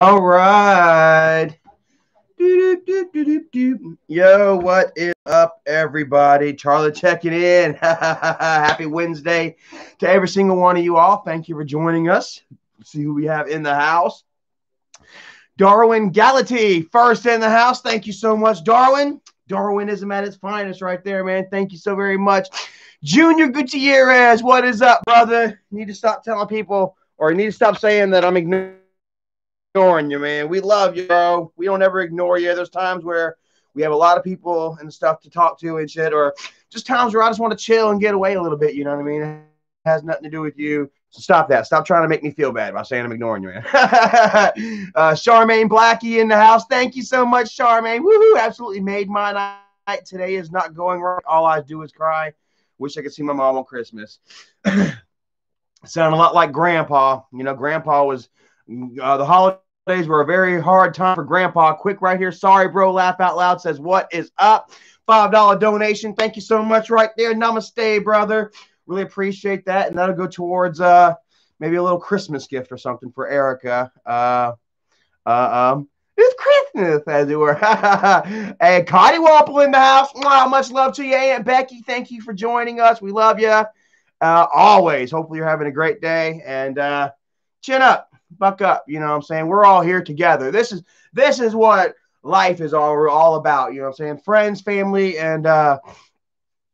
All right. Doop. Yo, what is up, everybody? Charlie checking in. Happy Wednesday to every single one of you all. Thank you for joining us. Let's see who we have in the house. Darwin Gallaty, first in the house. Thank you so much, Darwin. Darwinism at its finest right there, man. Thank you so very much. Junior Gutierrez, what is up, brother? You need to stop telling people, or you need to stop saying that I'm ignoring you, man. We love you, bro. We don't ever ignore you. There's times where we have a lot of people and stuff to talk to and shit, or just times where I just want to chill and get away a little bit. You know what I mean? It has nothing to do with you. So stop that. Stop trying to make me feel bad by saying I'm ignoring you, man. Charmaine Blackie in the house. Thank you so much, Charmaine. Woohoo! Absolutely made my night. Today is not going right. All I do is cry. Wish I could see my mom on Christmas. Sound a lot like Grandpa. You know, Grandpa was the holidays were a very hard time for Grandpa. Quick right here. Sorry, bro. Laugh out loud says, what is up? $5 donation. Thank you so much right there. Namaste, brother. Really appreciate that. And that'll go towards maybe a little Christmas gift or something for Erica. It's Christmas, as it were. Hey, Connie Walpole in the house. Much love to you, Aunt Becky. Thank you for joining us. We love you. Always. Hopefully you're having a great day. And chin up. Buck up, you know what I'm saying? We're all here together. This is what life is all about, you know what I'm saying? Friends, family, and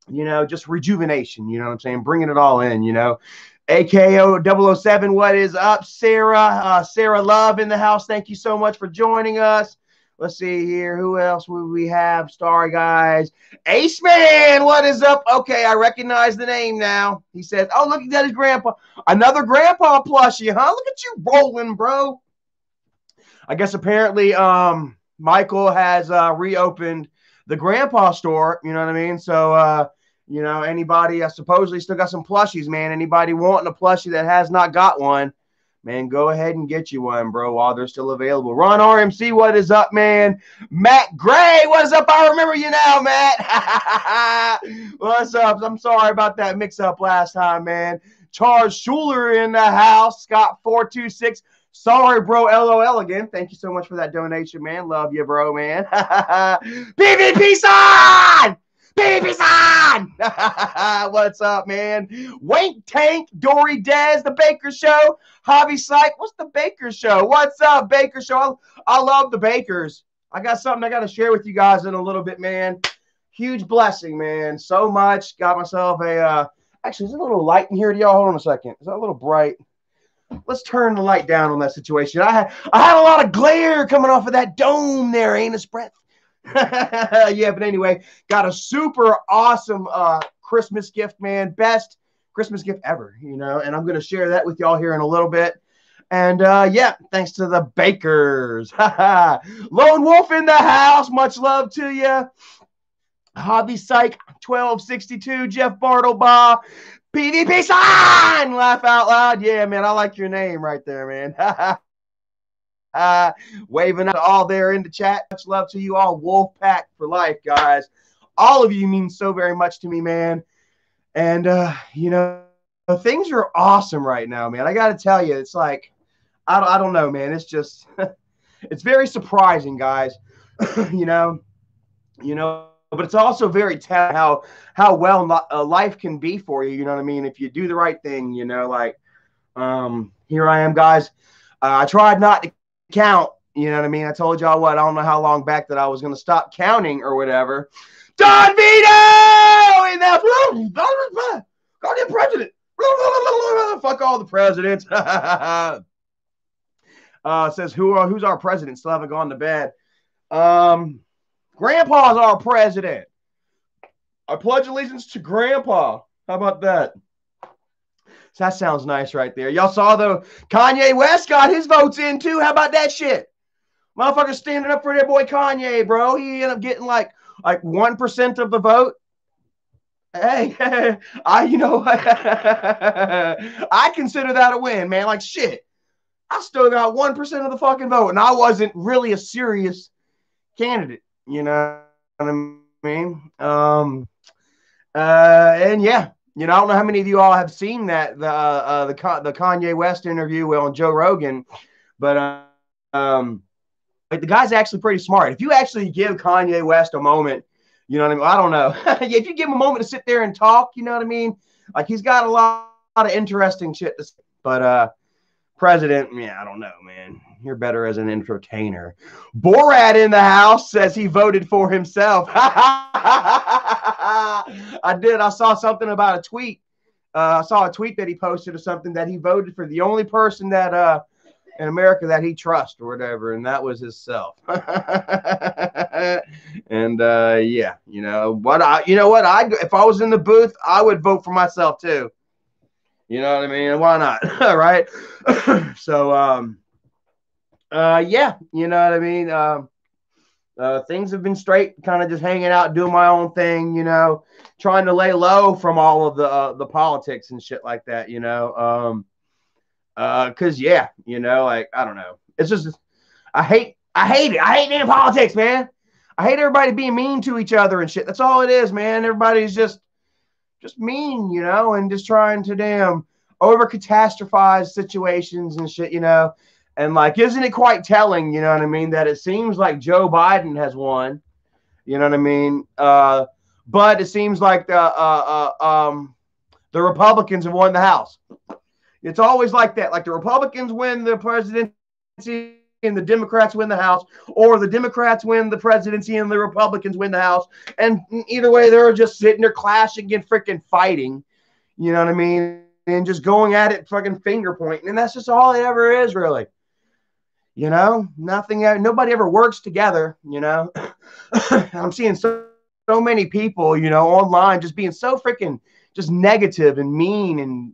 you know, just rejuvenation, you know what I'm saying? Bringing it all in, you know. AKO 007, what is up? Sarah Love in the house. Thank you so much for joining us. Let's see here. Who else would we have? Sorry, guys. Ace Man, what is up? Okay, I recognize the name now. He says, oh, look, that is Grandpa. Another Grandpa plushie, huh? Look at you rolling, bro. I guess apparently Michael has reopened the Grandpa store, you know what I mean? So, you know, anybody supposedly still got some plushies, man. Anybody wanting a plushie that has not got one, man, go ahead and get you one, bro, while they're still available. Ron RMC, what is up, man? Matt Gray, what is up? I remember you now, Matt. What's up? I'm sorry about that mix-up last time, man. Charles Schuler in the house. Scott426. Sorry, bro. LOL again. Thank you so much for that donation, man. Love you, bro, man. PvP sign! PvP sign! What's up, man? Wank Tank, Dory Dez, The Baker Show, Hobby Psych. What's The Baker Show? What's up, Baker Show? I love the Bakers. I got something I got to share with you guys in a little bit, man. Huge blessing, man. So much. Got myself a, actually, is it a little light in here to y'all? Hold on a second. Is that a little bright? Let's turn the light down on that situation. I had a lot of glare coming off of that dome there, anus breath. Yeah, but anyway, got a super awesome Christmas gift, man. Best Christmas gift ever, you know, and I'm going to share that with y'all here in a little bit. And yeah, thanks to the Bakers. Lone Wolf in the house. Much love to you. Hobby Psych 1262, Jeff Bartlebaugh. PvP sign! Laugh out loud. Yeah, man, I like your name right there, man. Waving out all there in the chat. Much love to you all. Wolfpack for life, guys. All of you mean so very much to me, man. And, you know, things are awesome right now, man. I got to tell you, it's like, I don't know, man. It's just, it's very surprising, guys. you know, but it's also very telling how well life can be for you. You know what I mean? If you do the right thing, you know, like, here I am, guys. I tried not to count, you know what I mean? I told y'all what, I don't know how long back that I was going to stop counting or whatever. Don Vito! In that goddamn president. Fuck all the presidents. Says who's our president? Still haven't gone to bed. Grandpa's our president. I pledge allegiance to Grandpa. How about that? So that sounds nice right there. Y'all saw the Kanye West got his votes in too. How about that shit? Motherfucker standing up for their boy Kanye, bro. He ended up getting like 1% of the vote. Hey, you know, I consider that a win, man. Like shit. I still got 1% of the fucking vote, and I wasn't really a serious candidate. You know what I mean? And yeah. You know, I don't know how many of you all have seen that the Kanye West interview on Joe Rogan, but like the guy's actually pretty smart. If you actually give Kanye West a moment, you know what I mean? I don't know. If you give him a moment to sit there and talk, you know what I mean? Like he's got a lot of interesting shit to say. But president, yeah, I don't know, man. You're better as an entertainer. Borat in the house says he voted for himself. I did. I saw something about a tweet. I saw a tweet that he posted or something that he voted for the only person that in America that he trusts or whatever, and that was himself. And yeah, you know what? If I was in the booth, I would vote for myself too. You know what I mean? Why not? Right? So yeah, you know what I mean? Things have been straight, kind of just hanging out, doing my own thing, you know, trying to lay low from all of the politics and shit like that, you know. Cause yeah, you know, like I don't know. It's just I hate it. I hate damn politics, man. I hate everybody being mean to each other and shit. That's all it is, man. Everybody's just mean, you know, and just trying to damn over catastrophize situations and shit, you know. And like, isn't it quite telling, you know what I mean, that it seems like Joe Biden has won, you know what I mean? But it seems like the Republicans have won the House. It's always like that. Like the Republicans win the presidency and the Democrats win the House, or the Democrats win the presidency and the Republicans win the House. And either way, they're just sitting there clashing and freaking fighting, you know what I mean? And just going at it, fucking finger pointing. And that's just all it ever is, really. You know, nothing, nobody ever works together, you know. I'm seeing so many people, you know, online just being so freaking just negative and mean and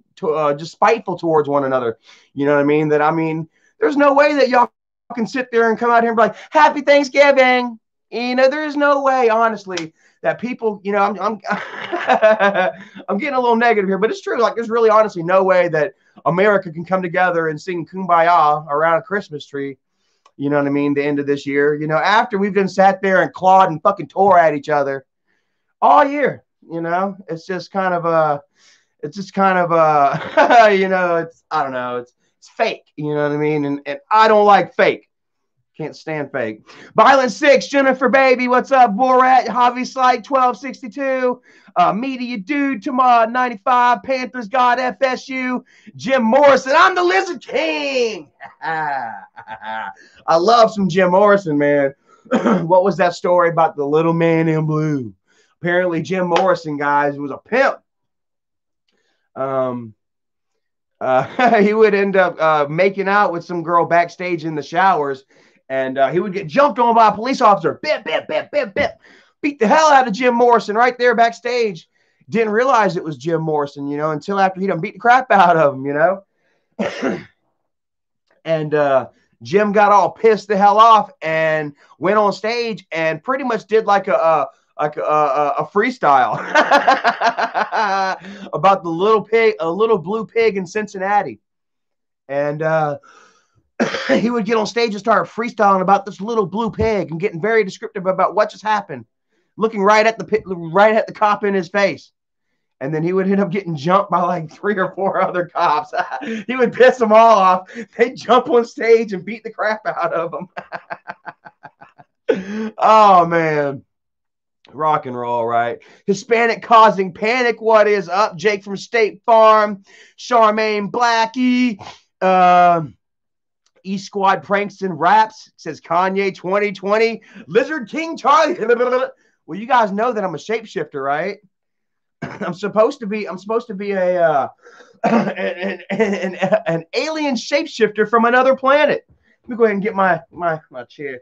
just spiteful towards one another. You know what I mean? That, I mean, there's no way that y'all can sit there and come out here and be like, Happy Thanksgiving. You know, there is no way, honestly, that people, you know, I'm I'm getting a little negative here, but it's true. Like, there's really honestly no way that America can come together and sing Kumbaya around a Christmas tree. You know what I mean? The end of this year, you know, after we've been sat there and clawed and fucking tore at each other all year, you know, it's just kind of you know, it's, I don't know, it's fake, you know what I mean? And I don't like fake. Can't stand fake. Violent 6, Jennifer Baby, what's up? Borat, Javi Slike, 1262, Media Dude, Tamar 95, Panthers God, FSU, Jim Morrison. I'm the Lizard King. I love some Jim Morrison, man. What was that story about the little man in blue? Apparently, Jim Morrison, guys, was a pimp. He would end up making out with some girl backstage in the showers. And he would get jumped on by a police officer. Bip, bip, bip, bip, bip. Beat the hell out of Jim Morrison right there backstage. Didn't realize it was Jim Morrison, you know, until after he done beat the crap out of him, you know. And Jim got all pissed the hell off and went on stage and pretty much did like a freestyle about the little pig, a little blue pig in Cincinnati. And he would get on stage and start freestyling about this little blue pig and getting very descriptive about what just happened, looking right at the cop in his face. And then he would end up getting jumped by like 3 or 4 other cops. He would piss them all off. They'd jump on stage and beat the crap out of him. Oh, man. Rock and roll, right? Hispanic causing panic. What is up? Jake from State Farm. Charmaine Blackie. East Squad Pranks and Raps says Kanye 2020. Lizard King Charlie. Well, you guys know that I'm a shapeshifter, right? I'm supposed to be a an alien shapeshifter from another planet. Let me go ahead and get my chair.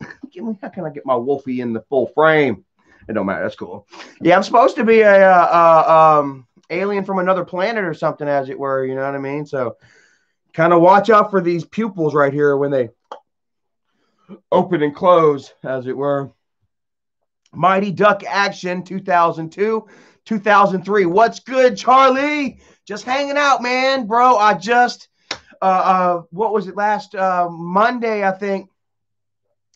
How can I get my Wolfie in the full frame? It don't matter. That's cool. Yeah, I'm supposed to be a alien from another planet or something, as it were. You know what I mean? So kind of watch out for these pupils right here when they open and close, as it were. Mighty Duck Action 2002, 2003. What's good, Charlie? Just hanging out, man, bro. I just what was it, last Monday, I think.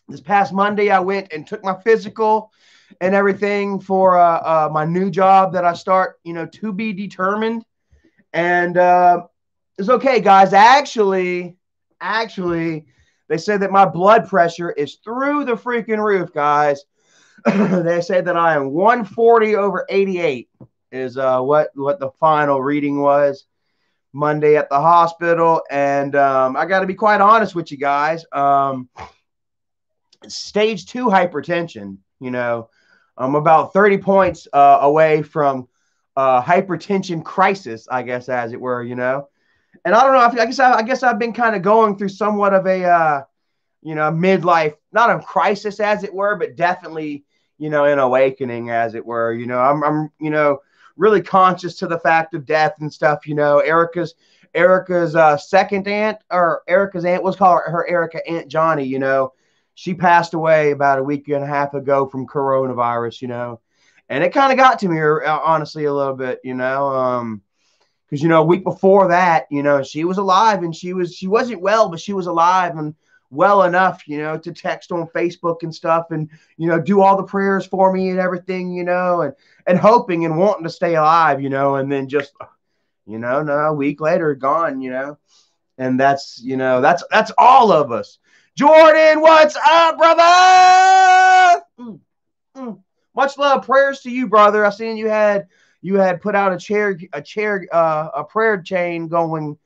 This past Monday, I went and took my physical and everything for my new job that I start, you know, to be determined. And it's okay, guys. Actually, They say that my blood pressure is through the freaking roof, guys. They say that I am 140/88 is what the final reading was Monday at the hospital. And I got to be quite honest with you guys. Stage 2 hypertension, I'm about 30 points away from hypertension crisis, I guess, as it were, And I don't know. I guess I've been kind of going through somewhat of a midlife, not a crisis as it were, but definitely, an awakening as it were. I'm really conscious to the fact of death and stuff. Erica's second aunt, or Erica's aunt, let's call her Erica Aunt Johnny. She passed away about a week and a half ago from coronavirus. And it kind of got to me, honestly, a little bit. Because a week before that, she was alive, and she wasn't well, but she was alive and well enough, to text on Facebook and stuff, and do all the prayers for me and everything, and hoping and wanting to stay alive, and then just no, a week later, gone, and that's all of us. Jordan, what's up, brother? Much love, prayers to you, brother. I seen you had put out a prayer chain going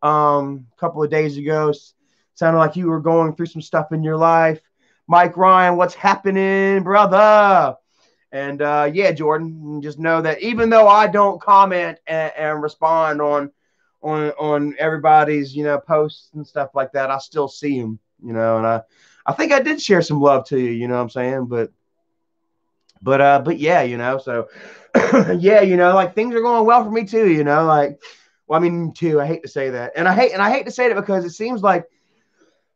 a couple of days ago. Sounded like you were going through some stuff in your life. Mike Ryan, what's happening, brother? And yeah, Jordan, just know that even though I don't comment and respond on everybody's posts and stuff like that, I still see them, and I think I did share some love to you, you know what I'm saying? But yeah, so yeah, like things are going well for me too, like, well, I mean, too, I hate to say that. And I hate to say that because it seems like,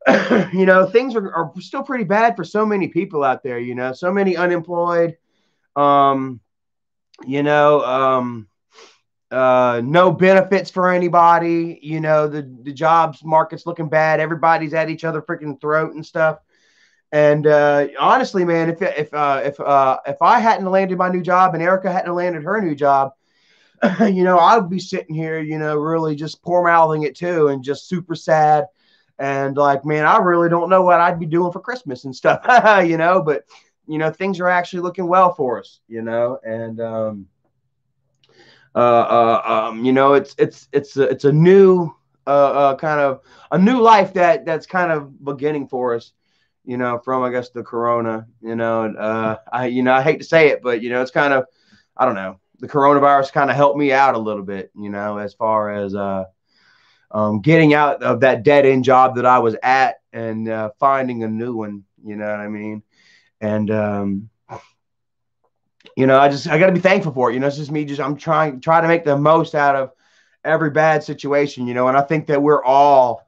things are still pretty bad for so many people out there, so many unemployed, no benefits for anybody, the jobs market's looking bad. Everybody's at each other freaking throat and stuff. And honestly, man, if I hadn't landed my new job and Erica hadn't landed her new job, I would be sitting here, really just poor mouthing it too, and just super sad. And like, man, I really don't know what I'd be doing for Christmas and stuff, but things are actually looking well for us, and it's a new kind of a new life that's kind of beginning for us, from, I guess, the corona, I hate to say it, but it's kind of, I don't know, the coronavirus kind of helped me out a little bit, as far as getting out of that dead end job that I was at and finding a new one, you know what I mean? And I got to be thankful for it. It's just me. I'm trying to make the most out of every bad situation. And I think that we're all,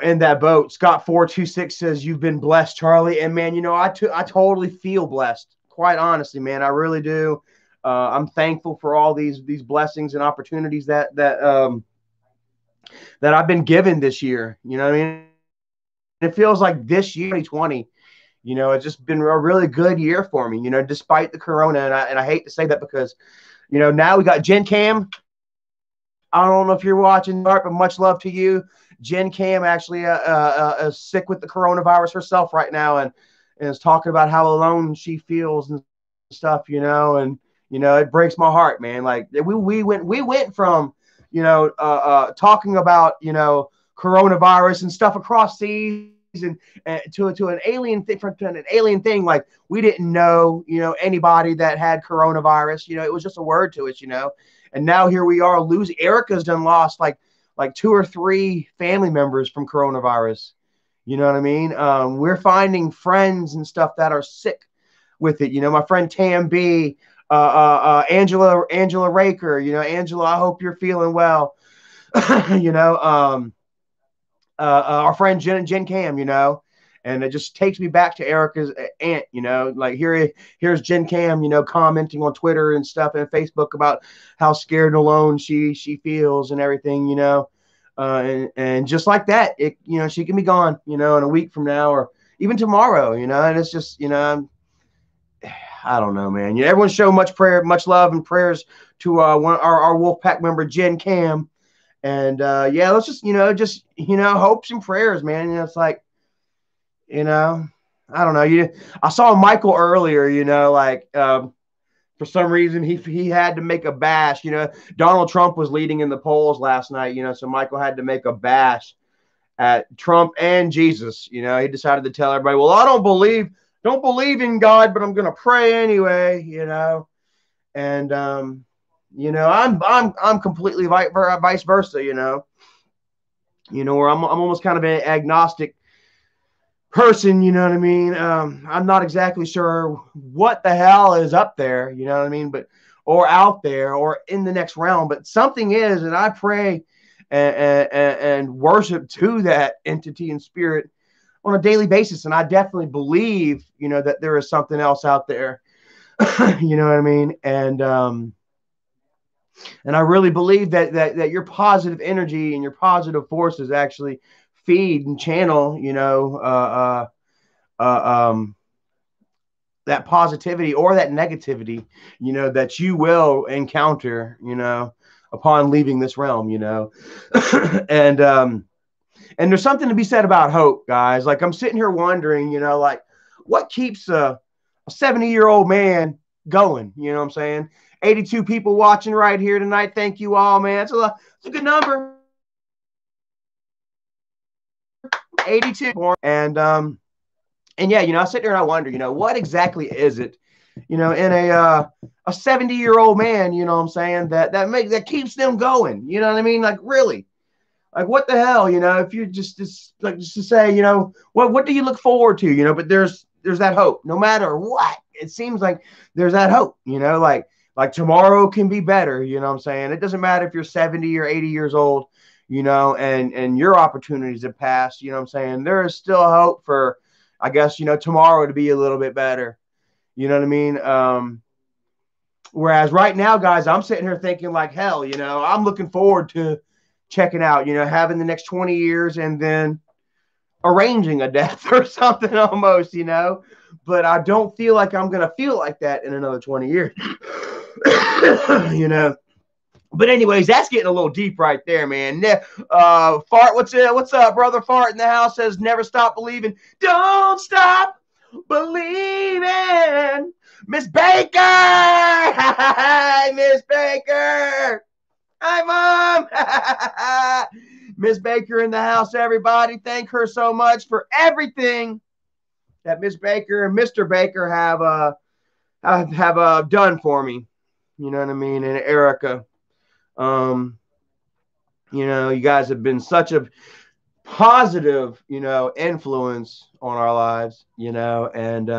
in that boat. Scott 426 says you've been blessed, Charlie. And man, I totally feel blessed. Quite honestly, man, I really do. I'm thankful for all these blessings and opportunities that I've been given this year. You know what I mean? It feels like this year, 2020. It's just been a really good year for me, despite the corona. And I hate to say that because, now we got Gen Cam. I don't know if you're watching, but much love to you. Gen Cam actually is sick with the coronavirus herself right now, and is talking about how alone she feels and stuff, and it breaks my heart, man. Like we went from talking about coronavirus and stuff across seas and to an alien thing, like we didn't know anybody that had coronavirus. It was just a word to us, and now here we are losing. Erica's done lost like 2 or 3 family members from coronavirus. You know what I mean? We're finding friends and stuff that are sick with it. My friend Tam B, Angela Raker, Angela, I hope you're feeling well. Our friend Jen Cam, and it just takes me back to Erica's aunt, like here's Jen Cam, commenting on Twitter and stuff and Facebook about how scared and alone she feels and everything, and just like that, she can be gone, in a week from now or even tomorrow, and it's just, I don't know, man. Everyone show much love and prayers to our Wolfpack member Jen Cam. And yeah, let's just hopes and prayers, man. It's like You know, I don't know. I saw Michael earlier. Like for some reason he had to make a bash. Donald Trump was leading in the polls last night. So Michael had to make a bash at Trump and Jesus. He decided to tell everybody, "Well, I don't believe in God, but I'm going to pray anyway." And I'm completely vice versa. Where I'm almost kind of an agnostic person, you know what I mean? I'm not exactly sure what the hell is up there, you know what I mean? But or out there or in the next realm, but something is, and I pray and worship to that entity and spirit on a daily basis. And I definitely believe, that there is something else out there. You know what I mean? And I really believe that your positive energy and your positive forces actually feed and channel, um, that positivity or that negativity, that you will encounter, upon leaving this realm, and and there's something to be said about hope, guys. Like I'm sitting here wondering, like what keeps a 70-year-old man going? You know what I'm saying? 82 people watching right here tonight. Thank you all, man. It's a good number. 82. And yeah, I sit there and I wonder, what exactly is it, in a 70-year-old man, you know what I'm saying, that keeps them going, you know what I mean? Like really, like what the hell, if you just to say, what do you look forward to, but there's that hope, no matter what. It seems like there's that hope, like tomorrow can be better, you know what I'm saying? It doesn't matter if you're 70 or 80 years old, and your opportunities have passed, you know what I'm saying? There is still hope for, I guess, tomorrow to be a little bit better. You know what I mean? Whereas right now, guys, I'm sitting here thinking like, hell, I'm looking forward to checking out, having the next 20 years and then arranging a death or something almost, but I don't feel like I'm going to feel like that in another 20 years, But anyways, that's getting a little deep right there, man. Fart, what's up, brother? Fart in the house says, never stop believing. Don't stop believing. Miss Baker! Hi, Miss Baker! Hi, Mom! Miss Baker in the house, everybody. Thank her so much for everything that Miss Baker and Mr. Baker have done for me. You know what I mean? And Erica. You guys have been such a positive, influence on our lives, and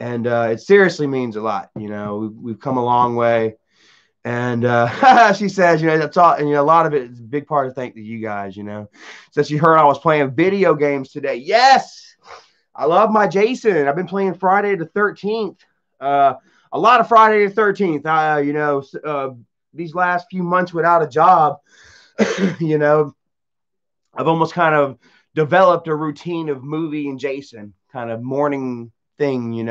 it seriously means a lot. We've come a long way. And she says, that's all, and a lot of it is a big part of thank to you guys, Since you heard I was playing video games today. Yes, I love my Jason. I've been playing Friday the 13th. A lot of Friday the 13th. These last few months without a job, I've almost kind of developed a routine of movie and Jason kind of morning thing,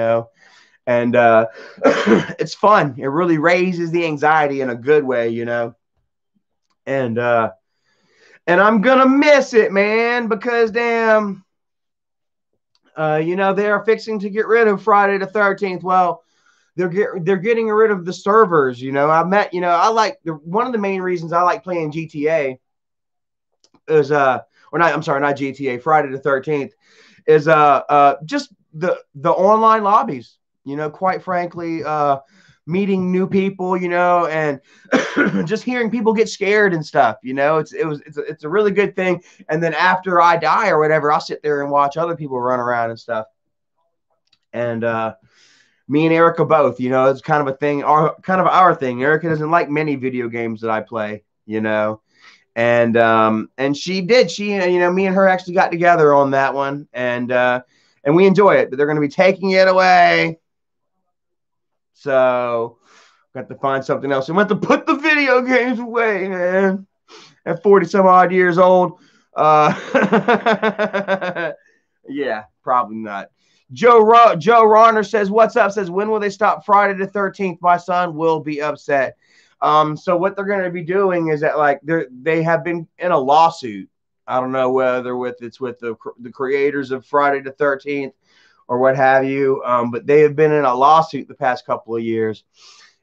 and it's fun. It really raises the anxiety in a good way, and I'm gonna miss it, man, because damn, they are fixing to get rid of Friday the 13th. Well, they're getting rid of the servers. I like one of the main reasons I like playing GTA is or not. I'm sorry, not GTA. Friday the 13th is just the online lobbies. Quite frankly, meeting new people, and just hearing people get scared and stuff. It's a really good thing. And then after I die or whatever, I'll sit there and watch other people run around and stuff. And me and Erica both, it's kind of a thing, our thing. Erica doesn't like many video games that I play, and she did. Me and her actually got together on that one, and we enjoy it. But they're going to be taking it away, so got to find something else. We have to put the video games away, man. At 40 some odd years old, yeah, probably not. Joe Ronner says, what's up? Says, when will they stop Friday the 13th? My son will be upset. So what they're going to be doing is that, like, they have been in a lawsuit, I don't know whether it's with the creators of Friday the 13th or what have you, but they have been in a lawsuit the past couple of years,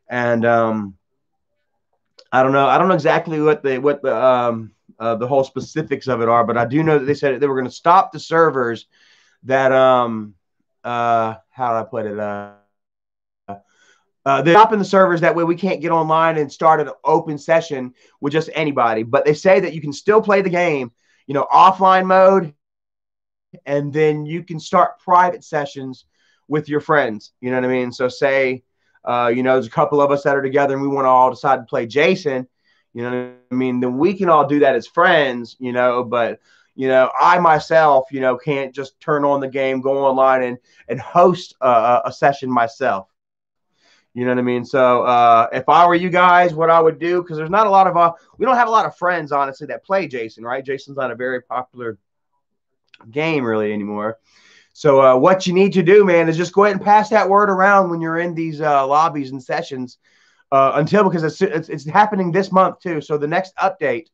and I don't know. I don't know exactly what the whole specifics of it are, but I do know that they said they were going to stop the servers that how do I put it they're stopping the servers that way we can't get online and start an open session with just anybody. But they say that you can still play the game, offline mode, and then you can start private sessions with your friends. You know what I mean? So say, there's a couple of us that are together and we want to all decide to play Jason. You know what I mean? Then we can all do that as friends. But I myself, can't just turn on the game, go online, and host a session myself. You know what I mean? So if I were you guys, what I would do, because there's not a lot of we don't have a lot of friends, honestly, that play Jason, right? Jason's not a very popular game really anymore. So what you need to do, man, is just go ahead and pass that word around when you're in these lobbies and sessions because it's happening this month too. So the next update,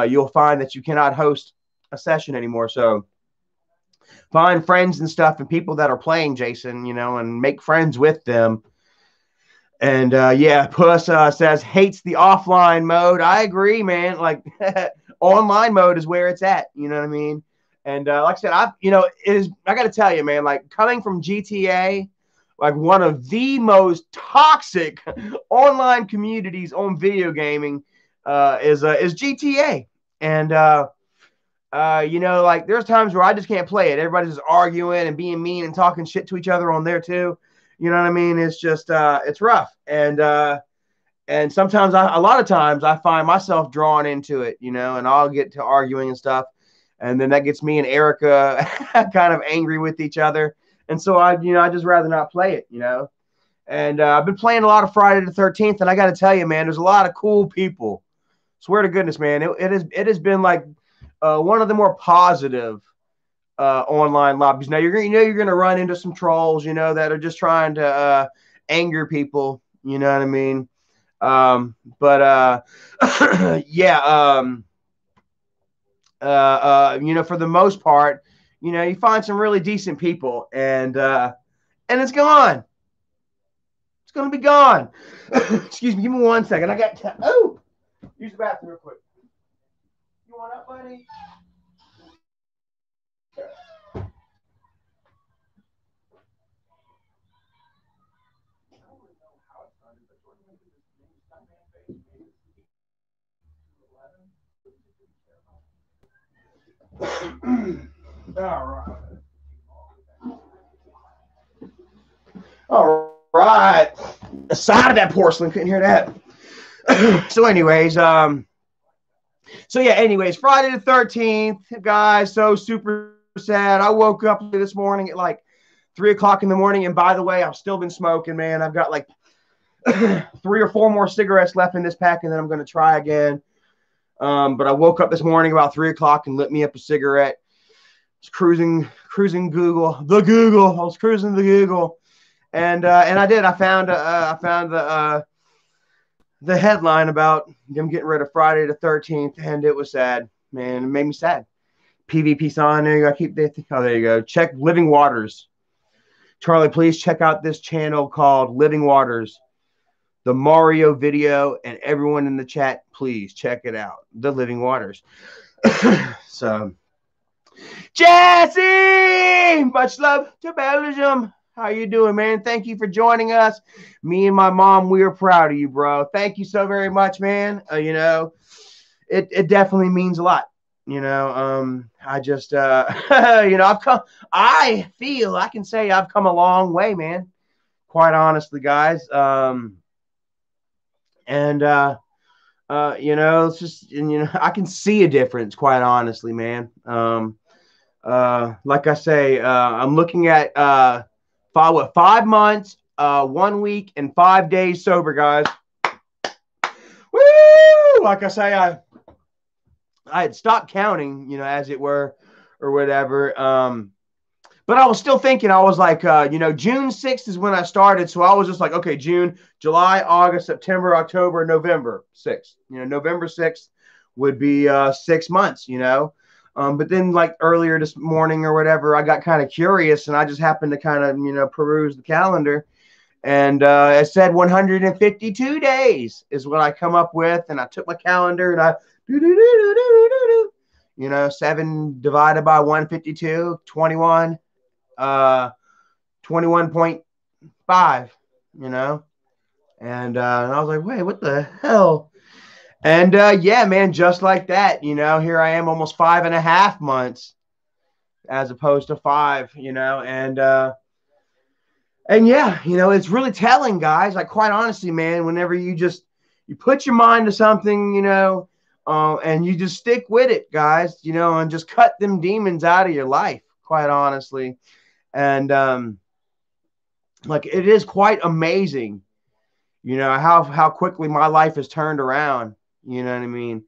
you'll find that you cannot host a session anymore. So find friends and stuff and people that are playing Jason, and make friends with them. And Puss says hates the offline mode. I agree, man. Like online mode is where it's at. You know what I mean? And like I said, I got to tell you, man, like coming from GTA, like one of the most toxic online communities on video gaming is GTA. And, like there's times where I just can't play it. Everybody's just arguing and being mean and talking shit to each other on there too. You know what I mean? It's just, it's rough. And sometimes a lot of times I find myself drawn into it, and I'll get to arguing and stuff. And then that gets me and Erica kind of angry with each other. And so I just rather not play it, And I've been playing a lot of Friday the 13th, and I got to tell you, man, there's a lot of cool people. Swear to goodness, man, it has been like one of the more positive online lobbies. Now you're going to run into some trolls, that are just trying to anger people. You know what I mean? For the most part, you find some really decent people, and it's gone. It's going to be gone. Excuse me. Give me 1 second. I got use the bathroom real quick. You want up, buddy? All right. Aside of that porcelain, couldn't hear that. So, anyways, Friday the 13th, guys. So super sad. I woke up this morning at like 3:00 in the morning, and by the way, I've still been smoking, man. I've got like 3 or 4 more cigarettes left in this pack, and then I'm going to try again. But I woke up this morning about 3:00 and lit me up a cigarette. I was cruising Google. I was cruising the Google, and I did. I found the headline about them getting rid of Friday the 13th, and it was sad, man. It made me sad. PvP sign. There you go. There you go. Check Living Waters. Charlie, please check out this channel called Living Waters. The Mario video, and everyone in the chat, please check it out. The Living Waters. So, Jesse, much love to Belgium. How you doing, man? Thank you for joining us. Me and my mom, we are proud of you, bro. Thank you so very much, man. It definitely means a lot. I just, I feel I can say I've come a long way, man. Quite honestly, guys. It's just, I can see a difference, quite honestly, man. Like I say, I'm looking at 5 months, 1 week, and 5 days sober, guys. Woo! Like I say, I had stopped counting, as it were, or whatever. But I was still thinking, I was like, June 6th is when I started. So I was just like, okay, June, July, August, September, October, November 6th. November 6th would be 6 months, you know. But then like earlier this morning or whatever, I got kind of curious and I just happened to kind of, you know, peruse the calendar, and it said 152 days is what I come up with. And I took my calendar and I, you know, 7 divided by 152, 21, 21.5, you know. And I was like, wait, what the hell? And yeah, man, just like that, you know, here I am almost 5.5 months as opposed to 5, you know. And yeah, you know, it's really telling, guys. Like, quite honestly, man, whenever you put your mind to something, you know, and you just stick with it, guys, you know, and just cut them demons out of your life, quite honestly. And like, it is quite amazing, you know, how quickly my life has turned around. You know what I mean?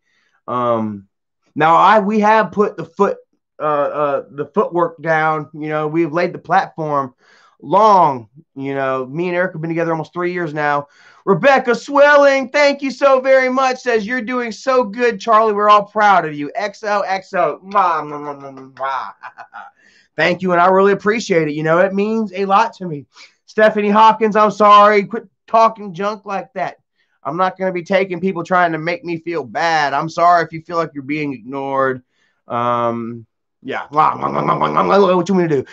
Now we have put the footwork down. You know, we've laid the platform long. You know, me and Eric have been together almost 3 years now. Rebecca Swilling, thank you so very much. Says you're doing so good, Charlie. We're all proud of you. XOXO. Thank you, and I really appreciate it. You know, it means a lot to me. Stephanie Hopkins, I'm sorry. Quit talking junk like that. I'm not going to be taking people trying to make me feel bad. I'm sorry if you feel like you're being ignored. Yeah. What you want me to do?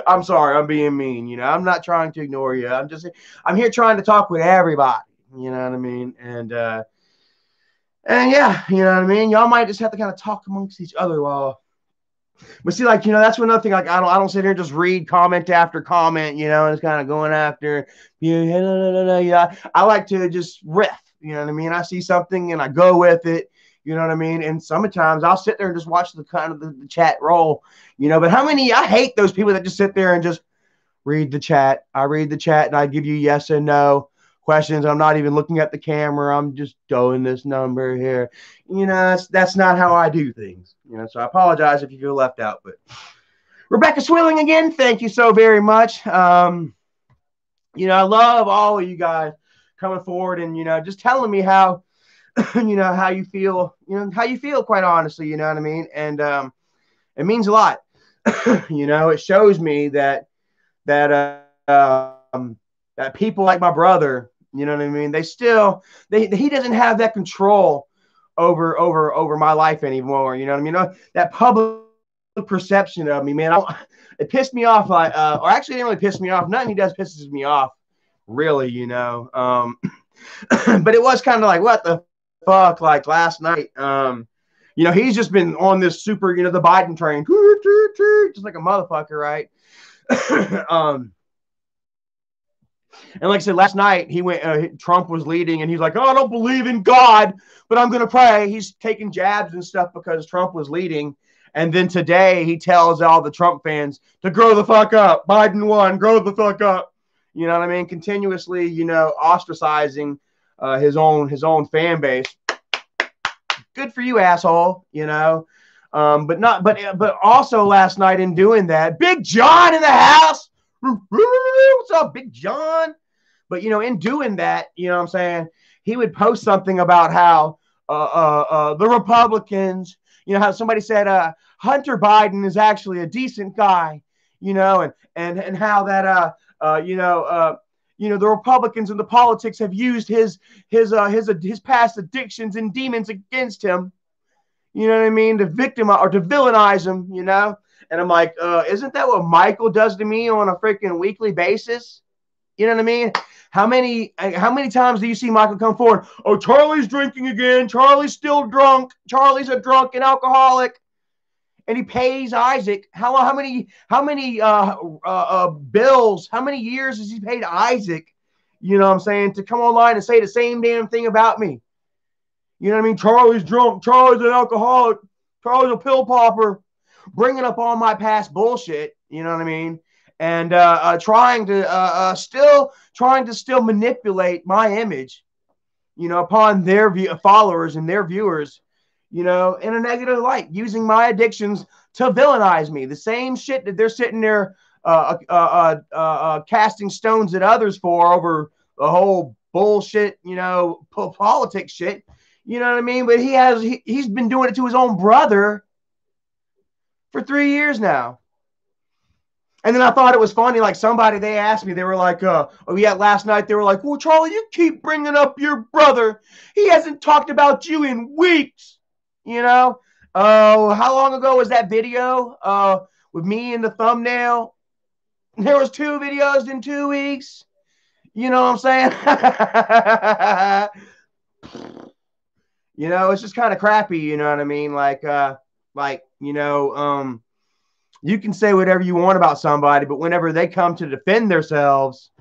I'm sorry. I'm being mean. You know, I'm not trying to ignore you. I'm here trying to talk with everybody. You know what I mean? And yeah, you know what I mean? Y'all might just have to kind of talk amongst each other while. But see, like, you know, that's another thing. Like, I don't sit here and just read comment after comment, you know, and it's kind of going after, yeah. I like to just riff, you know what I mean? I see something and I go with it, you know what I mean? And sometimes I'll sit there and just watch the kind of the chat roll, you know. But I hate those people that just sit there and just read the chat. I read the chat and I give you yes and no questions. I'm not even looking at the camera. I'm just doing this number here. You know, that's not how I do things. You know, so I apologize if you feel left out. But Rebecca Swilling again, thank you so very much. You know, I love all of you guys coming forward and, you know, just telling me how, you know, how you feel, quite honestly, you know what I mean? And it means a lot. You know, it shows me that that people like my brother, you know what I mean? He doesn't have that control over my life anymore. You know what I mean? That public perception of me, man. It pissed me off. Or actually, it didn't really piss me off. Nothing he does pisses me off, really. You know. But it was kind of like, what the fuck? Like last night, you know, he's just been on this super, you know, the Biden train, just like a motherfucker, right? And like I said, last night he went. Trump was leading, and he's like, "Oh, I don't believe in God, but I'm going to pray." He's taking jabs and stuff because Trump was leading. And then today he tells all the Trump fans to grow the fuck up. Biden won. Grow the fuck up. You know what I mean? Continuously, you know, ostracizing his own fan base. Good for you, asshole. You know. But also last night in doing that, Big John in the house. What's up, Big John? But, you know, in doing that, you know what I'm saying, he would post something about how the Republicans, you know, how somebody said Hunter Biden is actually a decent guy, you know, and how that, you know, the Republicans and the politics have used his past addictions and demons against him. You know what I mean? To victimize or to villainize him, you know? And I'm like, isn't that what Michael does to me on a freaking weekly basis? You know what I mean? How many times do you see Michael come forward? Oh, Charlie's drinking again. Charlie's still drunk. Charlie's a drunken alcoholic. And he pays Isaac. How many bills, how many years has he paid Isaac? You know what I'm saying? To come online and say the same damn thing about me. You know what I mean? Charlie's drunk. Charlie's an alcoholic. Charlie's a pill popper. Bringing up all my past bullshit. You know what I mean? And trying to still manipulate my image, you know, upon their followers and their viewers, you know, in a negative light, using my addictions to villainize me. The same shit that they're sitting there casting stones at others for over the whole bullshit, you know, politics shit. You know what I mean? But he's been doing it to his own brother for 3 years now. And then I thought it was funny. Like somebody, they asked me, they were like, oh yeah, last night they were like, well, Charlie, you keep bringing up your brother. He hasn't talked about you in weeks. You know? How long ago was that video with me in the thumbnail? There was 2 videos in 2 weeks. You know what I'm saying? You know, it's just kind of crappy. You know what I mean? You can say whatever you want about somebody, but whenever they come to defend themselves,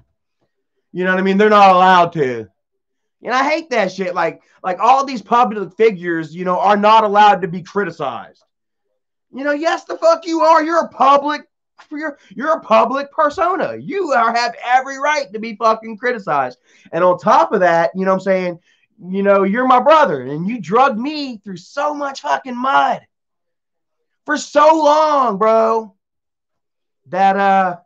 you know what I mean? They're not allowed to. And I hate that shit. Like all these public figures, you know, are not allowed to be criticized. You know, yes, the fuck you are. You're a public persona. You have every right to be fucking criticized. And on top of that, you know what I'm saying? You know, you're my brother and you drugged me through so much fucking mud for so long, bro, that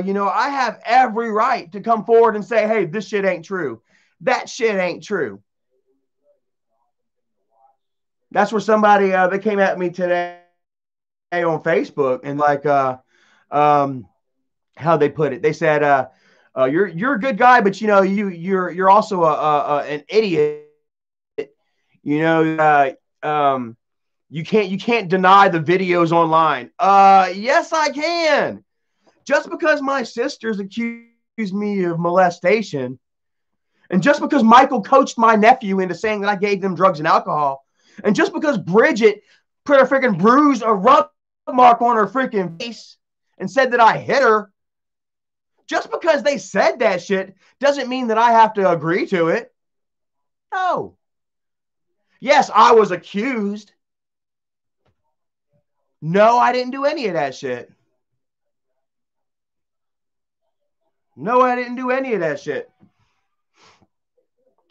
you know, I have every right to come forward and say, hey, this shit ain't true. That shit ain't true. That's where somebody they came at me today on Facebook and like how they put it. They said you're a good guy, but you know you're also an idiot. You know you can't deny the videos online. Yes, I can. Just because my sisters accused me of molestation, and just because Michael coached my nephew into saying that I gave them drugs and alcohol, and just because Bridget put a freaking bruise, a rub mark on her freaking face and said that I hit her, just because they said that shit doesn't mean that I have to agree to it. No. Yes, I was accused. No, I didn't do any of that shit. No, I didn't do any of that shit.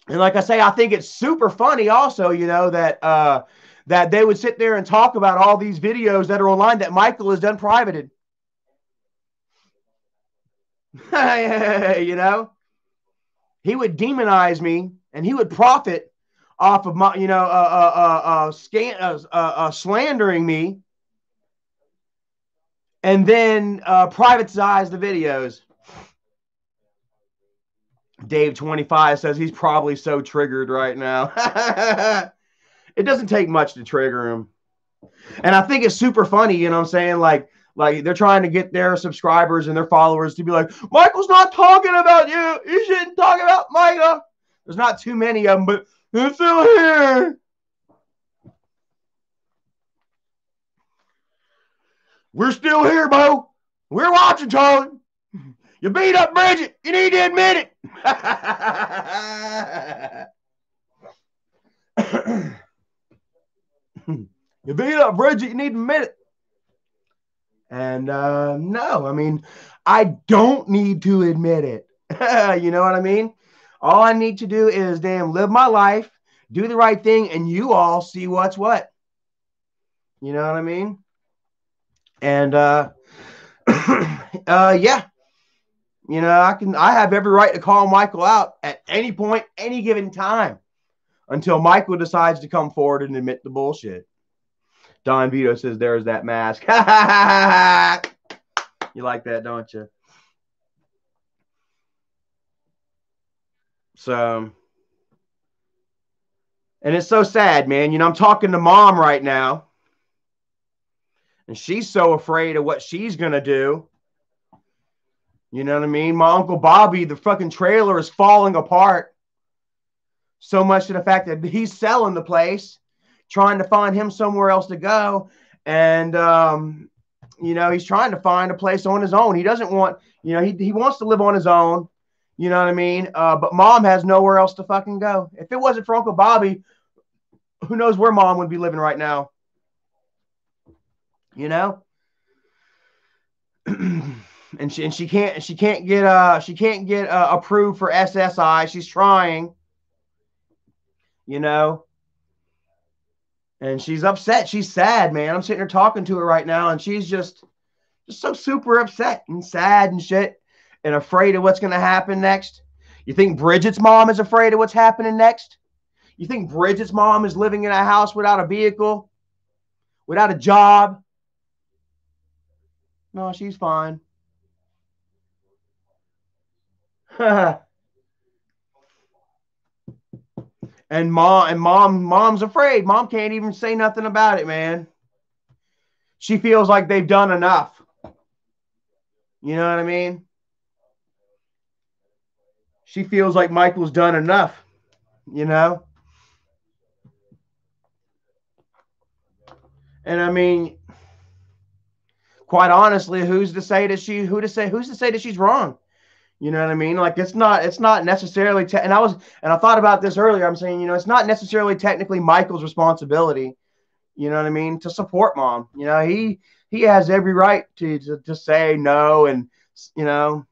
And like I say, I think it's super funny also, you know, that they would sit there and talk about all these videos that are online that Michael has done privated. You know, he would demonize me and he would profit off of my, you know, slandering me and then privatize the videos. Dave25 says he's probably so triggered right now. It doesn't take much to trigger him. And I think it's super funny, you know what I'm saying? Like they're trying to get their subscribers and their followers to be like, Michael's not talking about you. You shouldn't talk about Michael. There's not too many of them, but they're still here. We're still here, Bo. We're watching, Charlie. You beat up Bridget. You need to admit it. You beat up Bridget. You need to admit it. And no, I mean, I don't need to admit it. You know what I mean? All I need to do is damn live my life, do the right thing, and you all see what's what. You know what I mean? And yeah. You know, I have every right to call Michael out at any point, any given time, until Michael decides to come forward and admit the bullshit. Don Vito says, there's that mask. You like that, don't you? So, and it's so sad, man. You know, I'm talking to Mom right now, and she's so afraid of what she's going to do. You know what I mean? My Uncle Bobby, the fucking trailer is falling apart. So much to the fact that he's selling the place, trying to find him somewhere else to go. And, you know, he's trying to find a place on his own. He doesn't want, you know, he wants to live on his own. You know what I mean? But Mom has nowhere else to fucking go. If it wasn't for Uncle Bobby, who knows where Mom would be living right now? You know? And she can't get approved for SSI. She's trying, you know, and she's upset. She's sad, man. I'm sitting here talking to her right now, and she's just so super upset and sad and shit, and afraid of what's going to happen next. You think Bridget's mom is afraid of what's happening next? You think Bridget's mom is living in a house without a vehicle, without a job? No, she's fine. And mom's afraid. Mom can't even say nothing about it, man. She feels like they've done enough. You know what I mean? She feels like Michael's done enough, you know? And I mean, quite honestly, who's to say that she's wrong? You know what I mean? Like it's not necessarily and I thought about this earlier. I'm saying, it's not necessarily technically Michael's responsibility, you know what I mean, to support mom. He has every right to say no and you know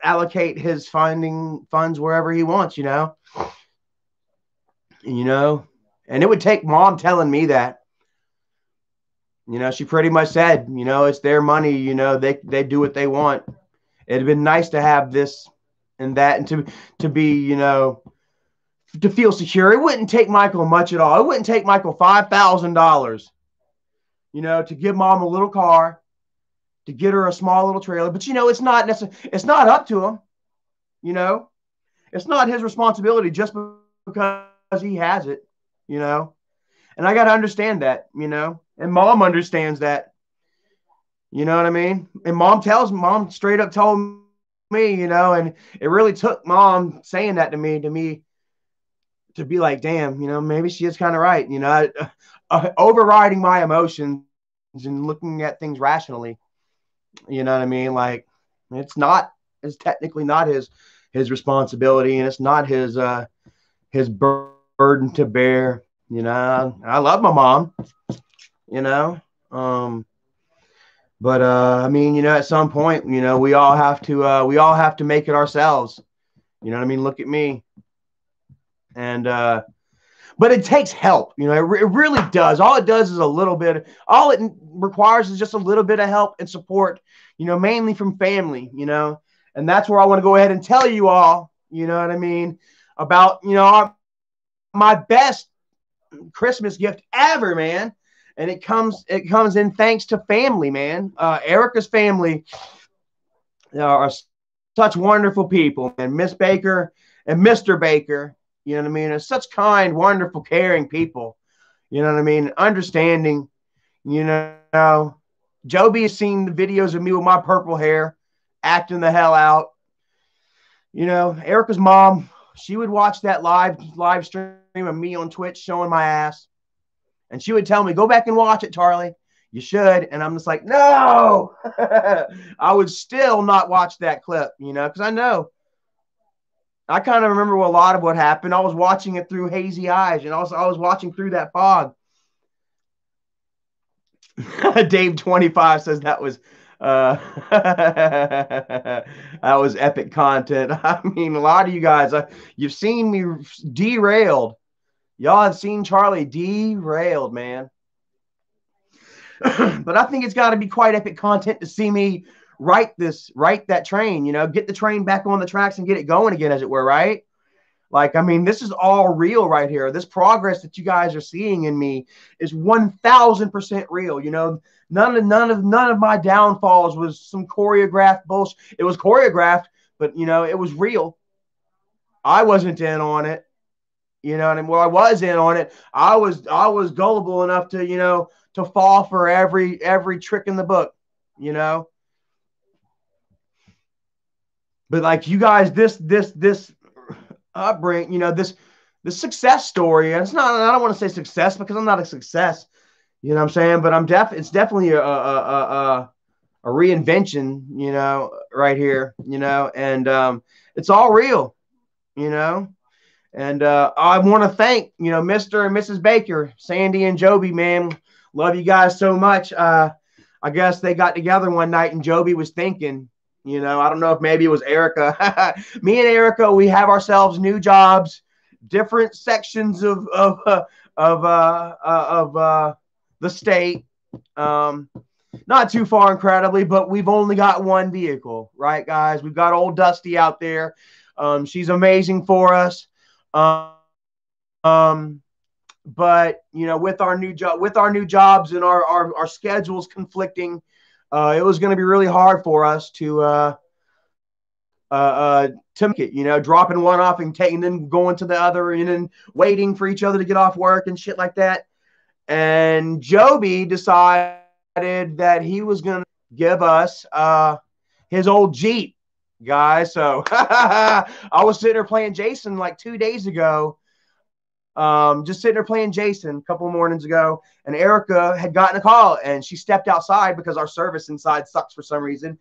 allocate his funds wherever he wants, you know. And it would take mom telling me that. She pretty much said, it's their money, they do what they want. It'd been nice to have this and that and to be, to feel secure. It wouldn't take Michael much at all. It wouldn't take Michael $5,000, to give mom a little car, to get her a small little trailer. But it's not necessarily, it's not up to him, you know. It's not his responsibility just because he has it, you know. And I got to understand that, and mom understands that, you know what I mean? And mom straight up told me, and it really took mom saying that to me to be like, damn, maybe she is kind of right, overriding my emotions and looking at things rationally, you know what I mean? Like it's technically not his responsibility, and it's not his burden to bear. I love my mom, you know. But I mean, at some point, we all have to make it ourselves. You know what I mean? Look at me. And but it takes help. It really does. All it does is a little bit. All it requires is just a little bit of help and support. Mainly from family. And that's where I want to go ahead and tell you all. You know what I mean? About my best Christmas gift ever, man. And it comes in thanks to family, man. Erica's family are such wonderful people, and Miss Baker and Mr. Baker, you know what I mean? Are such kind, wonderful, caring people. You know what I mean? Understanding, you know. Joby has seen the videos of me with my purple hair, acting the hell out. Erica's mom, she would watch that live stream of me on Twitch showing my ass. And she would tell me, go back and watch it, Charlie. You should. And I'm just like, no. I would still not watch that clip, because I know. I kind of remember a lot of what happened. I was watching it through hazy eyes, and I was watching through that fog. Dave 25 says that was that was epic content. I mean, a lot of you guys, you've seen me derailed. Y'all have seen Charlie derailed, man. But I think it's got to be quite epic content to see me right that train, get the train back on the tracks and get it going again, as it were, right? Like, I mean, this is all real right here. This progress that you guys are seeing in me is 1,000% real. None of my downfalls was some choreographed bullshit. It was choreographed, but it was real. I wasn't in on it. You know what I mean? Well, I was in on it. I was gullible enough to, to fall for every trick in the book, But like you guys, this upbringing, this success story, and I don't want to say success because I'm not a success, you know what I'm saying? But it's definitely a reinvention, right here, and it's all real, And I want to thank, Mr. and Mrs. Baker, Sandy and Joby, man. Love you guys so much. I guess they got together one night and Joby was thinking, I don't know if maybe it was Erica. Me and Erica, we have ourselves new jobs, different sections of the state. Not too far, incredibly, but we've only got one vehicle, right, guys? We've got old Dusty out there. She's amazing for us. But with our new jobs and our schedules conflicting, it was going to be really hard for us to make it, dropping one off and taking, then going to the other, and then waiting for each other to get off work and shit like that. And Joby decided that he was going to give us his old Jeep, guys. So I was sitting there playing Jason like 2 days ago. Just sitting there playing Jason a couple of mornings ago, and Erica had gotten a call, and she stepped outside because our service inside sucks for some reason.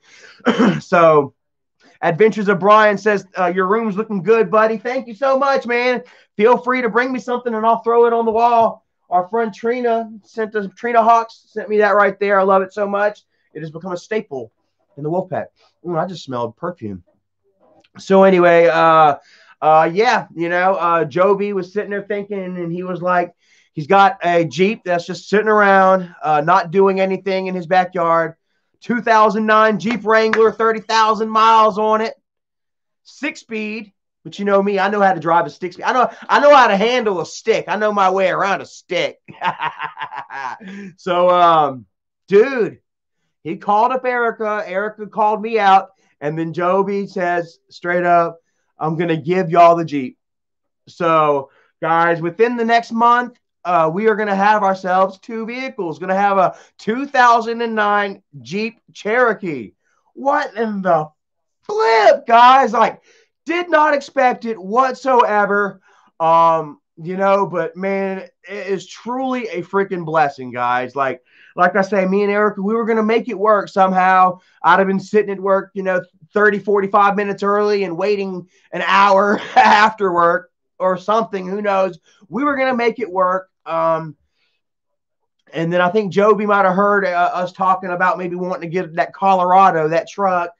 So Adventures of Brian says, your room's looking good, buddy. Thank you so much, man. Feel free to bring me something and I'll throw it on the wall. Our friend Trina Trina Hawks sent me that right there. I love it so much. It has become a staple in the Wolfpack. I just smelled perfume. So anyway, Joby was sitting there thinking, and he was like, he's got a Jeep that's just sitting around, not doing anything in his backyard. 2009 Jeep Wrangler, 30,000 miles on it, 6-speed. But you know me, I know how to drive a stick speed. I know how to handle a stick. I know my way around a stick. So, dude, he called up Erica. Erica called me out, and then Joby says straight up, I'm gonna give y'all the Jeep. So, guys, within the next month, we are going to have ourselves 2 vehicles. Going to have a 2009 Jeep Cherokee. What in the flip, guys? Like, did not expect it whatsoever. But man, it is truly a freaking blessing, guys. Like I say, me and Erica, we were going to make it work somehow. I'd have been sitting at work, 30, 45 minutes early and waiting an hour after work or something. Who knows? We were going to make it work. And then I think Joby might have heard us talking about maybe wanting to get that Colorado, that truck,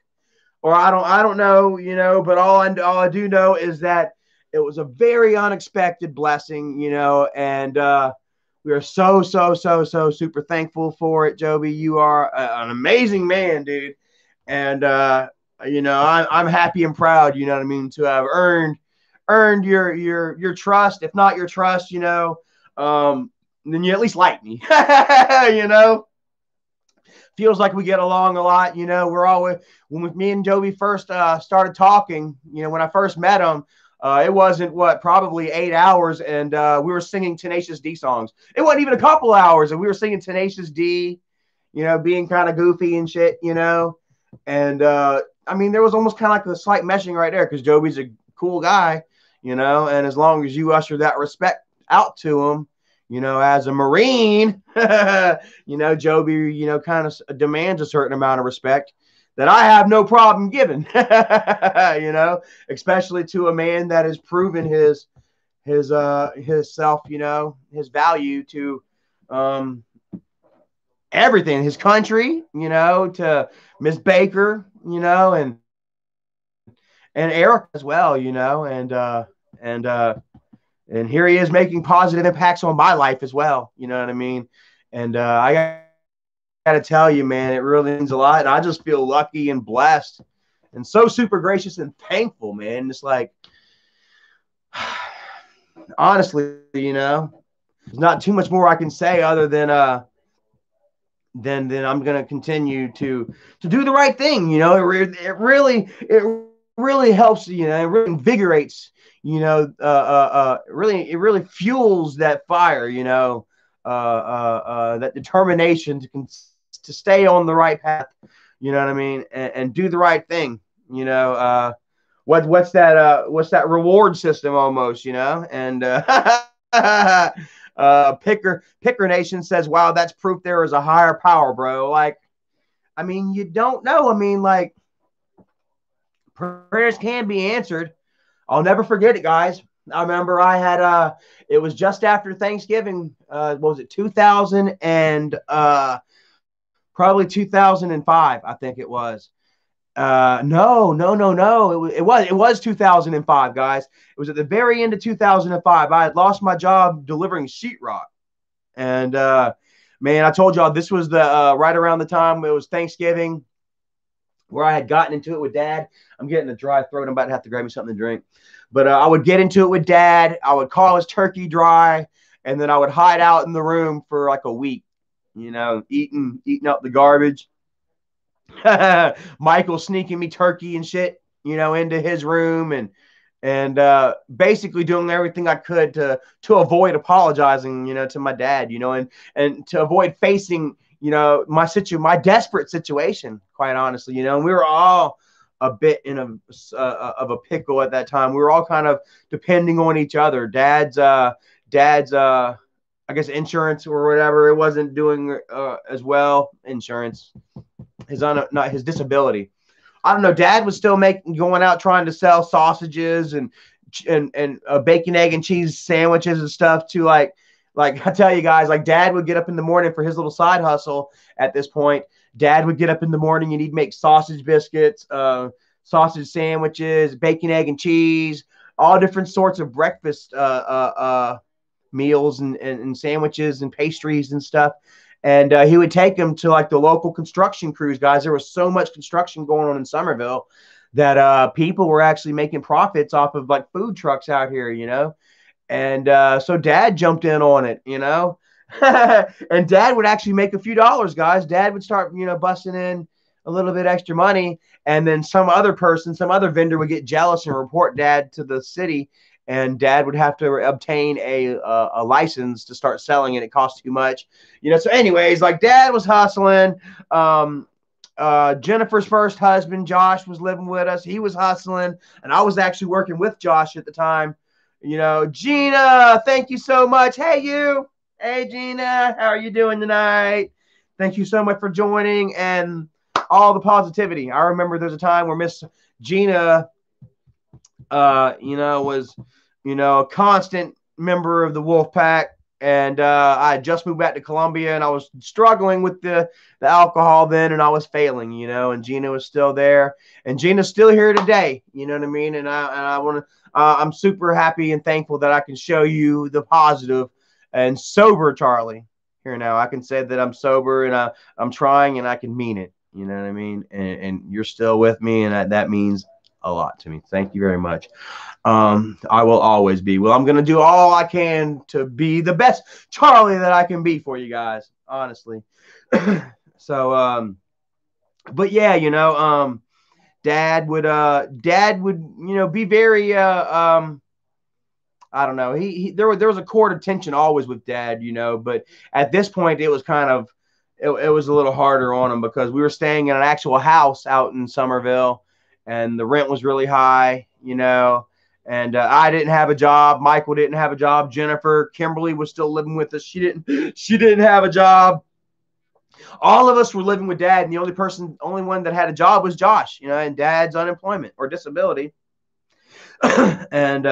or I don't know, but all I do know is that it was a very unexpected blessing, and we are so super thankful for it, Joby. You are an amazing man, dude, and I'm happy and proud, you know what I mean, to have earned your trust. If not your trust, then you at least like me. Feels like we get along a lot. We're always, when me and Joby first started talking, when I first met him, it wasn't probably 8 hours, and we were singing Tenacious D songs. It wasn't even a couple hours, and we were singing Tenacious D, being kind of goofy and shit, and there was almost kind of like a slight meshing right there, because Joby's a cool guy, and as long as you usher that respect out to him, as a Marine, Joby, kind of demands a certain amount of respect that I have no problem giving, especially to a man that has proven his self, his value to everything, his country, to Miss Baker, and Eric as well, and here he is making positive impacts on my life as well. You know what I mean? And I got to tell you, man, it really means a lot. And I just feel lucky and blessed and so super gracious and thankful, man. It's like, honestly, there's not too much more I can say other than I'm going to continue to do the right thing. It really helps, it really invigorates, it really fuels that fire, that determination to stay on the right path, you know what I mean, and do the right thing, what's that reward system almost, and Picker Nation says, wow, that's proof there is a higher power, bro. Like, you don't know. Like, prayers can be answered. I'll never forget it, guys. I remember I had it was just after Thanksgiving. What was it, 2000 and probably 2005, I think it was. No. It was 2005, guys. It was at the very end of 2005. I had lost my job delivering sheetrock, and man, I told y'all this was the right around the time it was Thanksgiving. where I had gotten into it with Dad. I'm getting a dry throat. I'm about to have to grab me something to drink. But I would get into it with Dad. I would call his turkey dry, and then I would hide out in the room for like a week, eating up the garbage. Michael sneaking me turkey and shit, into his room, and basically doing everything I could to avoid apologizing, to my dad, and to avoid facing, my desperate situation, quite honestly, and we were all a bit in of a pickle at that time. We were all kind of depending on each other. Dad's I guess insurance or whatever, it wasn't doing as well. Insurance, not his disability. I don't know. Dad was still going out trying to sell sausages and bacon, egg, and cheese sandwiches and stuff to like I tell you guys, like Dad would get up in the morning for his little side hustle. At this point, Dad would get up in the morning and he'd make sausage biscuits, sausage sandwiches, bacon, egg, and cheese, all different sorts of breakfast meals and sandwiches and pastries and stuff. And he would take them to like the local construction crews, guys. There was so much construction going on in Somerville that people were actually making profits off of like food trucks out here, And so Dad jumped in on it, and Dad would actually make a few dollars, guys. Dad would start, busting in a little bit extra money, and then some other vendor would get jealous and report Dad to the city, and Dad would have to obtain a license to start selling it. It cost too much, So, anyways, like Dad was hustling. Jennifer's first husband, Josh, was living with us. He was hustling, and I was actually working with Josh at the time. Gina, thank you so much. Hey, you. Hey, Gina, how are you doing tonight? Thank you so much for joining and all the positivity. I remember there's a time where Miss Gina, was, a constant member of the Wolfpack. And I had just moved back to Columbia, and I was struggling with the alcohol then, and I was failing, and Gina was still there, and Gina's still here today. You know what I mean? And I want to, I'm super happy and thankful that I can show you the positive and sober Charlie here now. I can say that I'm sober and I'm trying and I can mean it. You know what I mean? And you're still with me, and that means a lot to me. Thank you very much. I will always be. Well, I'm going to do all I can to be the best Charlie that I can be for you guys, honestly. So, but yeah, Dad would, be very, I don't know. There was a cord of tension always with Dad, but at this point it was kind of, it was a little harder on him because we were staying in an actual house out in Somerville, and the rent was really high, and I didn't have a job. Michael didn't have a job. Jennifer, Kimberly was still living with us. She didn't have a job. All of us were living with Dad, and the only one that had a job was Josh, and Dad's unemployment or disability. and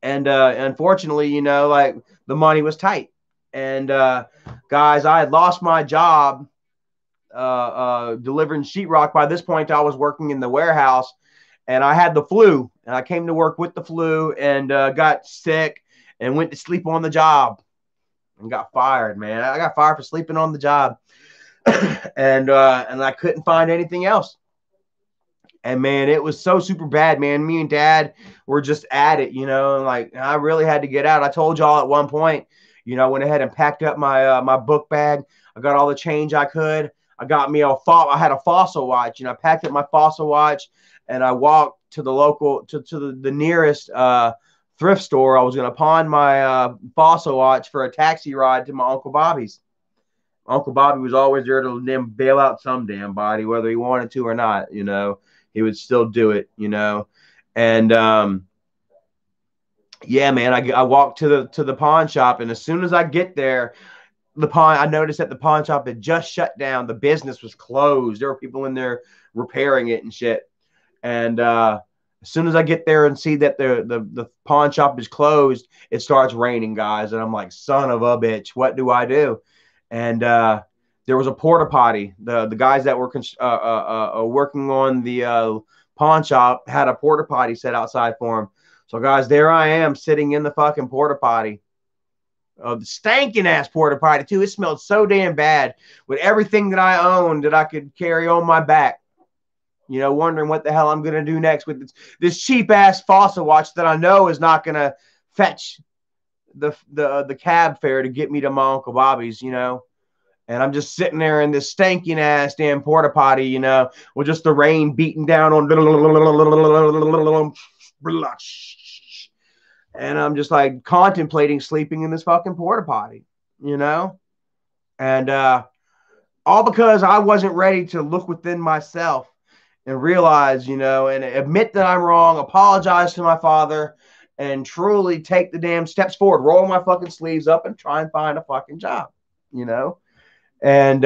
unfortunately, like the money was tight. And guys, I had lost my job delivering sheetrock. By this point, I was working in the warehouse, and I had the flu, and I came to work with the flu and got sick and went to sleep on the job and got fired, man. I got fired for sleeping on the job. and I couldn't find anything else. And man, it was so super bad, man. Me and Dad were just at it, and like I really had to get out. I told y'all at one point, I went ahead and packed up my my book bag. I got all the change I could. I got me I had a Fossil watch, I packed up my Fossil watch, and I walked to the local to the nearest thrift store. I was going to pawn my Fossil watch for a taxi ride to my Uncle Bobby's. Uncle Bobby was always there to then bail out some damn body, whether he wanted to or not. He would still do it. And yeah, man, I walked to the pawn shop, and as soon as I get there, I noticed that the pawn shop had just shut down. The business was closed. There were people in there repairing it and shit. And as soon as I get there and see that the pawn shop is closed, it starts raining, guys. And I'm like, son of a bitch, what do I do? And there was a porta potty. The guys that were working on the pawn shop had a porta potty set outside for them. So, guys, there I am sitting in the fucking porta potty. the stanking ass porta potty too. It smelled so damn bad with everything that I owned that I could carry on my back. You know, wondering what the hell I'm gonna do next with this cheap ass fossil watch that I know is not gonna fetch the cab fare to get me to my Uncle Bobby's. You know, and I'm just sitting there in this stanking ass damn porta potty. You know, with just the rain beating down on. And I'm just like contemplating sleeping in this fucking porta potty, you know? And all because I wasn't ready to look within myself and realize, you know, and admit that I'm wrong, apologize to my father, and truly take the damn steps forward, roll my fucking sleeves up and try and find a fucking job, you know? And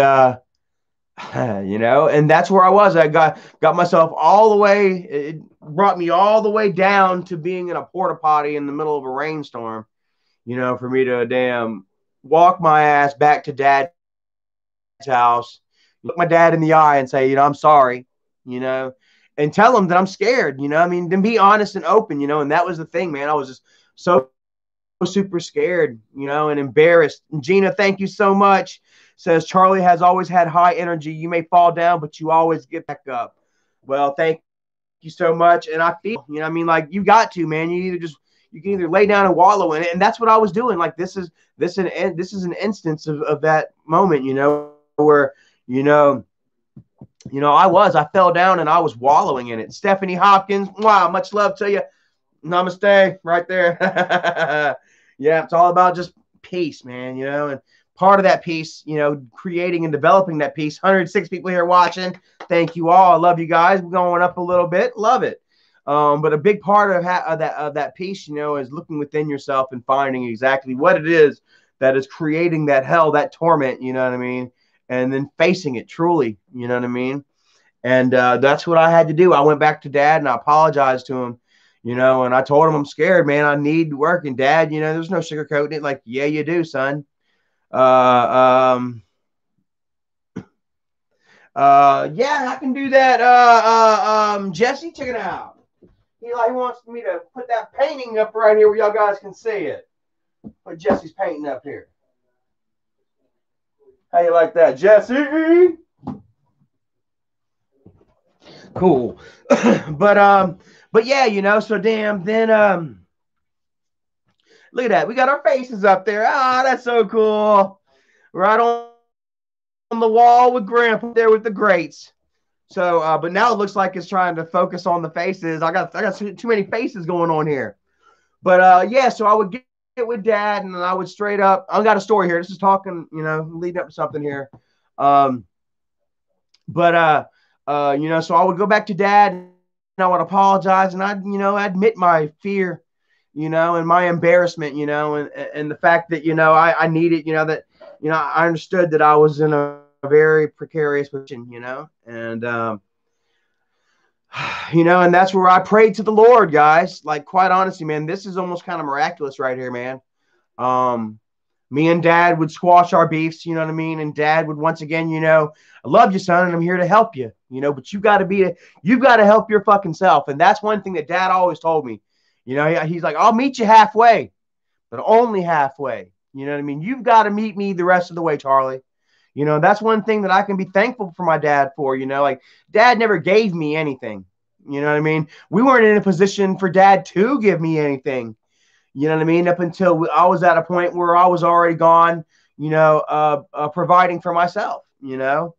you know, and that's where I was. I got myself all the way. It brought me all the way down to being in a porta potty in the middle of a rainstorm. You know, for me to damn walk my ass back to dad's house, look my dad in the eye, and say, you know, I'm sorry. You know, and tell him that I'm scared. You know, I mean, then be honest and open. You know, and that was the thing, man. I was just so super scared, you know, and embarrassed. And Gina, thank you so much. Says Charlie has always had high energy. You may fall down, but you always get back up. Well, thank you so much. And I feel, you know, I mean, like you got to, man. You can either lay down and wallow in it, and that's what I was doing. Like this is an instance of that moment, you know, where I fell down and I was wallowing in it. Stephanie Hopkins, wow, much love to you. Namaste, right there. Yeah, it's all about just peace, man, you know, and part of that peace, you know, creating and developing that peace. 106 people here watching. Thank you all. I love you guys. We're going up a little bit. Love it. But a big part of that piece, you know, is looking within yourself and finding exactly what it is that is creating that hell, that torment, you know what I mean? And then facing it truly, you know what I mean? And that's what I had to do. I went back to dad and I apologized to him, you know, and I told him I'm scared, man. I need work. And dad, you know, there's no sugarcoating it. Like, yeah, you do, son. Yeah, I can do that. Jesse, check it out. He wants me to put that painting up right here where y'all guys can see it. Put Jesse's painting up here. How you like that, Jesse? Cool. But yeah, you know, so damn, then look at that. We got our faces up there. Ah, that's so cool. Right on the wall with Grandpa there with the grates. So, but now it looks like it's trying to focus on the faces. I got too many faces going on here. But yeah, so I would get with dad and I would straight up. I got a story here. This is talking, you know, leading up to something here. But you know, so I would go back to dad and I would apologize and I'd, you know, admit my fear, you know, and my embarrassment, you know, and the fact that, you know, I needed, you know, that, you know, I understood that I was in a very precarious position, you know, and you know, and that's where I prayed to the Lord, guys. Like, quite honestly, man, this is almost kind of miraculous right here, man. Me and dad would squash our beefs, you know what I mean? And dad would once again, you know, I love you, son, and I'm here to help you, you know, but you've got to help your fucking self. And that's one thing that dad always told me, you know, he's like, I'll meet you halfway, but only halfway. You know what I mean? You've got to meet me the rest of the way, Charlie. You know, that's one thing that I can be thankful for my dad for, you know, like dad never gave me anything. You know what I mean? We weren't in a position for dad to give me anything. You know what I mean? Up until I was at a point where I was already gone, you know, providing for myself, you know.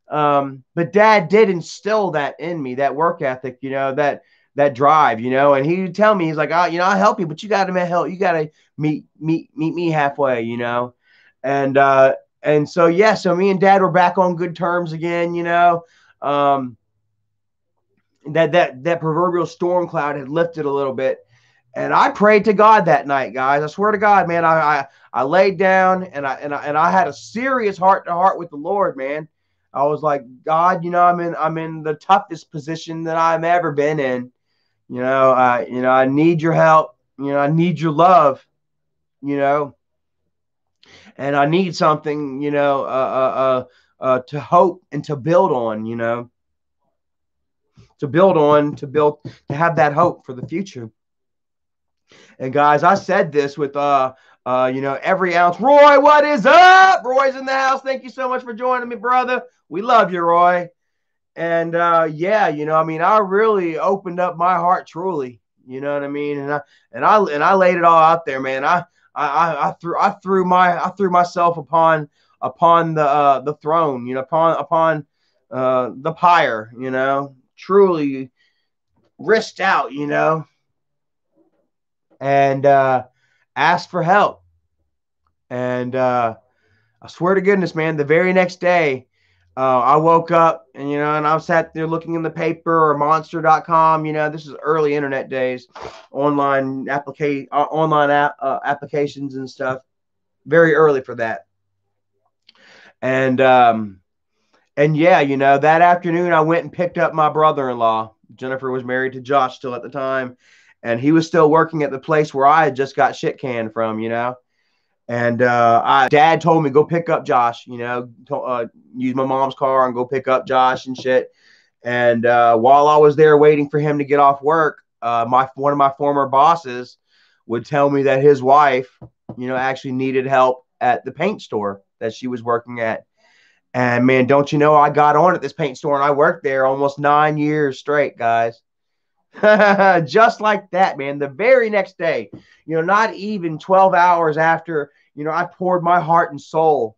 But dad did instill that in me, that work ethic, you know, that drive, you know, and he would tell me, he's like, oh, you know, I'll help you, but you got to help. You got to meet me halfway, you know. And so, yeah, so me and dad were back on good terms again, you know. That proverbial storm cloud had lifted a little bit. And I prayed to God that night, guys. I swear to God, man. I laid down and I had a serious heart to heart with the Lord, man. I was like, God, you know, I'm in the toughest position that I've ever been in. You know, I need your help. You know, I need your love. You know, and I need something, you know, to hope and to build on. You know, to have that hope for the future. And guys, I said this with Every ounce. Roy, what is up? Roy's in the house. Thank you so much for joining me, brother. We love you, Roy. And yeah, I really opened up my heart truly. You know what I mean? And I laid it all out there, man. I threw myself upon the throne, upon the pyre, truly risked out, and asked for help. And I swear to goodness, man, the very next day, I woke up and I sat there looking in the paper or monster.com. This is early internet days, online applications and stuff. Very early for that. And yeah, that afternoon I went and picked up my brother-in-law. Jennifer was married to Josh still at the time, and he was still working at the place where I had just got shit canned from. And dad told me go pick up Josh, use my mom's car and go pick up Josh and shit. And while I was there waiting for him to get off work, one of my former bosses would tell me that his wife, actually needed help at the paint store that she was working at. And man, don't you know, I got on at this paint store and I worked there almost 9 years straight, guys. Just like that, man. The very next day, not even 12 hours after, I poured my heart and soul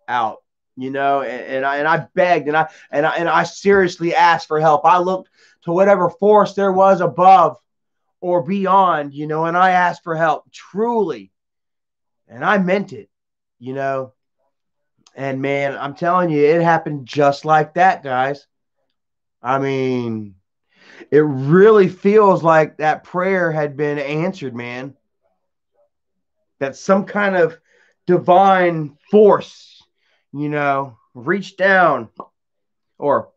out, and I begged and I seriously asked for help. I looked to whatever force there was above or beyond, and I asked for help truly. And I meant it, you know. And man, I'm telling you, it happened just like that, guys. I mean, it really feels like that prayer had been answered, man. That some kind of divine force, reached down or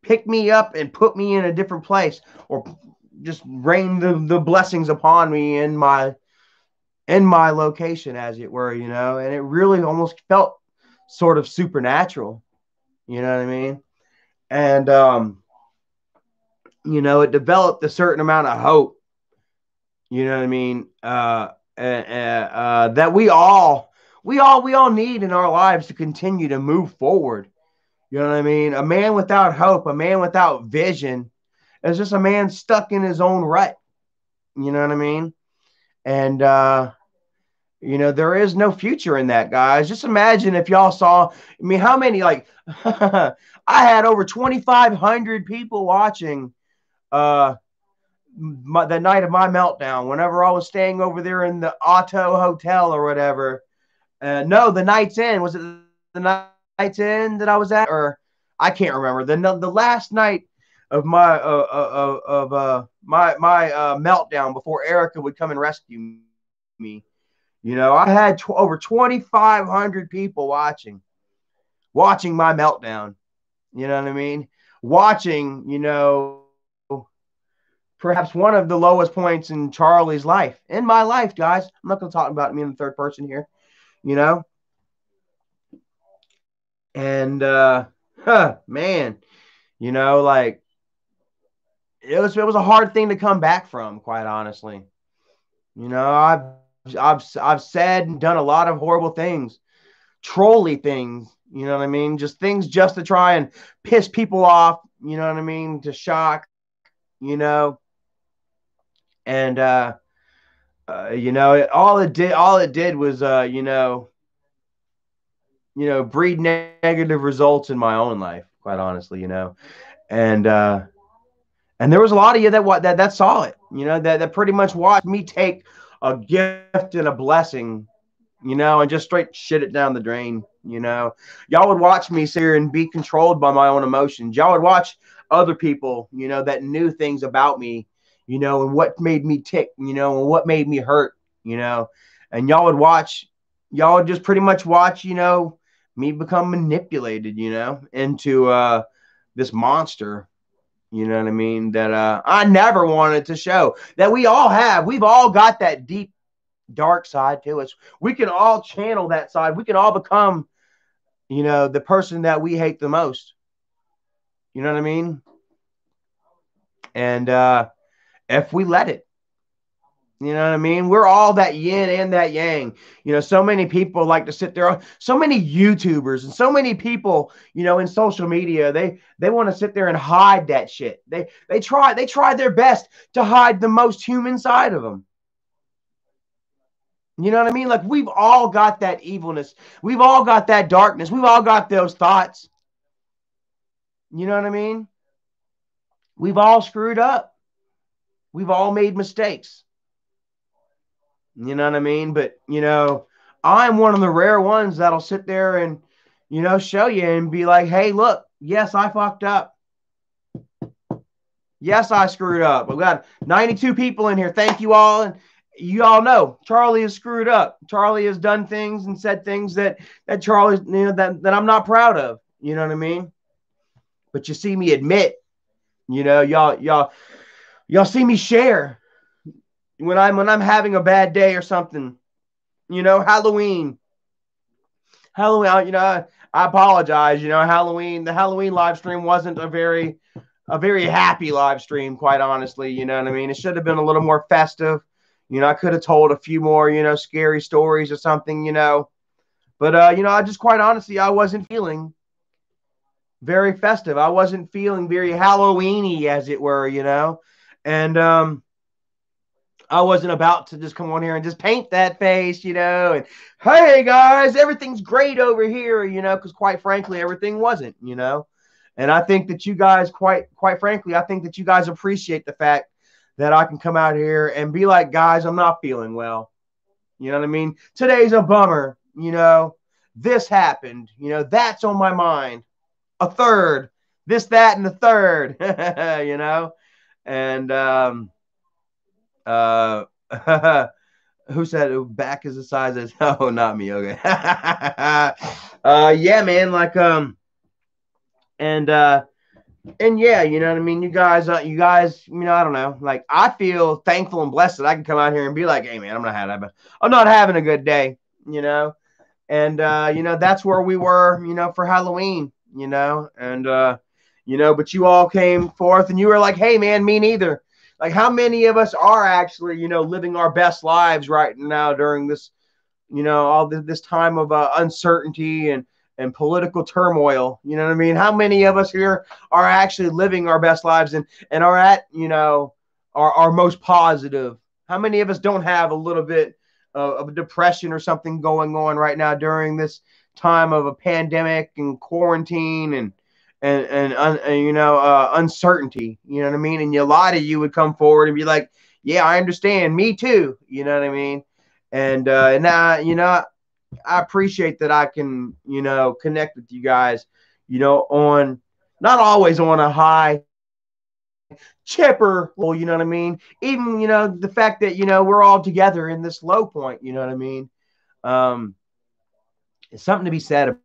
picked me up and put me in a different place or just rained the blessings upon me in my location, as it were, and it really almost felt sort of supernatural, you know what I mean? And, it developed a certain amount of hope, you know what I mean? That we all need in our lives to continue to move forward. You know what I mean? A man without hope, a man without vision is just a man stuck in his own rut. You know what I mean? And, there is no future in that, guys. Just imagine if y'all saw, how many, like, I had over 2,500 people watching the night of my meltdown, whenever I was staying over there in the Auto Hotel or whatever. No, the Night's Inn. Was it the Night's Inn that I was at? Or I can't remember. The last night of my meltdown before Erica would come and rescue me. I had over 2,500 people watching my meltdown. You know what I mean? Watching, perhaps one of the lowest points in Charlie's life, in my life, guys. I'm not going to talk about me in the third person here, you know? And, man, like it was a hard thing to come back from, quite honestly. I've said and done a lot of horrible things, trolly things, you know what I mean? Just things just to try and piss people off, you know what I mean? To shock, you know. And all it did was breed negative results in my own life, quite honestly, and there was a lot of you that saw it, that pretty much watched me take a gift and a blessing, and just straight shit it down the drain. Y'all would watch me sit here and be controlled by my own emotions. Y'all would watch other people, that knew things about me, and what made me tick, and what made me hurt, and y'all would just pretty much watch, me become manipulated, into this monster, you know what I mean, that I never wanted to show, that we've all got that deep, dark side to us. We can all channel that side. We can all become, the person that we hate the most. You know what I mean? And if we let it, You know what I mean? We're all that yin and that yang. So many people like to sit there, so many YouTubers and so many people, in social media, they want to sit there and hide that shit. They try their best to hide the most human side of them. You know what I mean? Like, we've all got that evilness. We've all got that darkness. We've all got those thoughts. You know what I mean? We've all screwed up. We've all made mistakes. You know what I mean? But, I'm one of the rare ones that'll sit there and, show you and be like, hey, look, yes, I fucked up. Yes, I screwed up. We've got 92 people in here. Thank you all. And you all know Charlie has screwed up. Charlie has done things and said things that Charlie, that I'm not proud of. You know what I mean? But you see me admit, y'all see me share when I'm having a bad day or something. Halloween, I apologize. Halloween, the Halloween live stream wasn't a very happy live stream, quite honestly. You know what I mean? It should have been a little more festive. I could have told a few more, scary stories or something, but, I just, quite honestly, I wasn't feeling very festive. I wasn't feeling very Halloweeny, as it were, and, I wasn't about to just come on here and just paint that face, and hey guys, everything's great over here, because quite frankly, everything wasn't, and I think that you guys, quite frankly, I think that you guys appreciate the fact that I can come out here and be like, guys, I'm not feeling well. You know what I mean? Today's a bummer, this happened, that's on my mind. A third, this, that, and the third, and, who said back is the size of oh, not me. Okay. Yeah, man, like, and yeah, you know what I mean? You guys, I don't know, like, I feel thankful and blessed that I can come out here and be like, hey man, I'm not having a good day, and that's where we were, for Halloween, and but you all came forth and you were like, hey man, me neither. Like, how many of us are actually, living our best lives right now during this, all this time of uncertainty and political turmoil? You know what I mean? How many of us here are actually living our best lives and are at, our most positive? How many of us don't have a little bit of depression or something going on right now during this time of a pandemic and quarantine and uncertainty, you know what I mean? And a lot of you would come forward and be like, yeah, I understand. Me too. You know what I mean? And I appreciate that I can, connect with you guys, on not always on a high chipper, well, you know what I mean? Even, the fact that, we're all together in this low point, you know what I mean? It's something to be said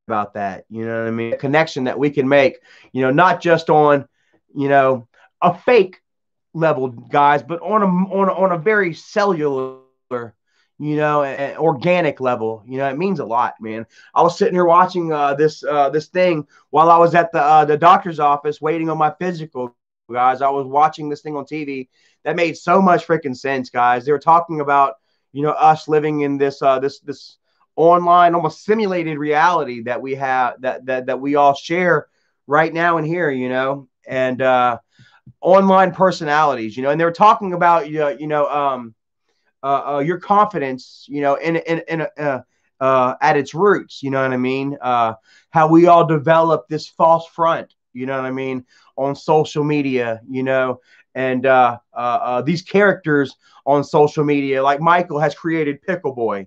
about that, you know what I mean? A connection that we can make, not just on, a fake level, guys, but on a very cellular, organic level. It means a lot, man. I was sitting here watching this thing while I was at the doctor's office waiting on my physical, guys. I was watching this thing on TV that made so much freaking sense, guys. They were talking about, us living in this this online, almost simulated reality that we have, that we all share right now and here, and online personalities, and they were talking about your confidence, at its roots, you know what I mean? How we all develop this false front, you know what I mean, on social media, and these characters on social media, like Michael has created Pickle Boy,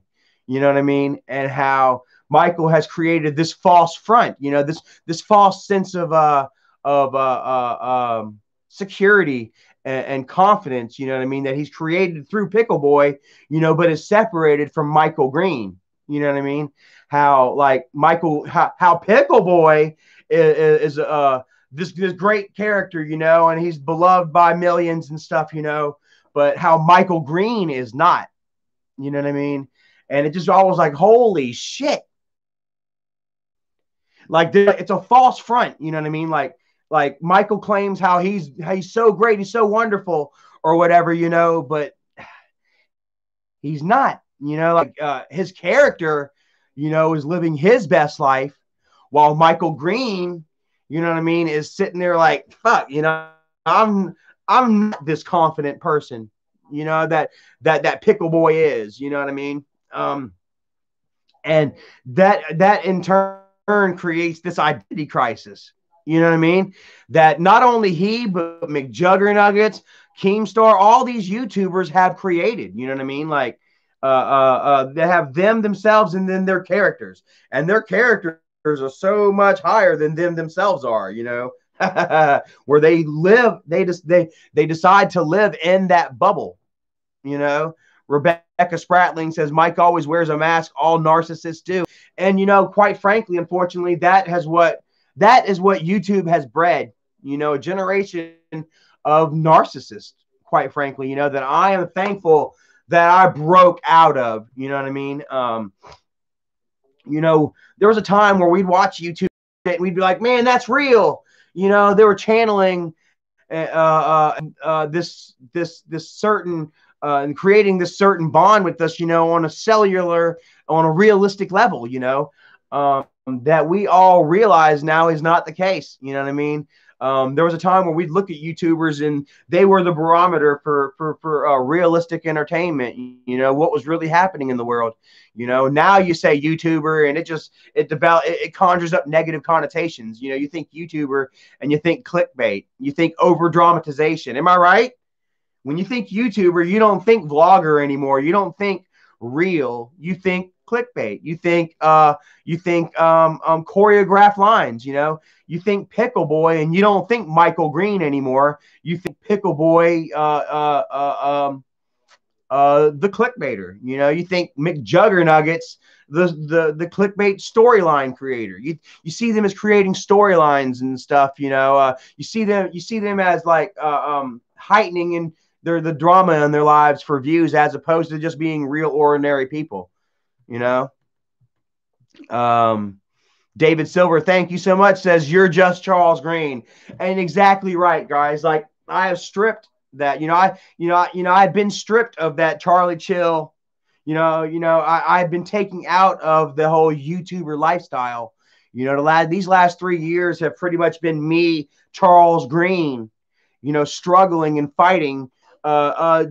you know what I mean? And how Michael has created this false front, this false sense of security and confidence, you know what I mean, that he's created through Pickle Boy, but is separated from Michael Green, you know what I mean? How, like, how Pickle Boy is this great character, and he's beloved by millions and stuff, but how Michael Green is not, you know what I mean? And it just always like, holy shit. Like, it's a false front, you know what I mean? Like Michael claims how he's so great, he's so wonderful or whatever, but He's not, like his character, is living his best life while Michael Green, you know what I mean, is sitting there like, fuck, I'm not this confident person, that Pickle Boy is, you know what I mean? And that in turn creates this identity crisis. You know what I mean? That not only he, but McJuggernuggets, Keemstar, all these YouTubers have created. You know what I mean? Like, they have them themselves and then their characters, and their characters are so much higher than them themselves are. Where they live, they decide to live in that bubble. Rebecca Spratling says Mike always wears a mask. All narcissists do. And quite frankly, unfortunately, that is what YouTube has bred. A generation of narcissists. Quite frankly, that I am thankful that I broke out of. You know what I mean? There was a time where we'd watch YouTube and we'd be like, "Man, that's real." They were channeling this certain and creating this certain bond with us, on a cellular, on a realistic level, that we all realize now is not the case. You know what I mean? There was a time where we'd look at YouTubers and they were the barometer for realistic entertainment. What was really happening in the world. Now you say YouTuber and it conjures up negative connotations. You think YouTuber and you think clickbait, you think over dramatization. Am I right? When you think YouTuber, you don't think vlogger anymore. You don't think real. You think clickbait. You think choreographed lines. You think Pickle Boy, and you don't think Michael Green anymore. You think Pickle Boy, the clickbaiter. You think McJuggernuggets, the clickbait storyline creator. You see them as creating storylines and stuff. You see them as like heightening and the drama in their lives for views, as opposed to just being real ordinary people. David Silver, thank you so much, says you're just Charles Green. And exactly right, guys. Like, I have stripped that, I've been stripped of that Charlie Chill. I've been taking out of the whole YouTuber lifestyle. These last 3 years have pretty much been me, Charles Green, struggling and fighting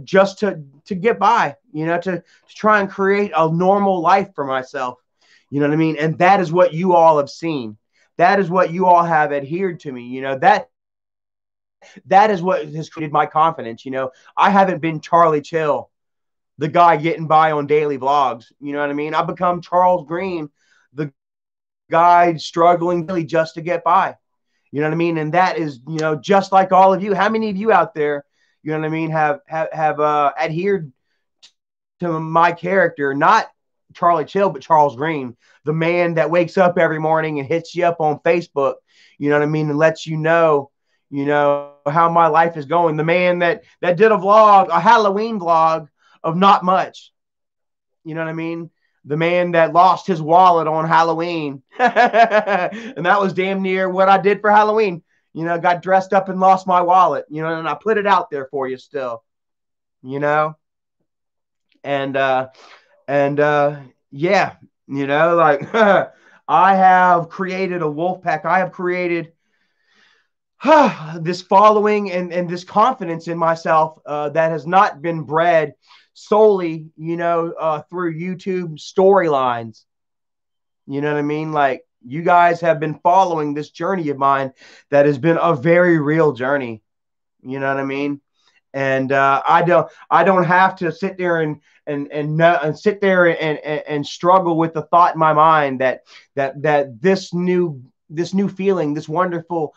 just to get by, to try and create a normal life for myself. You know what I mean? And that is what you all have seen. That is what you all have adhered to me. That is what has created my confidence. I haven't been Charlie Chill, the guy getting by on daily vlogs. You know what I mean? I've become Charles Green, the guy struggling really just to get by. You know what I mean? And that is, just like all of you. How many of you out there, you know what I mean, have adhered to my character, not Charlie Chill, but Charles Green, the man that wakes up every morning and hits you up on Facebook, you know what I mean, and lets you know how my life is going. The man that did a Halloween vlog of not much. You know what I mean? The man that lost his wallet on Halloween. And that was damn near what I did for Halloween. Got dressed up and lost my wallet, and I put it out there for you still, and yeah, like I have created a Wolfpack. I have created this following and this confidence in myself that has not been bred solely, through YouTube storylines. You know what I mean? Like, you guys have been following this journey of mine that has been a very real journey. You know what I mean? And I don't have to sit there and sit there and struggle with the thought in my mind that this new feeling, this wonderful,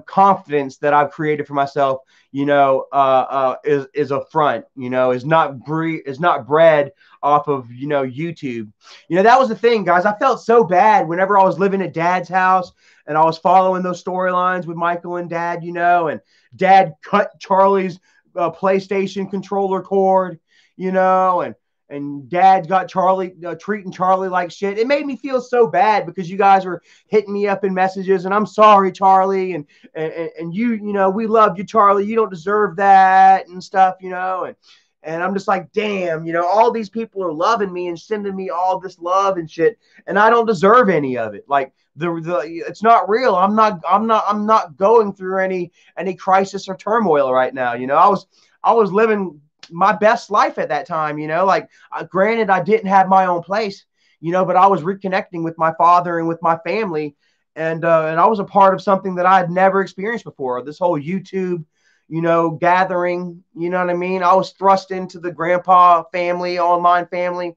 confidence that I've created for myself, is a front, is not bred off of, YouTube. That was the thing, guys. I felt so bad whenever I was living at Dad's house and I was following those storylines with Michael and Dad, and Dad cut Charlie's PlayStation controller cord, and Dad's got Charlie treating Charlie like shit. It made me feel so bad because you guys were hitting me up in messages and I'm sorry, Charlie. And you, we love you, Charlie. You don't deserve that and stuff, and And I'm just like, damn, all these people are loving me and sending me all this love and shit, and I don't deserve any of it. Like it's not real. I'm not going through any crisis or turmoil right now. I was living my best life at that time. Like granted, I didn't have my own place, but I was reconnecting with my father and with my family, and I was a part of something that I had never experienced before. This whole YouTube gathering, you know what I mean? I was thrust into the grandpa family, online family.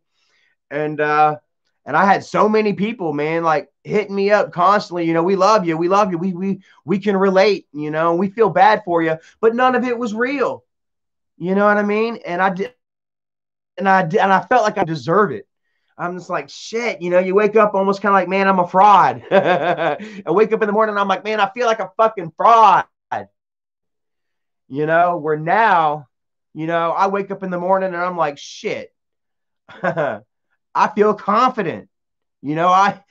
And I had so many people, man, like hitting me up constantly. We love you. We love you. We can relate, we feel bad for you, but none of it was real. You know what I mean? And I felt like I deserve it. I'm just like, shit, you wake up almost kind of like, man, I'm a fraud. I wake up in the morning and I'm like, man, I feel like a fucking fraud. Where now, I wake up in the morning and I'm like, shit, I feel confident. I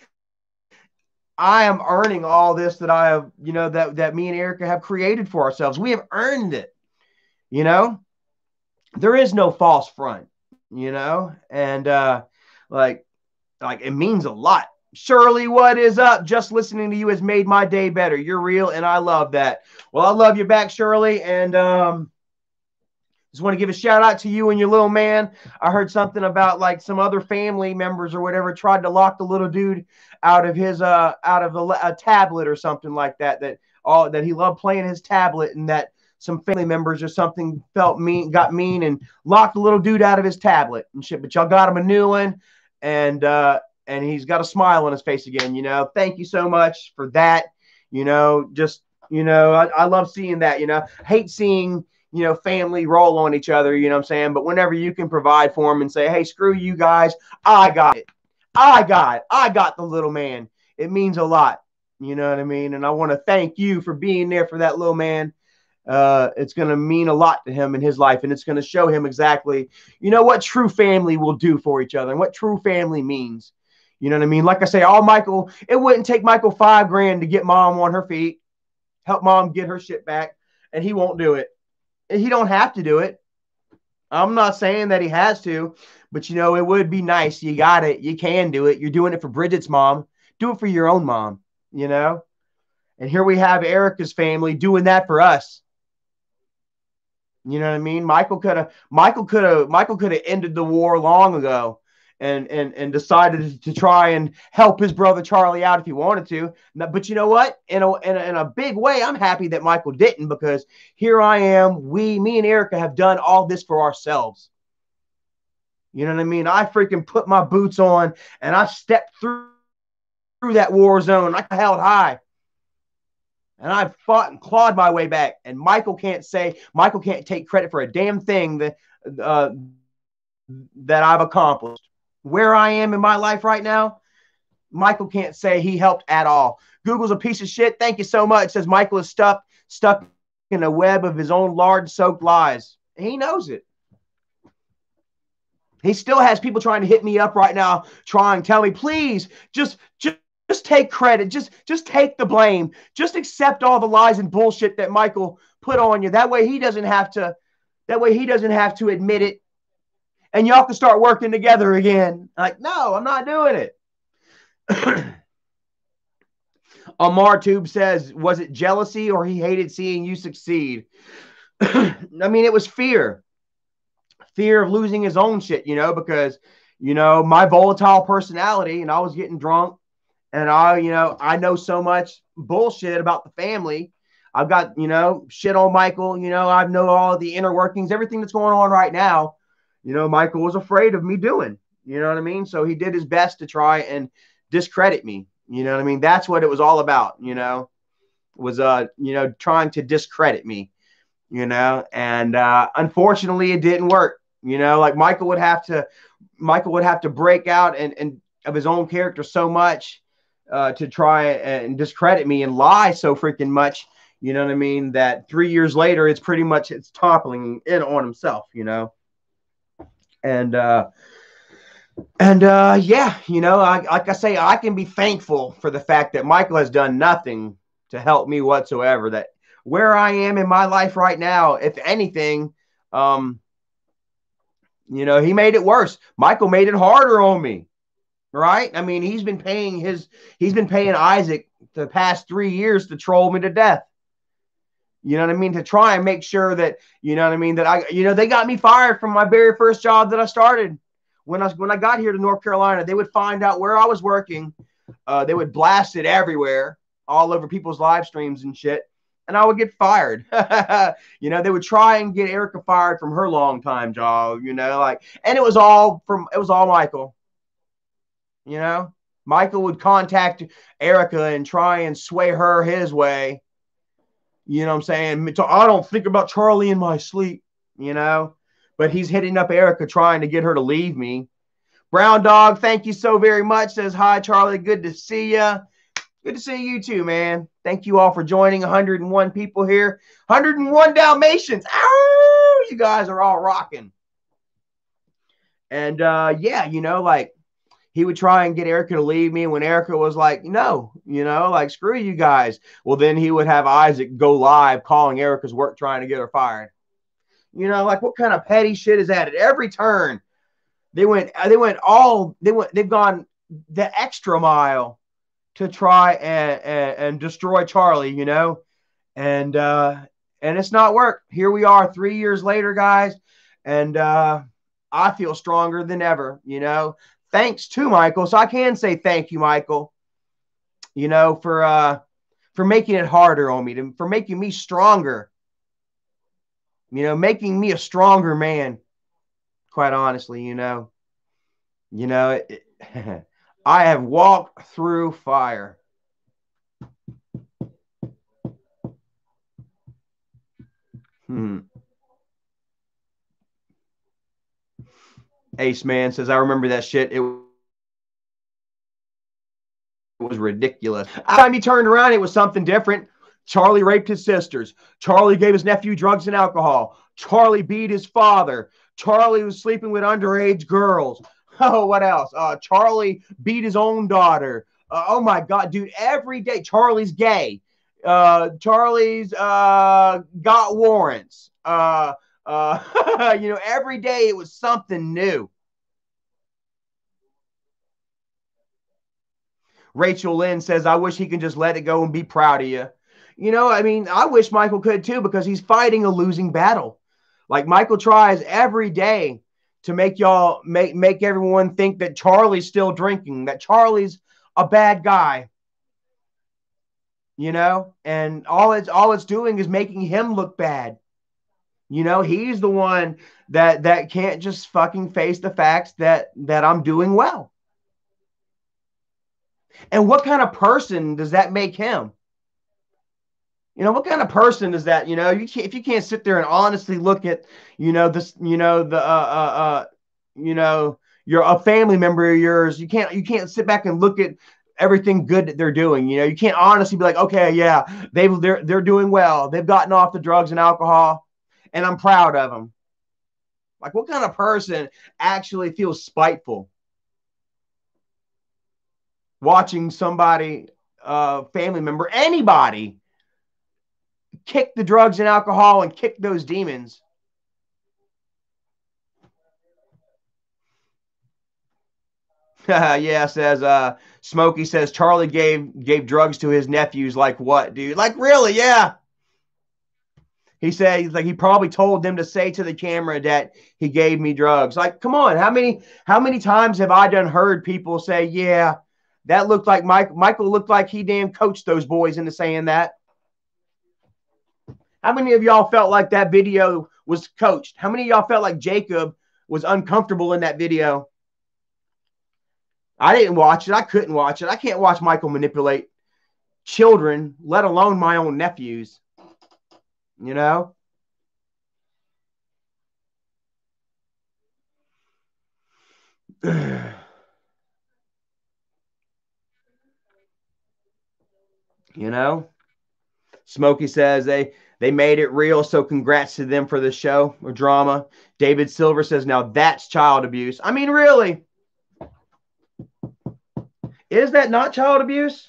am earning all this that I have, that me and Erica have created for ourselves. We have earned it. There is no false front, and like it means a lot. Shirley, what is up? Just listening to you has made my day better. You're real, and I love that. Well, I love you back, Shirley, and just want to give a shout out to you and your little man. I heard something about like some other family members or whatever tried to lock the little dude out of his a tablet or something like that. That he loved playing his tablet, and that some family members or something got mean, and locked the little dude out of his tablet and shit. But y'all got him a new one, and he's got a smile on his face again. Thank you so much for that. I love seeing that. Hate seeing family roll on each other, you know what I'm saying? But whenever you can provide for them and say, hey, screw you guys, I got it. I got the little man. It means a lot. You know what I mean? And I want to thank you for being there for that little man. It's going to mean a lot to him in his life, and it's going to show him exactly, what true family will do for each other and what true family means. You know what I mean? Like I say, it wouldn't take Michael $5,000 to get mom on her feet, help mom get her shit back, and he won't do it. He don't have to do it. I'm not saying that he has to, but it would be nice. You got it. You can do it. You're doing it for Bridget's mom. Do it for your own mom, And here we have Erica's family doing that for us. You know what I mean? Michael could have ended the war long ago and decided to try and help his brother Charlie out if he wanted to. But you know what? In a big way, I'm happy that Michael didn't, because here I am. Me and Erica have done all this for ourselves. You know what I mean? I freaking put my boots on and I stepped through that war zone. I held high. And I fought and clawed my way back. And Michael can't take credit for a damn thing that I've accomplished. Where I am in my life right now, Michael can't say he helped at all. Google's a piece of shit. Thank you so much. It says Michael is stuck in a web of his own lard-soaked lies. He knows it. He still has people trying to hit me up right now, tell me, please, just take credit. Just take the blame. Just accept all the lies and bullshit that Michael put on you. That way he doesn't have to admit it. And y'all can start working together again. Like, no, I'm not doing it. Amar Tube says, was it jealousy or he hated seeing you succeed? I mean, it was fear. Fear of losing his own shit, because, my volatile personality, and I was getting drunk, and I know so much bullshit about the family. I've got, shit on Michael. I know all the inner workings, everything that's going on right now. Michael was afraid of me doing, you know what I mean? So he did his best to try and discredit me. You know what I mean? That's what it was all about, was, trying to discredit me, and unfortunately it didn't work. Like Michael would have to break out and of his own character so much to try and discredit me and lie so freaking much, you know what I mean, that 3 years later it's toppling in on himself, And yeah, like I say, I can be thankful for the fact that Michael has done nothing to help me whatsoever. That where I am in my life right now, if anything, You know, he made it worse. Michael made it harder on me. Right? I mean, he's been paying Isaac the past 3 years to troll me to death. You know what I mean? To try and make sure that, you know what I mean, that they got me fired from my very first job that I started. When I got here to North Carolina, they would find out where I was working. They would blast it everywhere, all over people's live streams and shit, and I would get fired. They would try and get Erica fired from her long-time job, and it was all Michael. Michael would contact Erica and try and sway her his way. You know what I'm saying? I don't think about Charlie in my sleep, but he's hitting up Erica trying to get her to leave me. Brown Dog, thank you so very much. Says, hi, Charlie. Good to see you. Good to see you too, man. Thank you all for joining. 101 people here. 101 Dalmatians. Ow! You guys are all rocking. And he would try and get Erica to leave me when Erica was like, no, screw you guys. Well, then he would have Isaac go live calling Erica's work trying to get her fired. What kind of petty shit is that? At every turn, they've gone the extra mile to try and destroy Charlie, and it's not worked. Here we are 3 years later, guys, and I feel stronger than ever, thanks to Michael. So I can say thank you, Michael, for making it harder on me, for making me stronger, making me a stronger man. Quite honestly, I have walked through fire. Ace Man says, I remember that shit. It was ridiculous. Every time he turned around, it was something different. Charlie raped his sisters. Charlie gave his nephew drugs and alcohol. Charlie beat his father. Charlie was sleeping with underage girls. Oh, what else? Charlie beat his own daughter. Oh my God, dude! Every day, Charlie's gay. Charlie's got warrants. Every day it was something new. Rachel Lynn says, I wish he can just let it go and be proud of you. I wish Michael could too, because he's fighting a losing battle. Like, Michael tries every day to make everyone think that Charlie's still drinking, that Charlie's a bad guy. And all it's doing is making him look bad. He's the one that can't just fucking face the facts that I'm doing well. And what kind of person does that make him? What kind of person is that? If you can't sit there and honestly look at, you're a family member of yours. You can't sit back and look at everything good that they're doing. You can't honestly be like, okay, yeah, they're doing well. They've gotten off the drugs and alcohol, and I'm proud of them. Like, what kind of person actually feels spiteful watching somebody, family member, anybody, kick the drugs and alcohol and kick those demons? Yeah, says Smokey says Charlie gave drugs to his nephews. Like what, dude? Like, really? Yeah. He said, like, he probably told them to say to the camera that he gave me drugs. Like, come on, how many times have I heard people say, yeah, that looked like Michael looked like he damn coached those boys into saying that? How many of y'all felt like that video was coached? How many of y'all felt like Jacob was uncomfortable in that video? I didn't watch it. I couldn't watch it. I can't watch Michael manipulate children, let alone my own nephews. You know? Smokey says they made it real, so congrats to them for the show or drama. David Silver says, now that's child abuse. I mean, really? Is that not child abuse?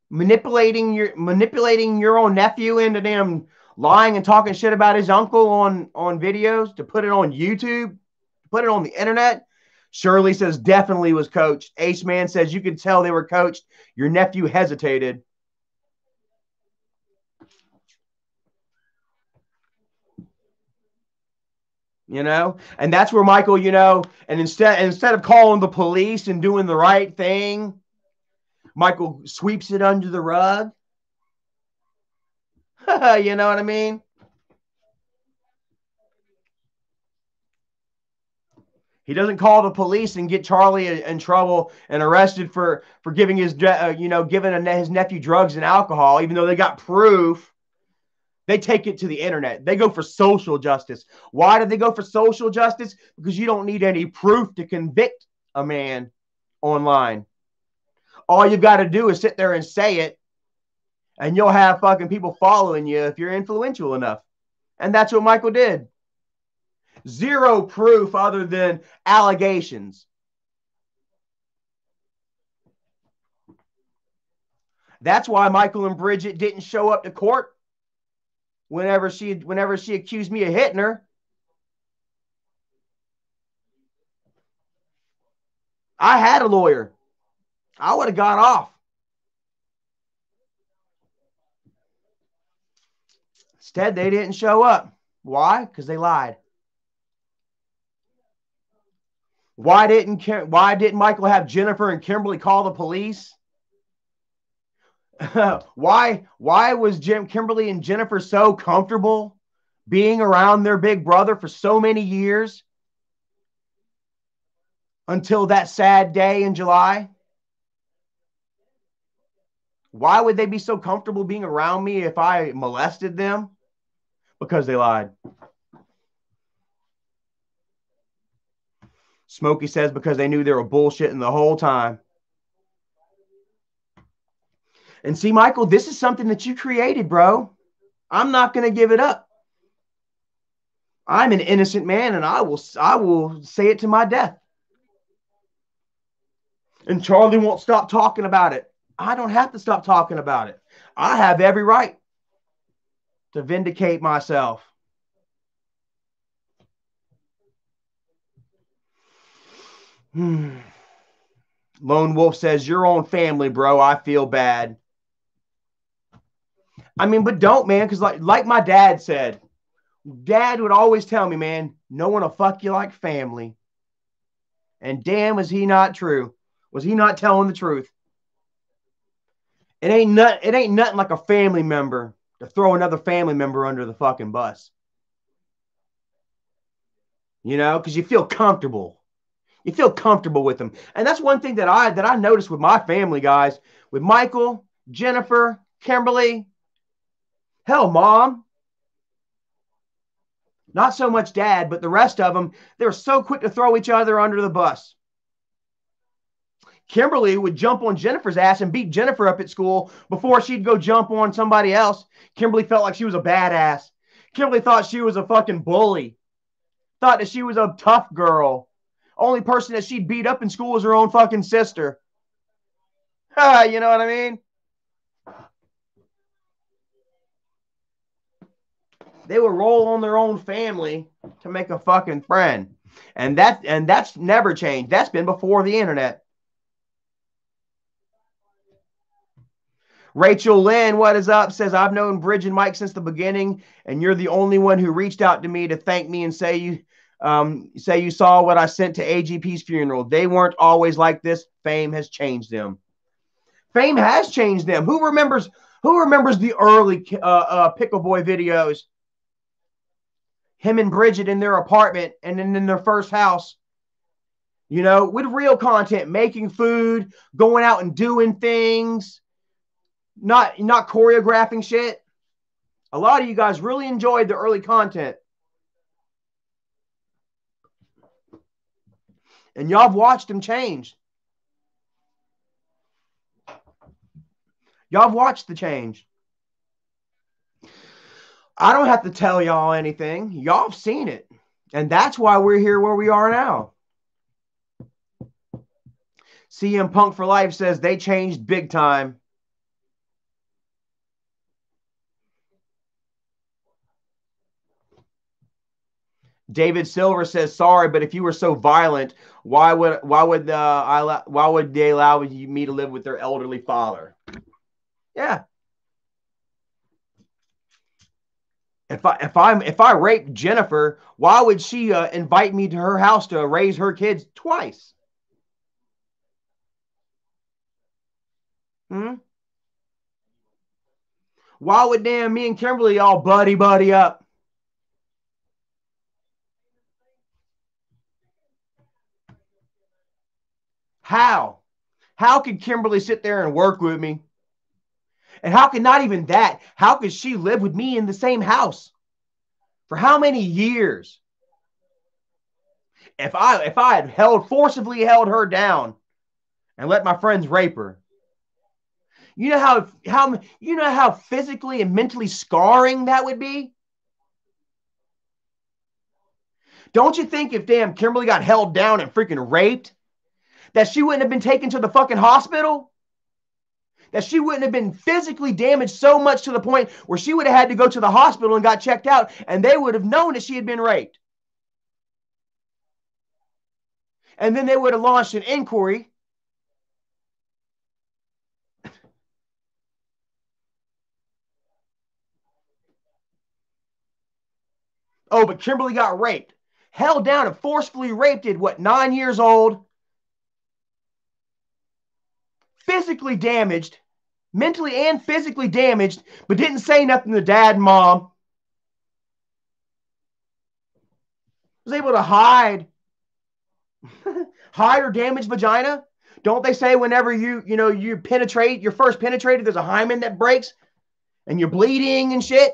Manipulating your own nephew into damn lying and talking shit about his uncle on videos to put it on YouTube, put it on the internet. Shirley says definitely was coached. Ace Man says you could tell they were coached. Your nephew hesitated. And that's where Michael, and instead of calling the police and doing the right thing, Michael sweeps it under the rug. You know what I mean? He doesn't call the police and get Charlie in trouble and arrested for giving giving his nephew drugs and alcohol, even though they got proof. They take it to the internet. They go for social justice. Why do they go for social justice? Because you don't need any proof to convict a man online. All you've got to do is sit there and say it, and you'll have fucking people following you if you're influential enough. And that's what Michael did. Zero proof other than allegations. That's why Michael and Bridget didn't show up to court whenever she accused me of hitting her. I had a lawyer. I would have got off. Instead, they didn't show up. Why? Because they lied. Why didn't Michael have Jennifer and Kimberly call the police? why was Kimberly and Jennifer so comfortable being around their big brother for so many years until that sad day in July? Why would they be so comfortable being around me if I molested them? Because they lied. Smokey says because they knew they were bullshitting the whole time. And see, Michael, this is something that you created, bro. I'm not going to give it up. I'm an innocent man, and I will say it to my death. And Charlie won't stop talking about it. I don't have to stop talking about it. I have every right to vindicate myself. Lone Wolf says, your own family, bro. I feel bad. I mean, but don't, man, because like my dad said, Dad would always tell me, man, no one will fuck you like family. And damn, was he not true? Was he not telling the truth? It ain't nothing like a family member to throw another family member under the fucking bus. Because you feel comfortable. You feel comfortable with them. And that's one thing that I noticed with my family, guys, with Michael, Jennifer, Kimberly, hell, Mom. Not so much Dad, but the rest of them, they're so quick to throw each other under the bus. Kimberly would jump on Jennifer's ass and beat Jennifer up at school before she'd go jump on somebody else. Kimberly felt like she was a badass. Kimberly thought she was a fucking bully. Thought that she was a tough girl. Only person that she'd beat up in school was her own fucking sister. You know what I mean? They would roll on their own family to make a fucking friend. And that's never changed. That's been before the internet. Rachel Lynn, what is up? Says, I've known Bridge and Mike since the beginning, and you're the only one who reached out to me to thank me and say you saw what I sent to AGP's funeral. They weren't always like this. Fame has changed them. Fame has changed them. Who remembers the early Pickle Boy videos? Him and Bridget in their apartment and then in their first house. With real content, making food, going out and doing things. Not choreographing shit. A lot of you guys really enjoyed the early content. And y'all have watched them change. Y'all have watched the change. I don't have to tell y'all anything. Y'all have seen it. And that's why we're here where we are now. CM Punk for Life says they changed big time. David Silver says, "Sorry, but if you were so violent, why would they allow me to live with their elderly father?" Yeah. If I raped Jennifer, why would she invite me to her house to raise her kids twice? Hmm? Why would damn me and Kimberly all buddy up? How? How could Kimberly sit there and work with me? And how could not even that? How could she live with me in the same house? For how many years? If I had forcibly held her down and let my friends rape her, you know how physically and mentally scarring that would be? Don't you think if damn Kimberly got held down and freaking raped, that she wouldn't have been taken to the fucking hospital? That she wouldn't have been physically damaged so much to the point where she would have had to go to the hospital and got checked out, and they would have known that she had been raped. And then they would have launched an inquiry. Oh, but Kimberly got raped, held down and forcefully raped at what, 9 years old, physically damaged, mentally and physically damaged, but didn't say nothing to dad and mom. Was able to hide her damaged vagina. Don't they say whenever you penetrate, you're first penetrated, there's a hymen that breaks and you're bleeding and shit?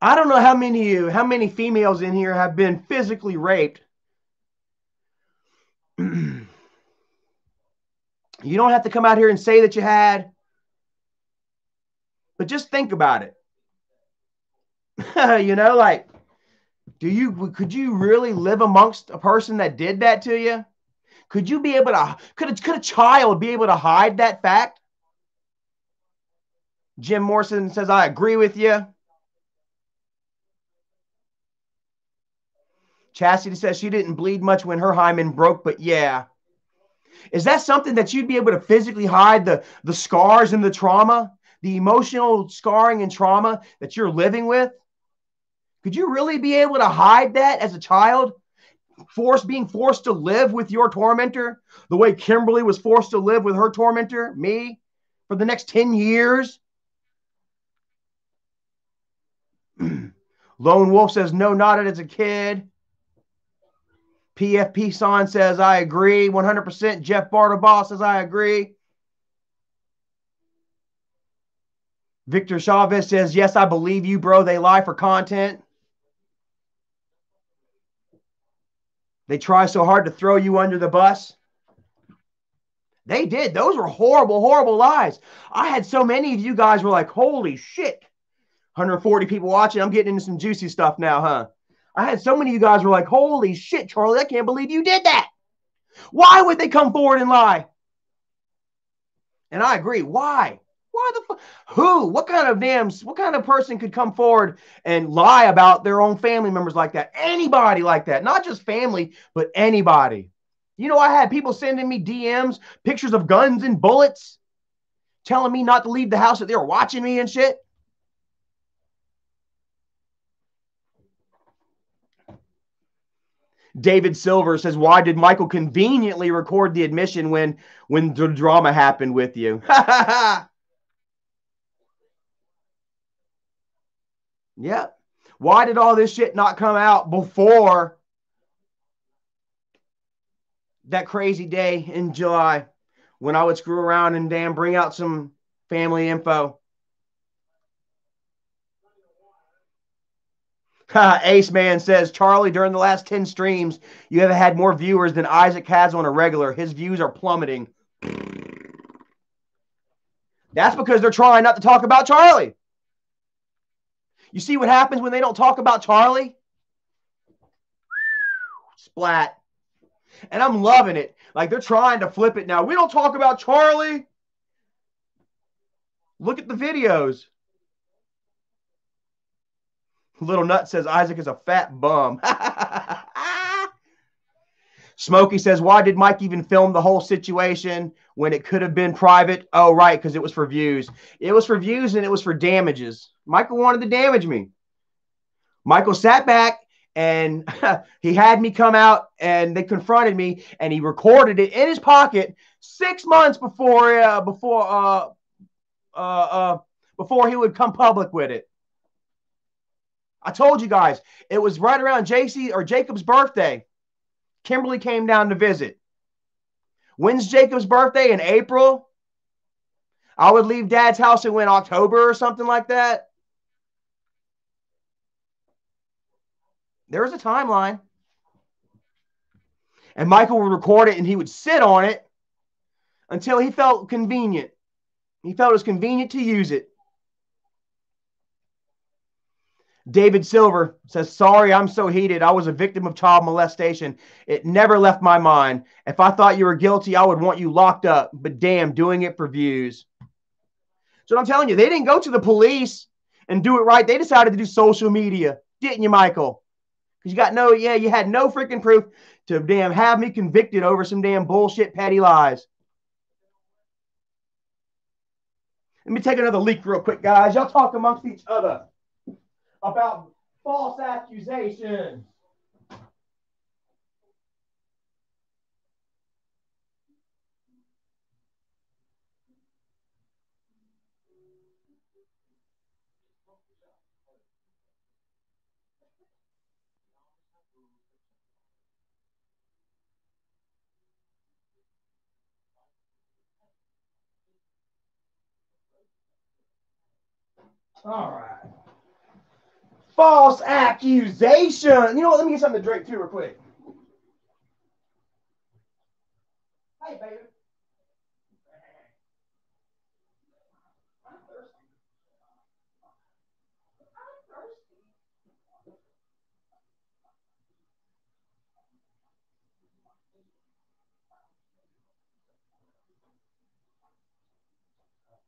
I don't know how many females in here have been physically raped. You don't have to come out here and say that you had, but just think about it. Like, could you really live amongst a person that did that to you? Could a child be able to hide that fact? Jim Morrison says, I agree with you. Chastity says she didn't bleed much when her hymen broke, but yeah. Is that something that you'd be able to physically hide, the scars and the trauma, the emotional scarring and trauma that you're living with? Could you really be able to hide that as a child? Being forced to live with your tormentor the way Kimberly was forced to live with her tormentor, me, for the next 10 years? Lone Wolf says, no, not as a kid. PFP Son says, I agree 100%. Jeff Bartlebaugh says, I agree. Victor Chavez says, yes, I believe you, bro. They lie for content. They try so hard to throw you under the bus. They did. Those were horrible, horrible lies. I had so many of you guys were like, holy shit. 140 people watching. I'm getting into some juicy stuff now, huh? I had so many of you guys were like, holy shit, Charlie, I can't believe you did that. Why would they come forward and lie? And I agree. Why? Why the fuck? Who? What kind of person could come forward and lie about their own family members like that? Anybody like that. Not just family, but anybody. I had people sending me DMs, pictures of guns and bullets, telling me not to leave the house, that they were watching me and shit. David Silver says, why did Michael conveniently record the admission when the drama happened with you? Yeah. Why did all this shit not come out before that crazy day in July when I would screw around and damn bring out some family info? Ace Man says, Charlie, during the last 10 streams, you have had more viewers than Isaac has on a regular. His views are plummeting. That's because they're trying not to talk about Charlie. You see what happens when they don't talk about Charlie? Splat. And I'm loving it. Like, they're trying to flip it now. We don't talk about Charlie. Look at the videos. Little Nut says Isaac is a fat bum. Smokey says, why did Mike even film the whole situation when it could have been private? Oh, right, because it was for views. It was for views and it was for damages. Michael wanted to damage me. Michael sat back and he had me come out and they confronted me and he recorded it in his pocket 6 months before he would come public with it. I told you guys, it was right around JC or Jacob's birthday. Kimberly came down to visit. When's Jacob's birthday? In April? I would leave Dad's house in October or something like that. There was a timeline. And Michael would record it and he would sit on it until he felt convenient. He felt it was convenient to use it. David Silver says, sorry, I'm so heated. I was a victim of child molestation. It never left my mind. If I thought you were guilty, I would want you locked up. But damn, doing it for views. So I'm telling you, they didn't go to the police and do it right. They decided to do social media. Didn't you, Michael? Because you had no freaking proof to damn have me convicted over some damn bullshit petty lies. Let me take another leak real quick, guys. Y'all talk amongst each other about false accusations. All right. False accusation. You know what? Let me get something to drink too, real quick. Hey, baby. I'm thirsty. I'm thirsty.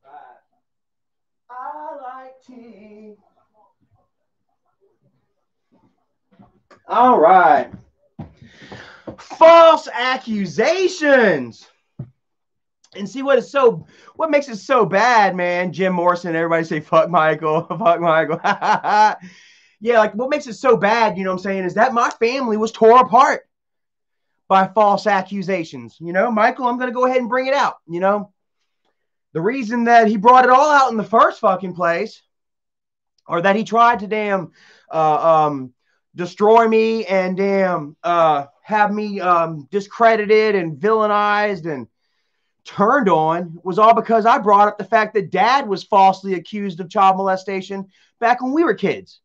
Right. I like tea. All right. False accusations. And see what makes it so bad, man. Jim Morrison, everybody say fuck Michael, fuck Michael. Yeah, like what makes it so bad, you know what I'm saying, is that my family was tore apart by false accusations. You know, Michael, I'm gonna go ahead and bring it out. You know, the reason that he brought it all out in the first fucking place, or that he tried to damn destroy me and damn have me discredited and villainized and turned on, was all because I brought up the fact that Dad was falsely accused of child molestation back when we were kids.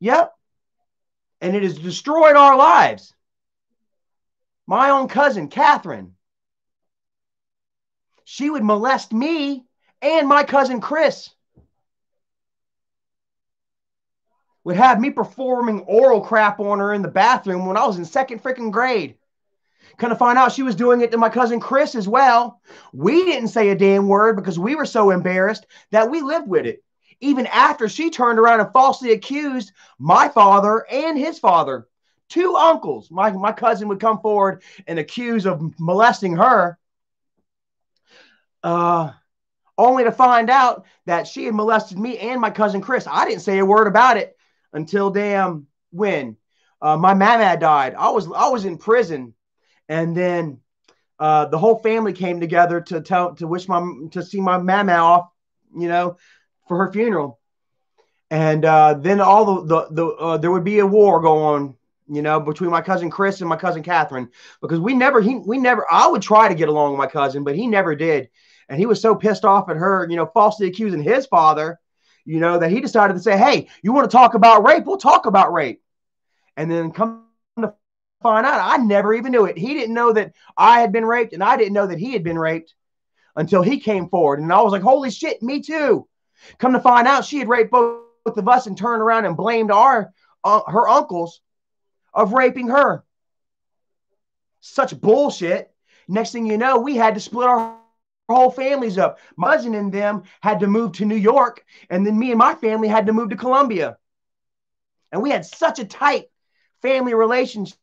Yep. And it has destroyed our lives. My own cousin, Catherine, she would molest me and my cousin Chris. Would have me performing oral crap on her in the bathroom when I was in second freaking grade. Kind of find out she was doing it to my cousin Chris as well. We didn't say a damn word because we were so embarrassed that we lived with it. Even after she turned around and falsely accused my father and his father, two uncles. My cousin would come forward and accuse of molesting her, only to find out that she had molested me and my cousin Chris. I didn't say a word about it until damn when my mama died. I was in prison. And then the whole family came together to see my mama off, you know, for her funeral. And then all there would be a war going on, you know, between my cousin Chris and my cousin Catherine, because I would try to get along with my cousin, but he never did. And he was so pissed off at her, you know, falsely accusing his father, you know, that he decided to say, hey, you want to talk about rape? We'll talk about rape. And then come to find out, I never even knew it. He didn't know that I had been raped, and I didn't know that he had been raped until he came forward. And I was like, holy shit, me too. Come to find out, she had raped both of us and turned around and blamed her uncles of raping her. Such bullshit. Next thing you know, we had to split our whole families up. My cousin and them had to move to New York, and then me and my family had to move to Columbia. And we had such a tight family relationship.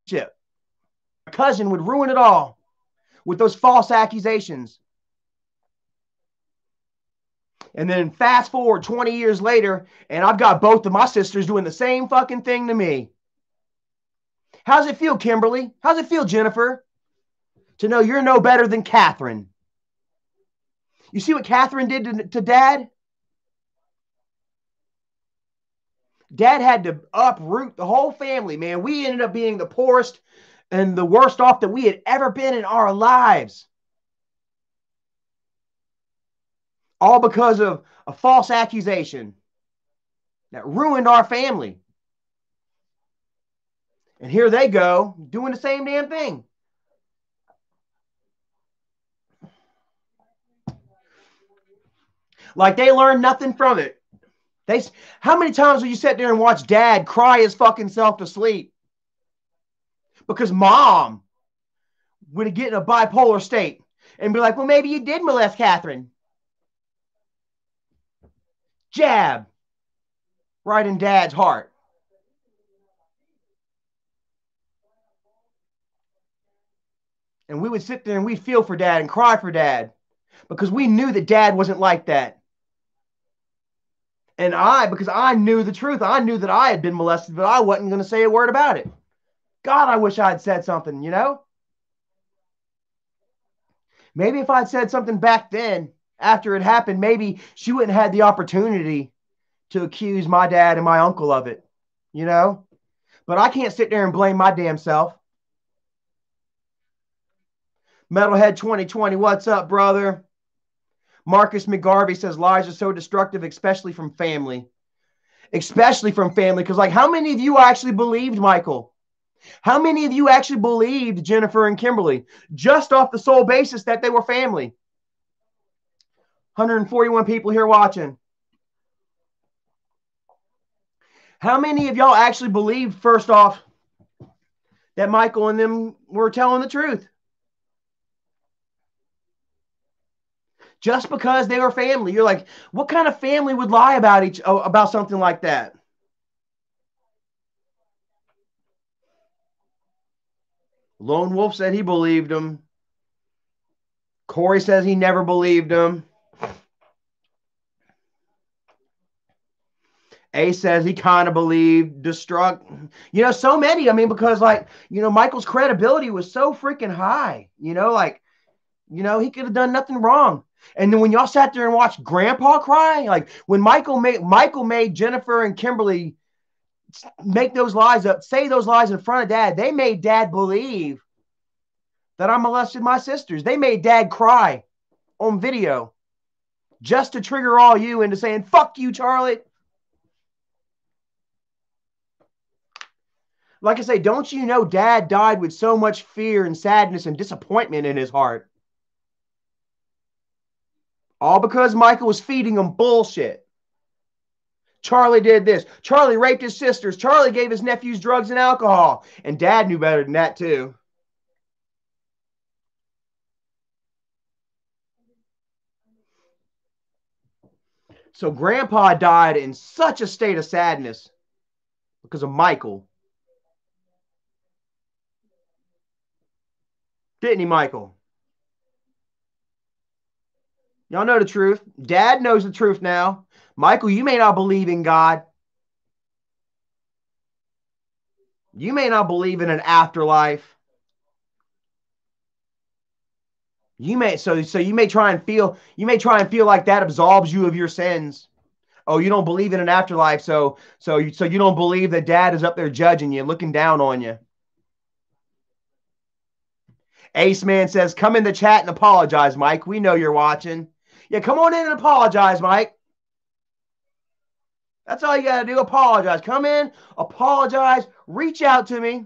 My cousin would ruin it all with those false accusations. And then fast forward 20 years later, and I've got both of my sisters doing the same fucking thing to me. How's it feel, Kimberly? How's it feel, Jennifer? To know you're no better than Catherine. You see what Catherine did to Dad? Dad had to uproot the whole family, man. We ended up being the poorest and the worst off that we had ever been in our lives. All because of a false accusation that ruined our family. And here they go doing the same damn thing. Like they learned nothing from it. How many times will you sit there and watch Dad cry his fucking self to sleep? Because Mom would get in a bipolar state and be like, well, maybe you did molest Catherine. Jab. Right in Dad's heart. And we would sit there and we'd feel for Dad and cry for Dad because we knew that Dad wasn't like that. And because I knew the truth, I knew that I had been molested, but I wasn't going to say a word about it. God, I wish I had said something, you know? Maybe if I'd said something back then, after it happened, maybe she wouldn't have had the opportunity to accuse my dad and my uncle of it, you know? But I can't sit there and blame my damn self. Metalhead 2020, what's up, brother? Marcus McGarvey says lies are so destructive, especially from family. Especially from family, because like how many of you actually believed Michael? How many of you actually believed Jennifer and Kimberly just off the sole basis that they were family? 141 people here watching. How many of y'all actually believed, first off, that Michael and them were telling the truth? Just because they were family. You're like, what kind of family would lie about something like that? Lone Wolf said he believed him. Corey says he never believed him. A says he kind of believed Destruct. You know, so many. I mean, because like, you know, Michael's credibility was so freaking high. You know, like, you know, he could have done nothing wrong. And then when y'all sat there and watched Grandpa cry, like when Michael made Jennifer and Kimberly make those lies up, say those lies in front of Dad, they made Dad believe that I molested my sisters. They made Dad cry on video just to trigger all you into saying, fuck you, Charlie. Like I say, don't you know Dad died with so much fear and sadness and disappointment in his heart? All because Michael was feeding him bullshit. Charlie did this. Charlie raped his sisters. Charlie gave his nephews drugs and alcohol. And Dad knew better than that too. So Grandpa died in such a state of sadness because of Michael. Didn't he, Michael? Y'all know the truth. Dad knows the truth now. Michael, you may not believe in God. You may not believe in an afterlife. You may try and feel like that absolves you of your sins. Oh, you don't believe in an afterlife, so you don't believe that Dad is up there judging you, looking down on you. Ace Man says, come in the chat and apologize, Mike. We know you're watching. Yeah, come on in and apologize, Mike. That's all you got to do. Apologize. Come in, apologize, reach out to me.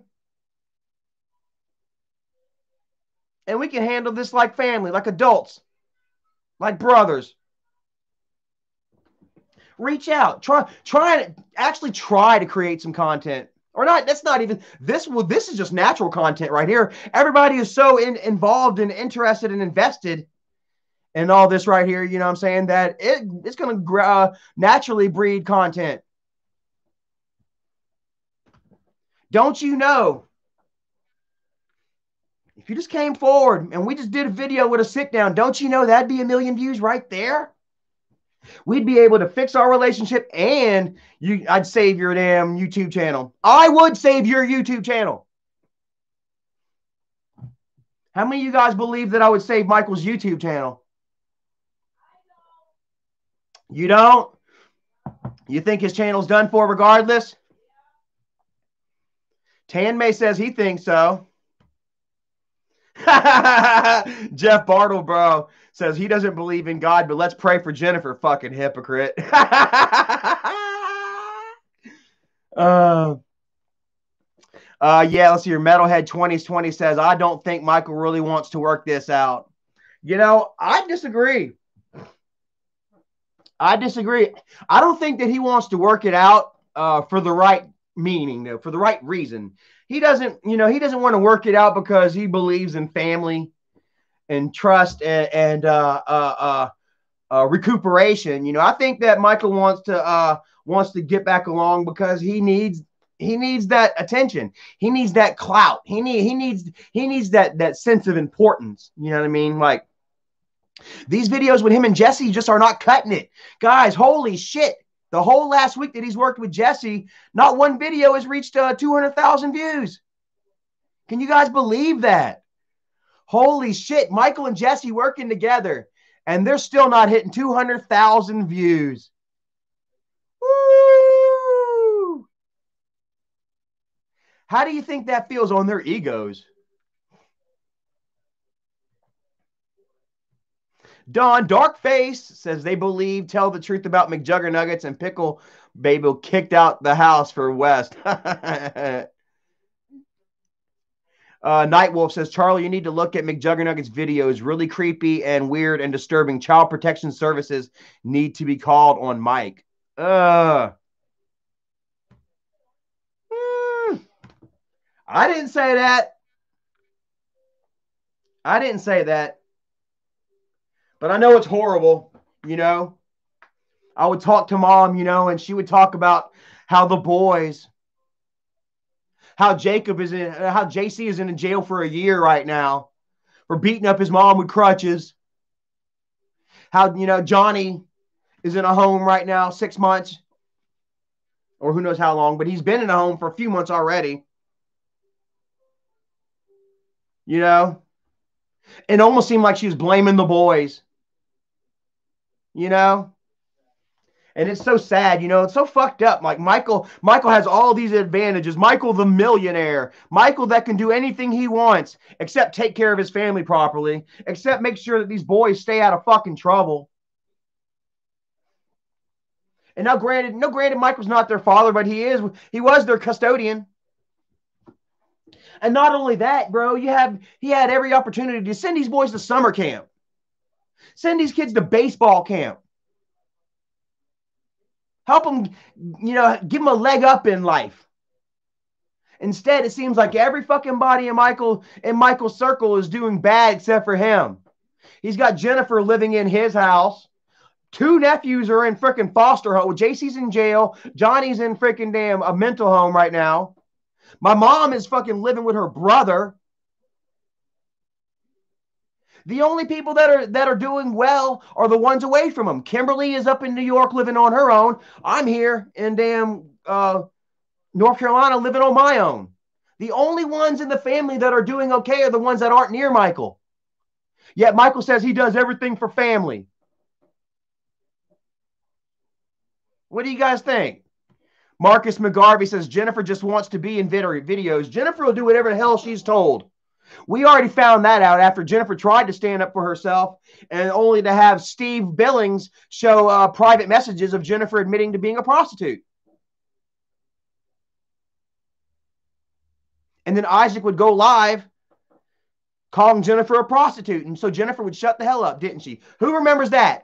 And we can handle this like family, like adults, like brothers. Reach out. Try to create some content. Or not, that's not even this is just natural content right here. Everybody is so involved and interested and invested in all this right here, you know what I'm saying, that it's going to naturally breed content. Don't you know? If you just came forward and we just did a video with a sit down, don't you know that'd be 1 million views right there? We'd be able to fix our relationship and I'd save your damn YouTube channel. I would save your YouTube channel. How many of you guys believe that I would save Michael's YouTube channel? You don't? You think his channel's done for regardless? Tan May says he thinks so. Jeff Bartle, bro, says he doesn't believe in God, but let's pray for Jennifer, fucking hypocrite. Yeah, let's see. Your Metalhead 2020 says, I don't think Michael really wants to work this out. You know, I disagree. I don't think that he wants to work it out for the right meaning, though, for the right reason. He doesn't want to work it out because he believes in family and trust and recuperation. You know, I think that Michael wants to get back along because he needs that attention. He needs that clout. He needs that sense of importance. You know what I mean? Like these videos with him and Jesse just are not cutting it. Guys, holy shit. The whole last week that he's worked with Jesse, not one video has reached 200,000 views. Can you guys believe that? Holy shit. Michael and Jesse working together, and they're still not hitting 200,000 views. Woo! How do you think that feels on their egos? Don Darkface says they believe tell the truth about McJuggernuggets and Pickle Babel kicked out the house for West. Nightwolf says, Charlie, you need to look at McJuggernuggets videos. Really creepy and weird and disturbing. Child Protection Services need to be called on Mike. I didn't say that. I didn't say that. But I know it's horrible, you know. I would talk to mom, you know, and she would talk about how the boys, how JC is in jail for a year right now for beating up his mom with crutches. How, you know, Johnny is in a home right now, 6 months, or who knows how long, but he's been in a home for a few months already. You know, it almost seemed like she was blaming the boys, you know. And it's so sad, you know, it's so fucked up. Like Michael has all these advantages. Michael, the millionaire, Michael that can do anything he wants, except take care of his family properly, except make sure that these boys stay out of fucking trouble. And now, granted, Michael's not their father, but he was their custodian. And not only that, bro, he had every opportunity to send these boys to summer camp, send these kids to baseball camp. Help them, you know, give them a leg up in life. Instead, it seems like every fucking body in Michael's circle is doing bad except for him. He's got Jennifer living in his house. 2 nephews are in freaking foster home. JC's in jail. Johnny's in freaking damn a mental home right now. My mom is fucking living with her brother. The only people that are doing well are the ones away from him. Kimberly is up in New York living on her own. I'm here in damn North Carolina living on my own. The only ones in the family that are doing okay are the ones that aren't near Michael. Yet Michael says he does everything for family. What do you guys think? Marcus McGarvey says Jennifer just wants to be in videos. Jennifer will do whatever the hell she's told. We already found that out after Jennifer tried to stand up for herself and only to have Steve Billings show private messages of Jennifer admitting to being a prostitute. And then Isaac would go live calling Jennifer a prostitute. And so Jennifer would shut the hell up, didn't she? Who remembers that?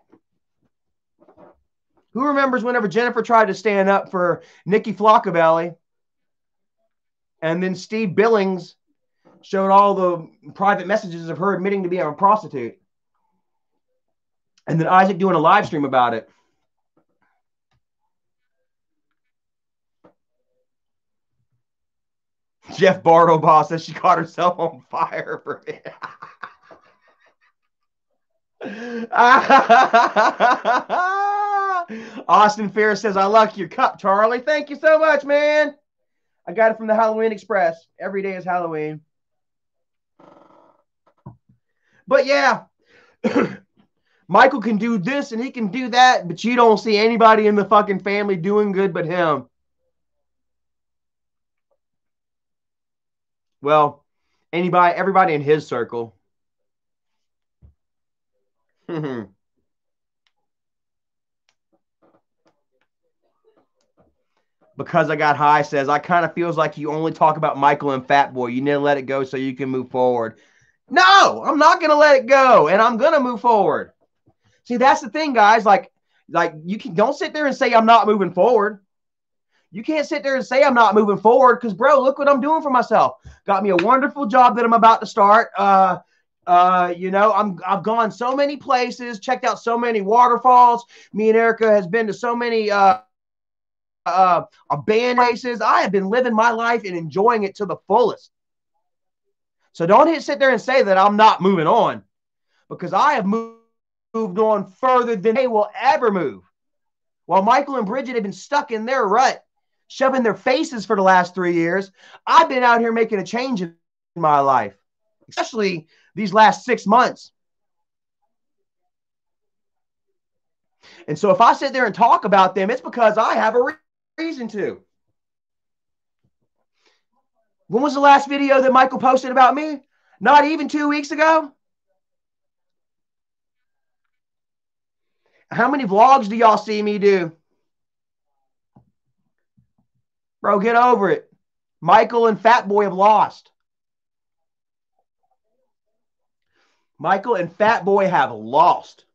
Who remembers whenever Jennifer tried to stand up for Nikki Flockabelly and then Steve Billings showed all the private messages of her admitting to being a prostitute? And then Isaac doing a live stream about it. Jeff Bartleby says she caught herself on fire for it. Austin Ferris says, I like your cup, Charlie. Thank you so much, man. I got it from the Halloween Express. Every day is Halloween. But yeah, Michael can do this and he can do that, but you don't see anybody in the fucking family doing good but him. Well, everybody in his circle. Because I got high says, I kind of feels like you only talk about Michael and Fat Boy. You need to let it go so you can move forward. No, I'm not going to let it go, and I'm going to move forward. See, that's the thing, guys. Like you don't sit there and say I'm not moving forward. You can't sit there and say I'm not moving forward because, bro, look what I'm doing for myself. Got me a wonderful job that I'm about to start. I've gone so many places, checked out so many waterfalls. Me and Erica has been to so many band races. I have been living my life and enjoying it to the fullest. So don't sit there and say that I'm not moving on, because I have moved on further than they will ever move. While Michael and Bridget have been stuck in their rut, shoving their faces for the last 3 years, I've been out here making a change in my life, especially these last 6 months. And so if I sit there and talk about them, it's because I have a reason to. When was the last video that Michael posted about me? Not even 2 weeks ago. How many vlogs do y'all see me do? Bro, get over it. Michael and Fat Boy have lost. Michael and Fat Boy have lost.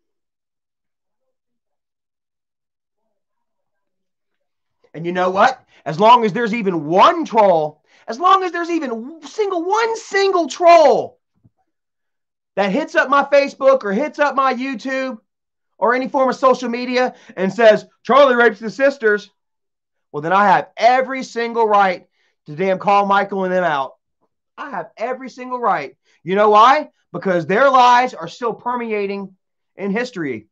And you know what? As long as there's even one troll, as long as there's even one single troll that hits up my Facebook or hits up my YouTube or any form of social media and says, Charlie rapes the sisters, well, then I have every single right to damn call Michael and them out. I have every single right. You know why? Because their lies are still permeating in history.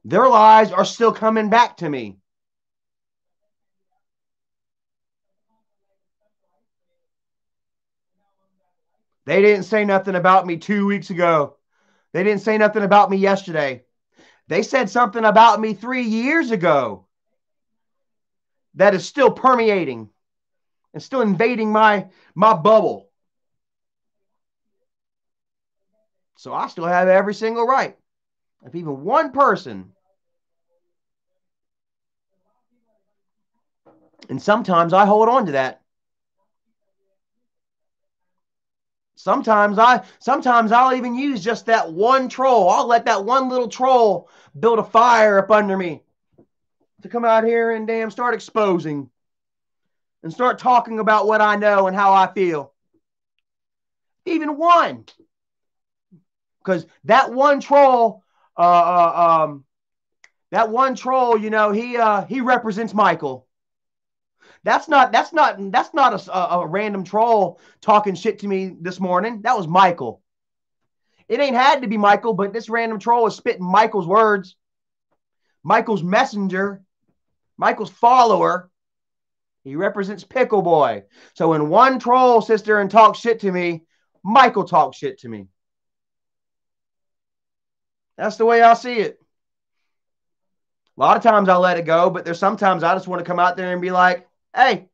Their lies are still coming back to me. They didn't say nothing about me 2 weeks ago. They didn't say nothing about me yesterday. They said something about me 3 years ago that is still permeating and still invading my bubble. So I still have every single right. If even one person, and sometimes I hold on to that. Sometimes I'll even use just that one troll. I'll let that one little troll build a fire up under me to come out here and damn start exposing and start talking about what I know and how I feel. Even one. Because that one troll, he represents Michael. That's not a random troll talking shit to me this morning. That was Michael. It ain't had to be Michael, but this random troll is spitting Michael's words. Michael's messenger, Michael's follower. He represents Pickle Boy. So when one troll sits there and talks shit to me, Michael talks shit to me. That's the way I see it. A lot of times I let it go, but there's sometimes I just want to come out there and be like, hey,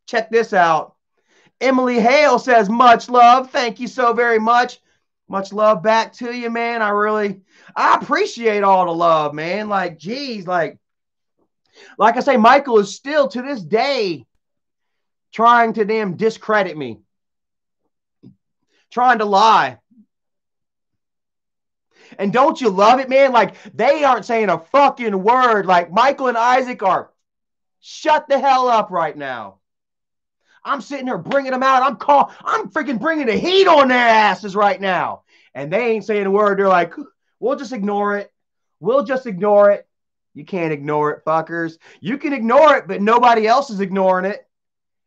check this out. Emily Hale says, much love. Thank you so very much. Much love back to you, man. I appreciate all the love, man. Like, geez, like I say, Michael is still to this day trying to damn discredit me, trying to lie. And don't you love it, man? Like, they aren't saying a fucking word. Like, Michael and Isaac are shut the hell up right now. I'm sitting here bringing them out. I'm freaking bringing the heat on their asses right now. And they ain't saying a word. They're like, we'll just ignore it. We'll just ignore it. You can't ignore it, fuckers. You can ignore it, but nobody else is ignoring it.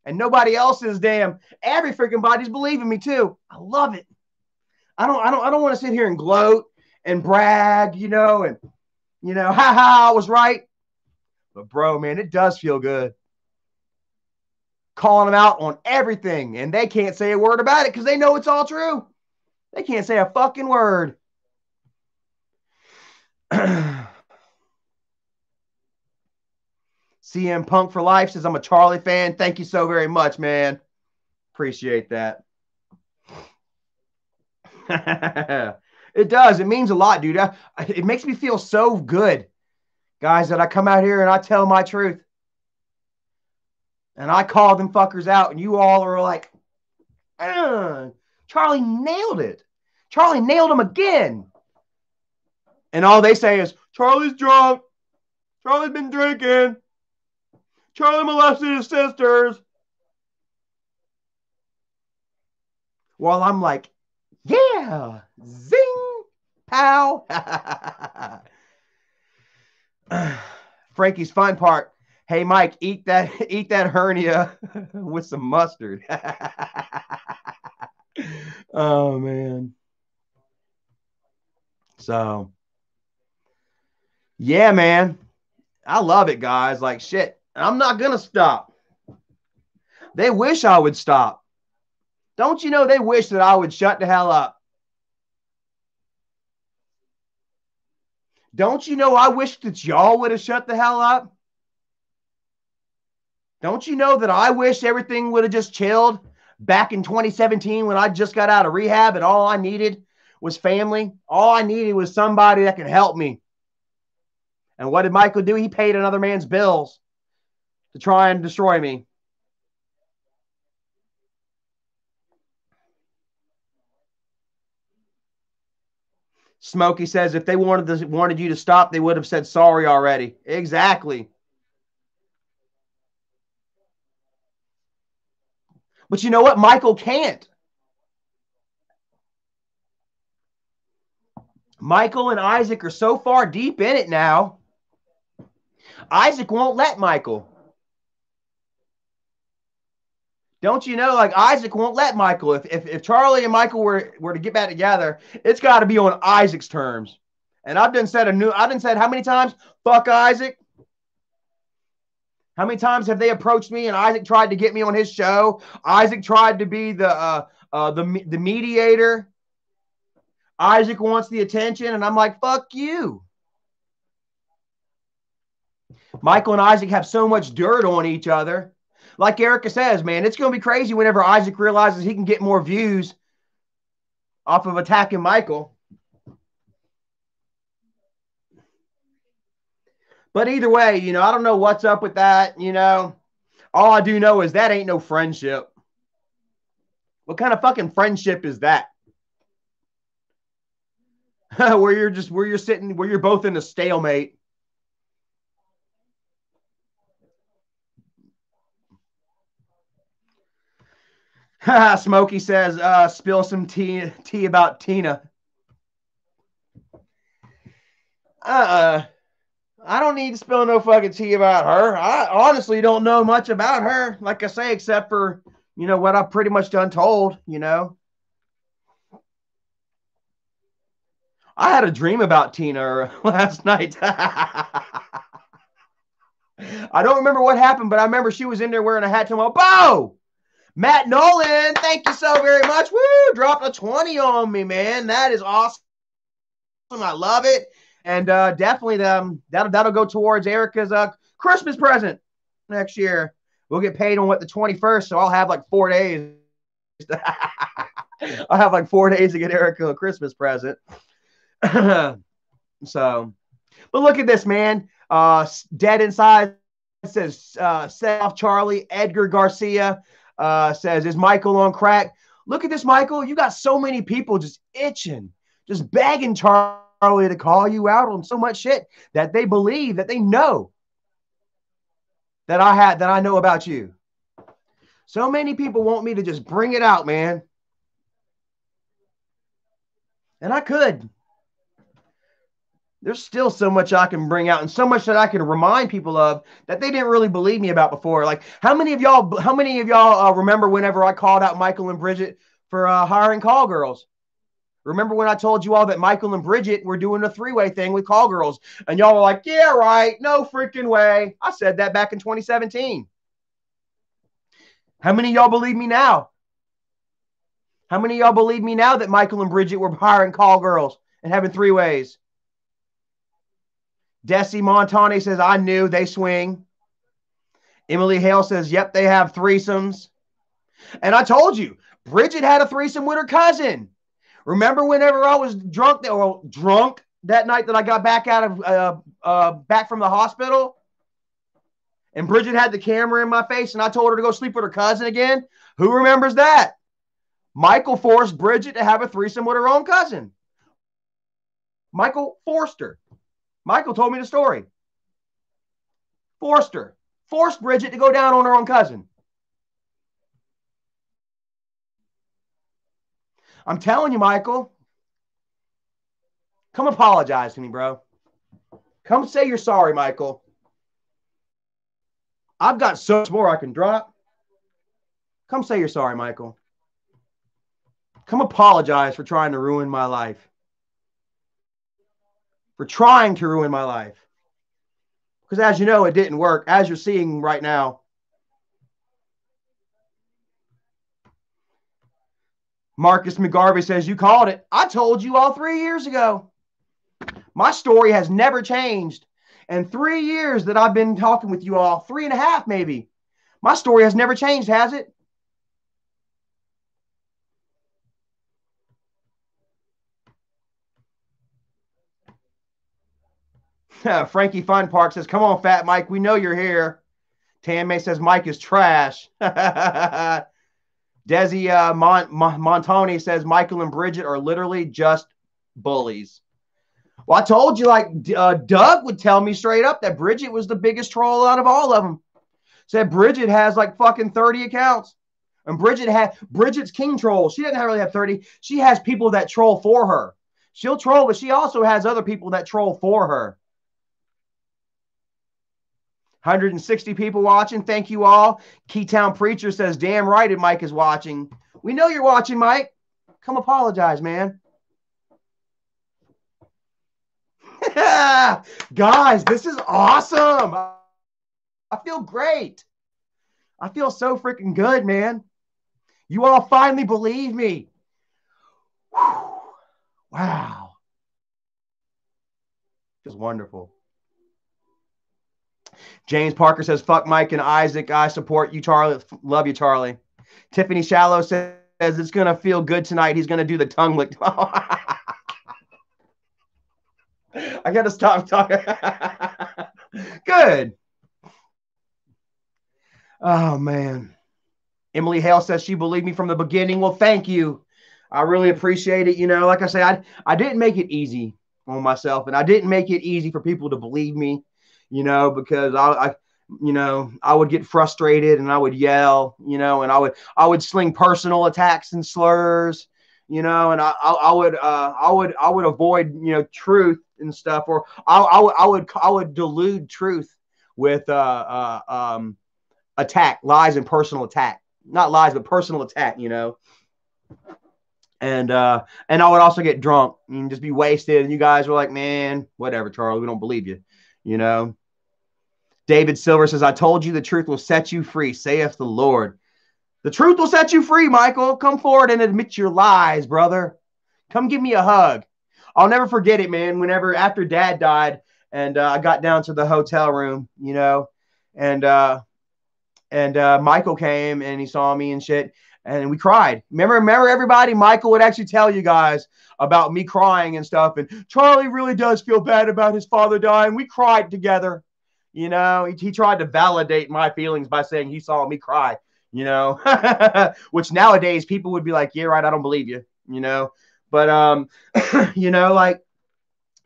And nobody else is damn. Every freaking body's believing me too. I love it. I don't want to sit here and gloat and brag, and I was right. But bro, man, it does feel good calling them out on everything, and they can't say a word about it because they know it's all true. They can't say a fucking word. CM Punk for life says, I'm a Charlie fan. Thank you so very much, man. Appreciate that. It does. It means a lot, dude. It makes me feel so good, guys, that I come out here and I tell my truth. And I call them fuckers out, and you all are like, Charlie nailed it. Charlie nailed him again. And all they say is, Charlie's drunk. Charlie's been drinking. Charlie molested his sisters. While I'm like, yeah, zing, pow. Frankie's fun part. Hey, Mike, eat that hernia with some mustard. Oh, man. So, yeah, man. I love it, guys. Like, shit. I'm not going to stop. They wish I would stop. Don't you know they wish that I would shut the hell up? Don't you know I wish that y'all would have shut the hell up? Don't you know that I wish everything would have just chilled back in 2017 when I just got out of rehab and all I needed was family? All I needed was somebody that could help me. And what did Michael do? He paid another man's bills to try and destroy me. Smokey says if they wanted you to stop, they would have said sorry already. Exactly. But you know what? Michael can't. Michael and Isaac are so far deep in it now. Isaac won't let Michael. Don't you know, like Isaac won't let Michael. If Charlie and Michael were to get back together, it's got to be on Isaac's terms. And I've done said how many times? Fuck Isaac. How many times have they approached me and Isaac tried to get me on his show? Isaac tried to be the mediator. Isaac wants the attention, and I'm like, fuck you. Michael and Isaac have so much dirt on each other. Like Erica says, man, it's going to be crazy whenever Isaac realizes he can get more views off of attacking Michael. But either way, I don't know what's up with that. All I do know is that ain't no friendship. What kind of fucking friendship is that? where you're both in a stalemate. Smokey says, spill some tea about Tina. I don't need to spill no fucking tea about her. I honestly don't know much about her, like I say, except for, what I've pretty much done told, I had a dream about Tina last night. I don't remember what happened, but I remember she was in there wearing a hat to my bow. Matt Nolan, thank you so very much. Woo, dropped a 20 on me, man. That is awesome. I love it. And definitely that'll go towards Erica's Christmas present next year. We'll get paid on the 21st, so I'll have like 4 days. I'll have like 4 days to get Erica a Christmas present. So, but look at this, man. Dead Inside says, set off Charlie. Edgar Garcia says, is Michael on crack? Look at this, Michael. You got so many people just itching, just begging Charlie to call you out on so much shit that they believe, that they know that I know about you. So many people want me to just bring it out, man. And I could. There's still so much I can bring out and so much that I can remind people of that they didn't really believe me about before. Like how many of y'all remember whenever I called out Michael and Bridget for hiring call girls? Remember when I told you all that Michael and Bridget were doing a three-way thing with call girls and y'all were like, yeah, right. No freaking way. I said that back in 2017. How many of y'all believe me now? How many of y'all believe me now that Michael and Bridget were hiring call girls and having three ways? Desi Montani says, I knew they swing. Emily Hale says, yep, they have threesomes. And I told you, Bridget had a threesome with her cousin. Remember whenever I was drunk that night that I got back back from the hospital? And Bridget had the camera in my face and I told her to go sleep with her cousin again? Who remembers that? Michael forced Bridget to have a threesome with her own cousin. Michael forced her. Michael told me the story. Forced her. Forced Bridget to go down on her own cousin. I'm telling you, Michael. Come apologize to me, bro. Come say you're sorry, Michael. I've got so much more I can drop. Come say you're sorry, Michael. Come apologize for trying to ruin my life. For trying to ruin my life. Because as you know, it didn't work, as you're seeing right now. Marcus McGarvey says, you called it. I told you all 3 years ago. My story has never changed. And 3 years that I've been talking with you all, 3.5 maybe. My story has never changed, has it? Frankie Fun Park says, come on, Fat Mike, we know you're here. Tan May says, Mike is trash. Desi Montoni says, Michael and Bridget are literally just bullies. Well, I told you, like Doug would tell me straight up that Bridget was the biggest troll out of all of them. Said Bridget has like fucking 30 accounts. And Bridget's king troll. She doesn't really have 30. She has people that troll for her. She'll troll, but she also has other people that troll for her. 160 people watching. Thank you all. Keytown Preacher says, damn right, and Mike is watching. We know you're watching, Mike. Come apologize, man. Guys, this is awesome. I feel great. I feel so freaking good, man. You all finally believe me. Whew. Wow. Just wonderful. James Parker says, fuck Mike and Isaac. I support you, Charlie. Love you, Charlie. Tiffany Shallow says, it's going to feel good tonight. He's going to do the tongue lick. I got to stop talking. Good. Oh, man. Emily Hale says she believed me from the beginning. Well, thank you. I really appreciate it. You know, like I say, I didn't make it easy on myself, and I didn't make it easy for people to believe me, you know, because I would get frustrated and I would yell, you know, and I would sling personal attacks and slurs, you know, and I would avoid, you know, truth and stuff, or I would delude truth with attack, lies and personal attack, not lies, but personal attack, you know. And I would also get drunk and just be wasted. And you guys were like, man, whatever, Charlie, we don't believe you, you know. David Silver says, I told you the truth will set you free, saith the Lord. The truth will set you free, Michael. Come forward and admit your lies, brother. Come give me a hug. I'll never forget it, man. Whenever after Dad died and I got down to the hotel room, you know, and Michael came and he saw me and shit. And we cried. Remember, everybody, Michael would actually tell you guys about me crying and stuff. And Charlie really does feel bad about his father dying. We cried together. You know, he tried to validate my feelings by saying he saw me cry, you know, which nowadays people would be like, yeah, right, I don't believe you, you know. But, you know, like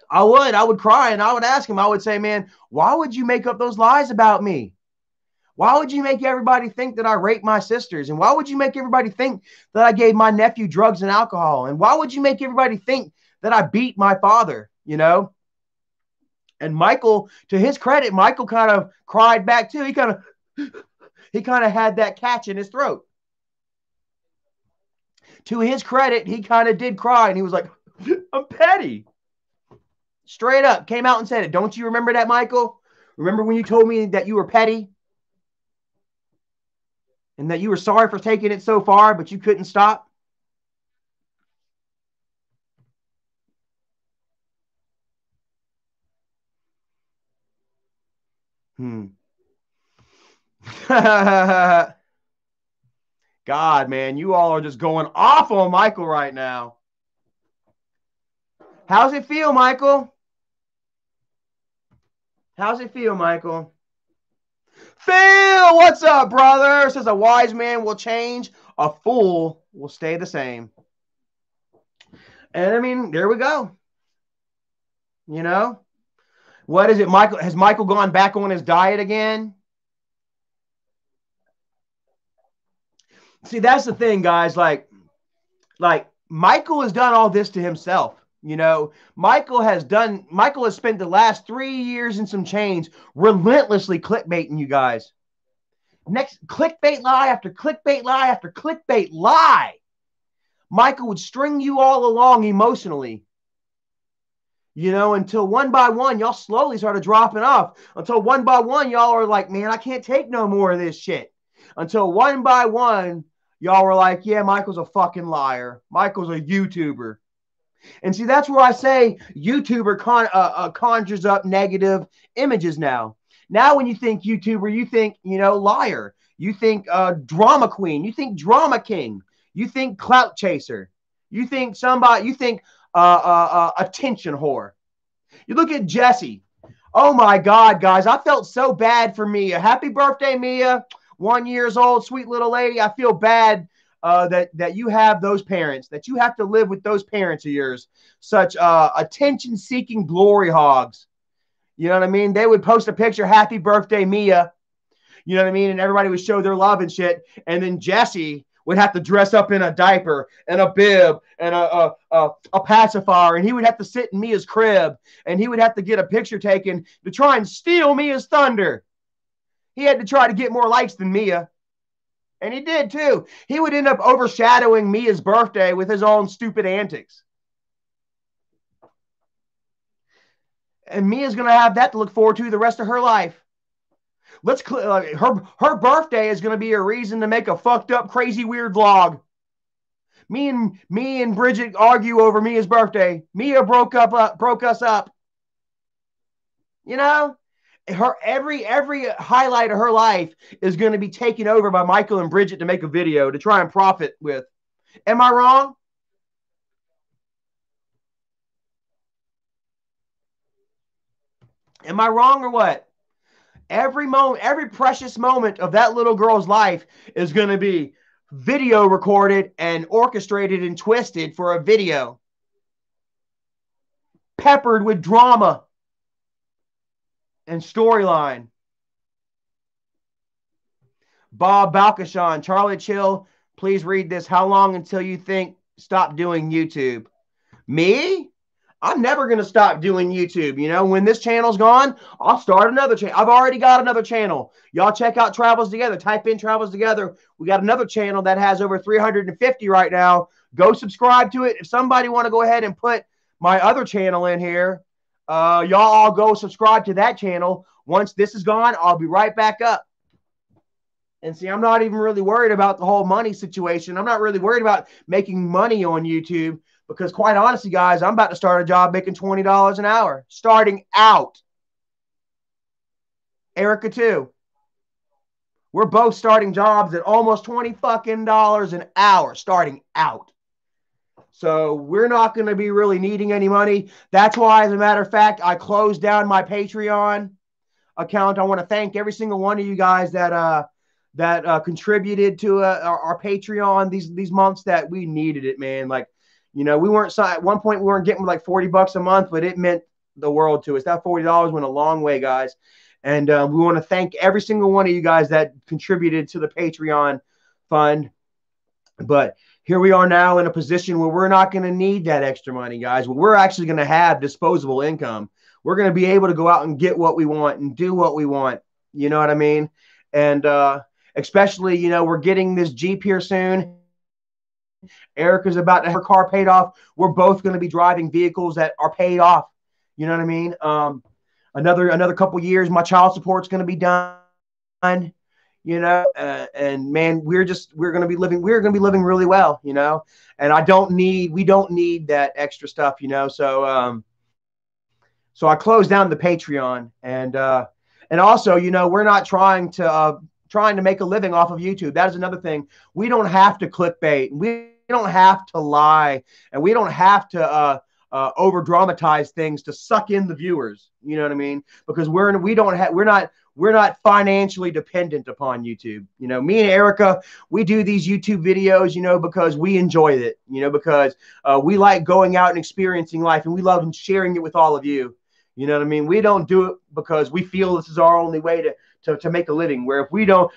I would cry and I would ask him, I would say, man, why would you make up those lies about me? Why would you make everybody think that I raped my sisters? And why would you make everybody think that I gave my nephew drugs and alcohol? And why would you make everybody think that I beat my father, you know? And Michael, to his credit, Michael kind of cried back too. He kind of had that catch in his throat. To his credit, he kind of did cry, and he was like, I'm petty. Straight up, came out and said it. Don't you remember that, Michael? Remember when you told me that you were petty? And that you were sorry for taking it so far, but you couldn't stop? God, man, you all are just going off on Michael right now. How's it feel, Michael? How's it feel, Michael? Phil, what's up, brother? Says a wise man will change, a fool will stay the same. And I mean, there we go. You know, what is it, Michael? Has Michael gone back on his diet again? See, that's the thing, guys. Like Michael has done all this to himself. You know, Michael has spent the last 3 years and some change relentlessly clickbaiting you guys. Next clickbait lie after clickbait lie after clickbait lie. Michael would string you all along emotionally. You know, until one by one, y'all slowly started dropping off. Until one by one, y'all are like, man, I can't take no more of this shit. Until one by one, y'all were like, yeah, Michael's a fucking liar. Michael's a YouTuber. And see, that's where I say YouTuber conjures up negative images now. Now, when you think YouTuber, you think, you know, liar. You think drama queen. You think drama king. You think clout chaser. You think attention whore. You look at Jesse. Oh my God, guys, I felt so bad for Mia. Happy birthday, Mia. 1 year old, sweet little lady. I feel bad that you have those parents, that you have to live with those parents of yours, such attention-seeking glory hogs. You know what I mean? They would post a picture, happy birthday, Mia. You know what I mean? And everybody would show their love and shit. And then Jesse would have to dress up in a diaper and a bib and a pacifier, and he would have to sit in Mia's crib, and he would have to get a picture taken to try and steal Mia's thunder. He had to try to get more likes than Mia. And he did too. He would end up overshadowing Mia's birthday with his own stupid antics. And Mia's going to have that to look forward to the rest of her life. Her birthday is going to be a reason to make a fucked up, crazy, weird vlog. Me and Bridget argue over Mia's birthday. Mia broke us up. You know, every highlight of her life is going to be taken over by Michael and Bridget to make a video to try and profit with. Am I wrong? Am I wrong or what? Every moment, every precious moment of that little girl's life is going to be video recorded and orchestrated and twisted for a video. Peppered with drama and storyline. Bob Balkashan, Charlie Chill, please read this. How long until you think stop doing YouTube? Me? I'm never going to stop doing YouTube. You know, when this channel's gone, I'll start another channel. I've already got another channel. Y'all check out Travels Together. Type in Travels Together. We got another channel that has over 350 right now. Go subscribe to it. If somebody want to go ahead and put my other channel in here, y'all all go subscribe to that channel. Once this is gone, I'll be right back up. And see, I'm not even really worried about the whole money situation. I'm not really worried about making money on YouTube. Because quite honestly, guys, I'm about to start a job making $20 an hour. Starting out. Erica, too. We're both starting jobs at almost $20 fucking an hour. Starting out. So we're not going to be really needing any money. That's why, as a matter of fact, I closed down my Patreon account. I want to thank every single one of you guys that contributed to our Patreon these months that we needed it, man. Like, you know, we weren't at one point we weren't getting like $40 a month, but it meant the world to us. That $40 went a long way, guys. And we want to thank every single one of you guys that contributed to the Patreon fund. But here we are now in a position where we're not going to need that extra money, guys. We're actually going to have disposable income. we're going to be able to go out and get what we want and do what we want. You know what I mean? And especially, you know, we're getting this Jeep here soon. Erica's about to have her car paid off. We're both going to be driving vehicles that are paid off. You know what I mean? Another couple years, my child support's going to be done. You know, and man, we're going to be living really well. You know, and we don't need that extra stuff. You know, so I closed down the Patreon, and also, you know, we're not trying to make a living off of YouTube. That is another thing. We don't have to clickbait. We don't have to lie, and we don't have to over dramatize things to suck in the viewers. You know what I mean? Because we're not financially dependent upon YouTube. You know, me and Erica, we do these YouTube videos, you know, because we enjoy it. You know, because we like going out and experiencing life, and we love sharing it with all of you. You know what I mean? We don't do it because we feel this is our only way to make a living. Where if we don't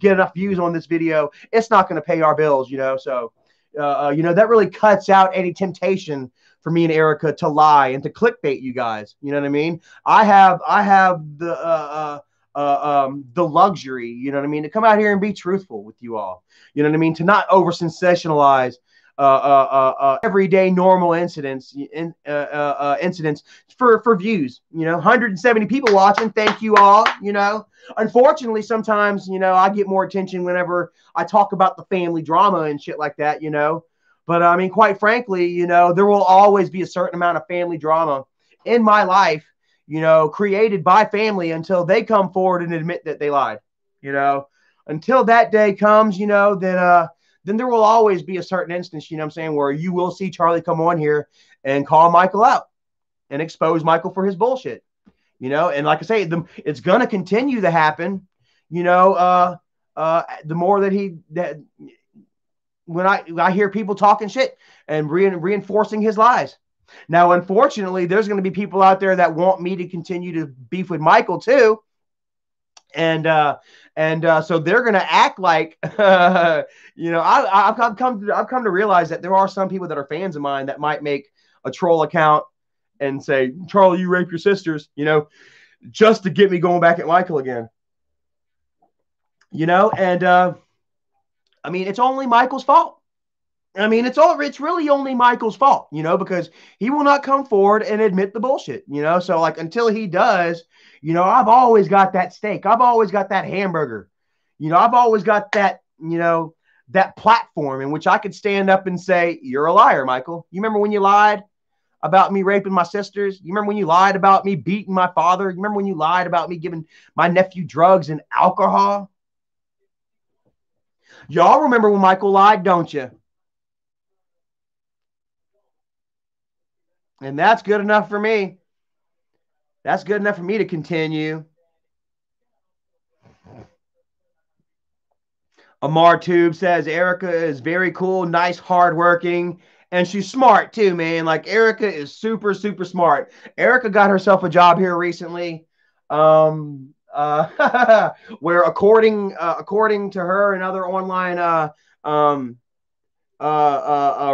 get enough views on this video, it's not going to pay our bills. You know, so you know, that really cuts out any temptation for me and Erica to lie and to clickbait you guys. You know what I mean? I have the luxury, you know what I mean, to come out here and be truthful with you all. You know what I mean? To not over sensationalize everyday normal incidents for views. You know, 170 people watching. Thank you all. You know, unfortunately, sometimes, you know, I get more attention whenever I talk about the family drama and shit like that. You know, but I mean, quite frankly, you know, there will always be a certain amount of family drama in my life, you know, created by family until they come forward and admit that they lied. You know, until that day comes, you know, then there will always be a certain instance, you know what I'm saying, where you will see Charlie come on here and call Michael out and expose Michael for his bullshit, you know. And like I say, it's going to continue to happen, you know, the more that when I hear people talking shit and reinforcing his lies. Now, unfortunately, there's going to be people out there that want me to continue to beef with Michael too. And so they're going to act like, you know, I've come to realize that there are some people that are fans of mine that might make a troll account and say, Charlie, you rape your sisters, you know, just to get me going back at Michael again, you know. And I mean, it's only Michael's fault. I mean, it's really only Michael's fault, you know, because he will not come forward and admit the bullshit, you know. So like, until he does, you know, I've always got that steak. I've always got that hamburger. You know, I've always got that, you know, that platform in which I could stand up and say, you're a liar, Michael. You remember when you lied about me raping my sisters? You remember when you lied about me beating my father? You remember when you lied about me giving my nephew drugs and alcohol? Y'all remember when Michael lied, don't you? And that's good enough for me. That's good enough for me to continue. Amar Tube says Erica is very cool, nice, hardworking, and she's smart too, man. Like, Erica is super, super smart. Erica got herself a job here recently, where according to her and other online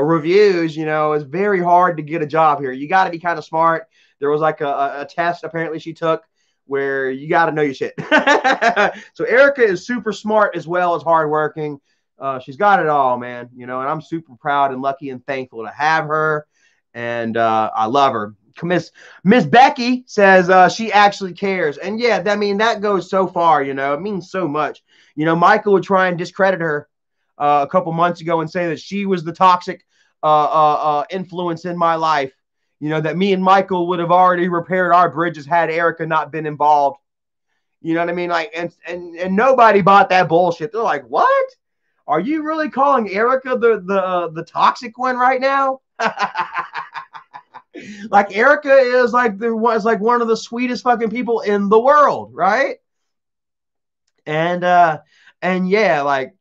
reviews, you know, it's very hard to get a job here. You got to be kind of smart. There was like a test apparently she took where you got to know your shit. So Erica is super smart as well as hardworking. She's got it all, man. You know, and I'm super proud and lucky and thankful to have her. And I love her. Miss Becky says she actually cares. And yeah, I mean, that goes so far, you know, it means so much. You know, Michael would try and discredit her a couple months ago and say that she was the toxic influence in my life. You know, that me and Michael would have already repaired our bridges had Erica not been involved. You know what I mean? Like, and nobody bought that bullshit. They're like, what? Are you really calling Erica the toxic one right now? Like, Erica is like one of the sweetest fucking people in the world, right? And yeah, like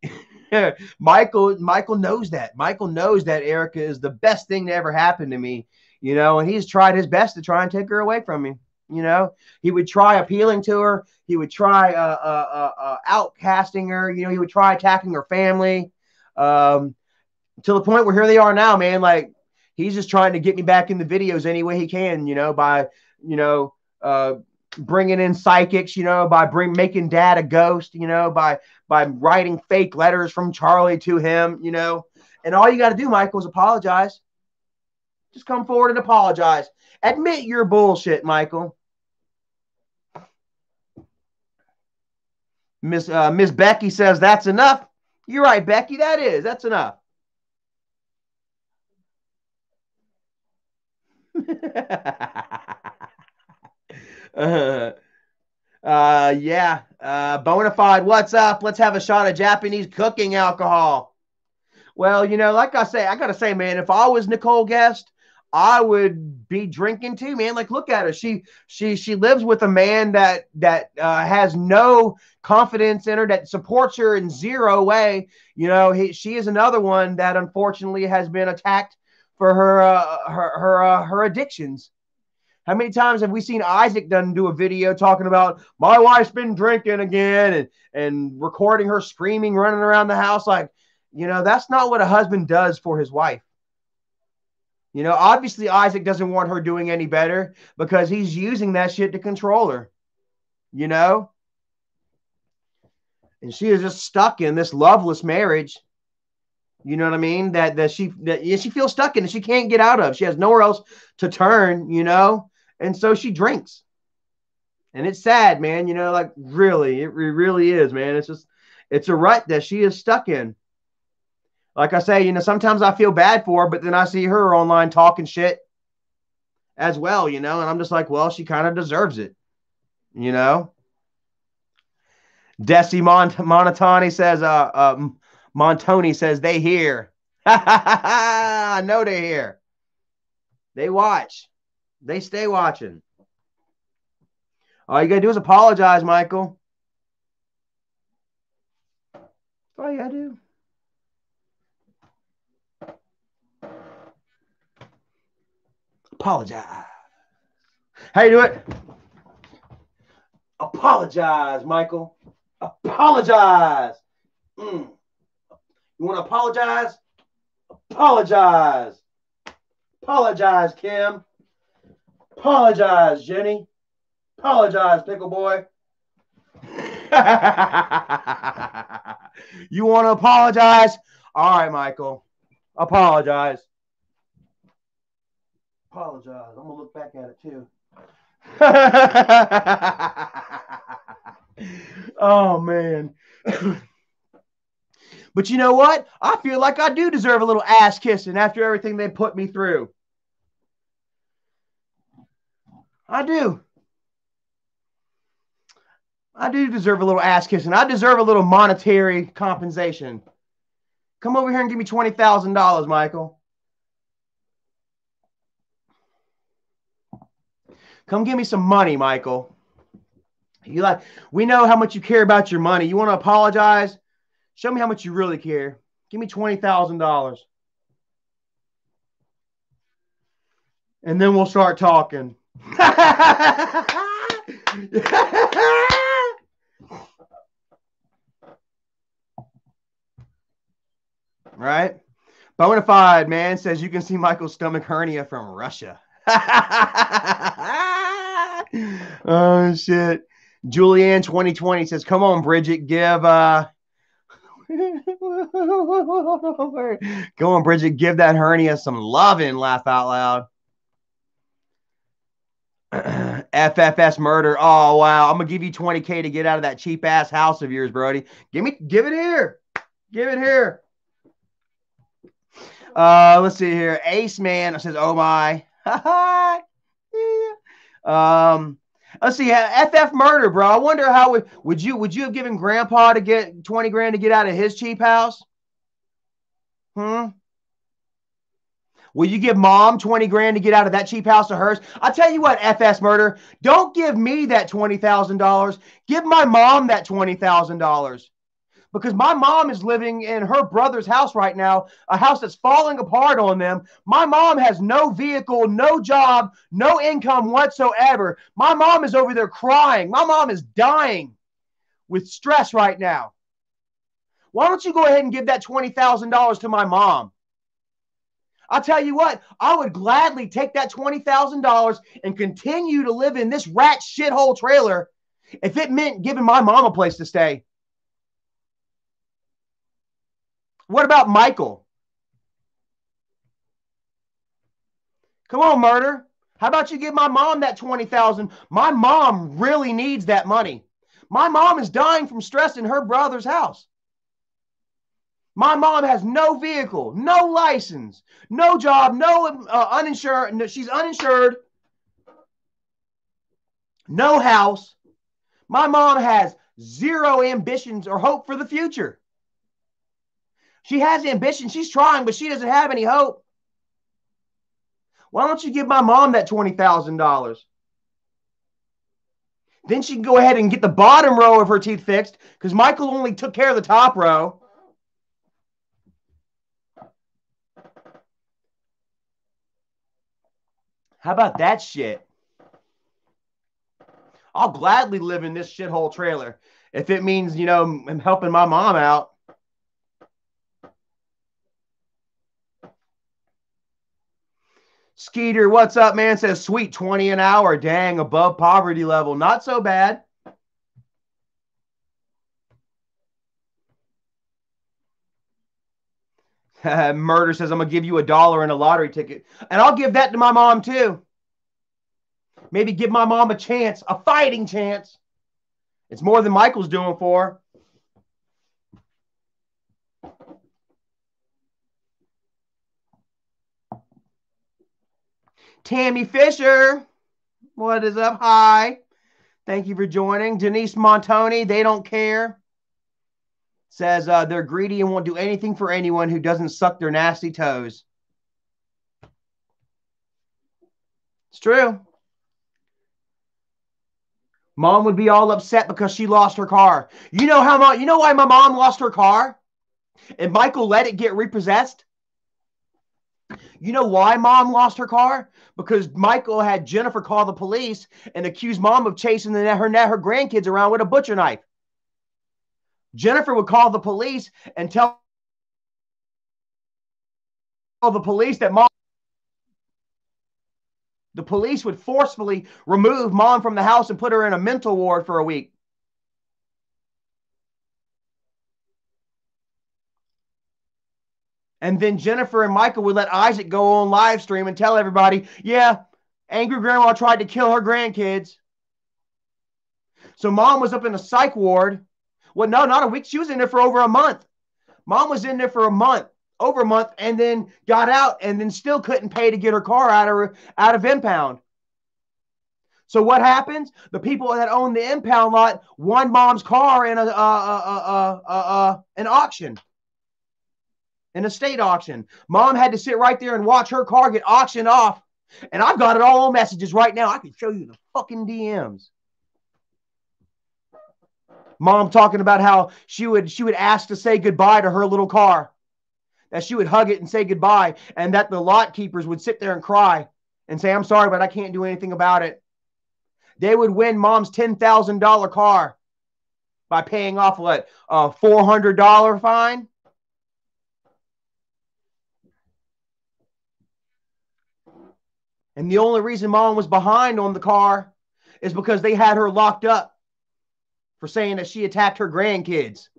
Michael knows that. Michael knows that Erica is the best thing to ever happen to me, you know, and he's tried his best to try and take her away from me. You know, he would try appealing to her. He would try outcasting her. You know, he would try attacking her family, to the point where here they are now, man. Like, He's just trying to get me back in the videos any way he can, by, bringing in psychics, by making dad a ghost, by writing fake letters from Charlie to him, and all you got to do, Michael, is apologize. Just come forward and apologize. Admit your bullshit, Michael. Miss Becky says that's enough. You're right, Becky. That's enough. Yeah. Bonafide, what's up? Let's have a shot of Japanese cooking alcohol. Well, like I gotta say, man, if I was Nicole Guest, I would be drinking too, man. Like, look at her. She lives with a man that has no confidence in her, that supports her in zero way. She is another one that unfortunately has been attacked for her addictions. How many times have we seen Isaac do a video talking about my wife's been drinking again and recording her screaming, running around the house? Like, that's not what a husband does for his wife. Obviously Isaac doesn't want her doing any better because he's using that shit to control her, and she is just stuck in this loveless marriage. You know what I mean? That she feels stuck in and she can't get out of. She has nowhere else to turn, and so she drinks. And it's sad, man. Like really, it really is, man. It's a rut that she is stuck in. Like I say, sometimes I feel bad for her, but then I see her online talking shit as well, and I'm just like, well, she kind of deserves it, Desi Monotoni says, Montoni says they hear. I know they hear. They watch. They stay watching. All you gotta do is apologize, Michael. That's all you gotta do. Apologize. How you do it? Apologize, Michael. Apologize. You want to apologize? Apologize. Apologize, Kim. Apologize, Jenny. Apologize, Pickle Boy. You want to apologize? All right, Michael. Apologize. Apologize. I'm going to look back at it too. Oh, man. But you know what? I feel like I do deserve a little ass kissing after everything they put me through. I do. I do deserve a little ass kissing. I deserve a little monetary compensation. Come over here and give me $20,000, Michael. Come give me some money, Michael. We know how much you care about your money. You want to apologize? Show me how much you really care. Give me $20,000. And then we'll start talking. Right? Bonafide, man, says you can see Michael's stomach hernia from Russia. Oh, shit. Julianne 2020 says, come on, Bridget, give go on, Bridget, give that hernia some loving, laugh out loud. FFS murder. Oh, wow. I'm gonna give you $20K to get out of that cheap ass house of yours, Brody. Give it here. Give it here. Let's see here. Ace Man says, oh my. Let's see. FF murder, bro. I wonder how would you have given Grandpa to get 20 grand to get out of his cheap house? Will you give Mom 20 grand to get out of that cheap house of hers? I'll tell you what, FS murder. Don't give me that $20,000. Give my mom that $20,000. Because my mom is living in her brother's house right now, a house that's falling apart on them. My mom has no vehicle, no job, no income whatsoever. My mom is over there crying. My mom is dying with stress right now. Why don't you go ahead and give that $20,000 to my mom? I'll tell you what, I would gladly take that $20,000 and continue to live in this rat shithole trailer if it meant giving my mom a place to stay. What about Michael? Come on, murder. How about you give my mom that $20,000? My mom really needs that money. My mom is dying from stress in her brother's house. My mom has no vehicle, no license, no job, no uninsured. No, she's uninsured, no house. My mom has zero ambitions or hope for the future. She has ambition. She's trying, but she doesn't have any hope. Why don't you give my mom that $20,000? Then she can go ahead and get the bottom row of her teeth fixed because Michael only took care of the top row. How about that shit? I'll gladly live in this shithole trailer if it means, I'm helping my mom out. Skeeter, what's up, man? Says sweet 20 an hour. Dang, above poverty level. Not so bad. Murder says, I'm going to give you $1 in a lottery ticket. And I'll give that to my mom, too. Maybe give my mom a chance, a fighting chance. It's more than Michael's doing for her. Tammy Fisher, what is up? Hi. Thank you for joining. Denise Montoni, they don't care. Says they're greedy and won't do anything for anyone who doesn't suck their nasty toes. It's true. Mom would be all upset because she lost her car. You know why my mom lost her car? And Michael let it get repossessed? You know why mom lost her car? Because Michael had Jennifer call the police and accuse mom of chasing her grandkids around with a butcher knife. Jennifer would call the police and tell the police that the police would forcefully remove mom from the house and put her in a mental ward for a week. And then Jennifer and Michael would let Isaac go on live stream and tell everybody, yeah, angry grandma tried to kill her grandkids. So mom was up in a psych ward. Well, no, not a week. She was in there for over a month. Mom was in there for over a month, and then got out and then still couldn't pay to get her car out of impound. So what happens? The people that own the impound lot won mom's car in an auction. An estate auction. Mom had to sit right there and watch her car get auctioned off. And I've got it all on messages right now. I can show you the fucking DMs. Mom talking about how she would ask to say goodbye to her little car. That she would hug it and say goodbye. And that the lot keepers would sit there and cry and say, I'm sorry, but I can't do anything about it. They would win mom's $10,000 car by paying off what? A $400 fine? And the only reason mom was behind on the car is because they had her locked up for saying that she attacked her grandkids.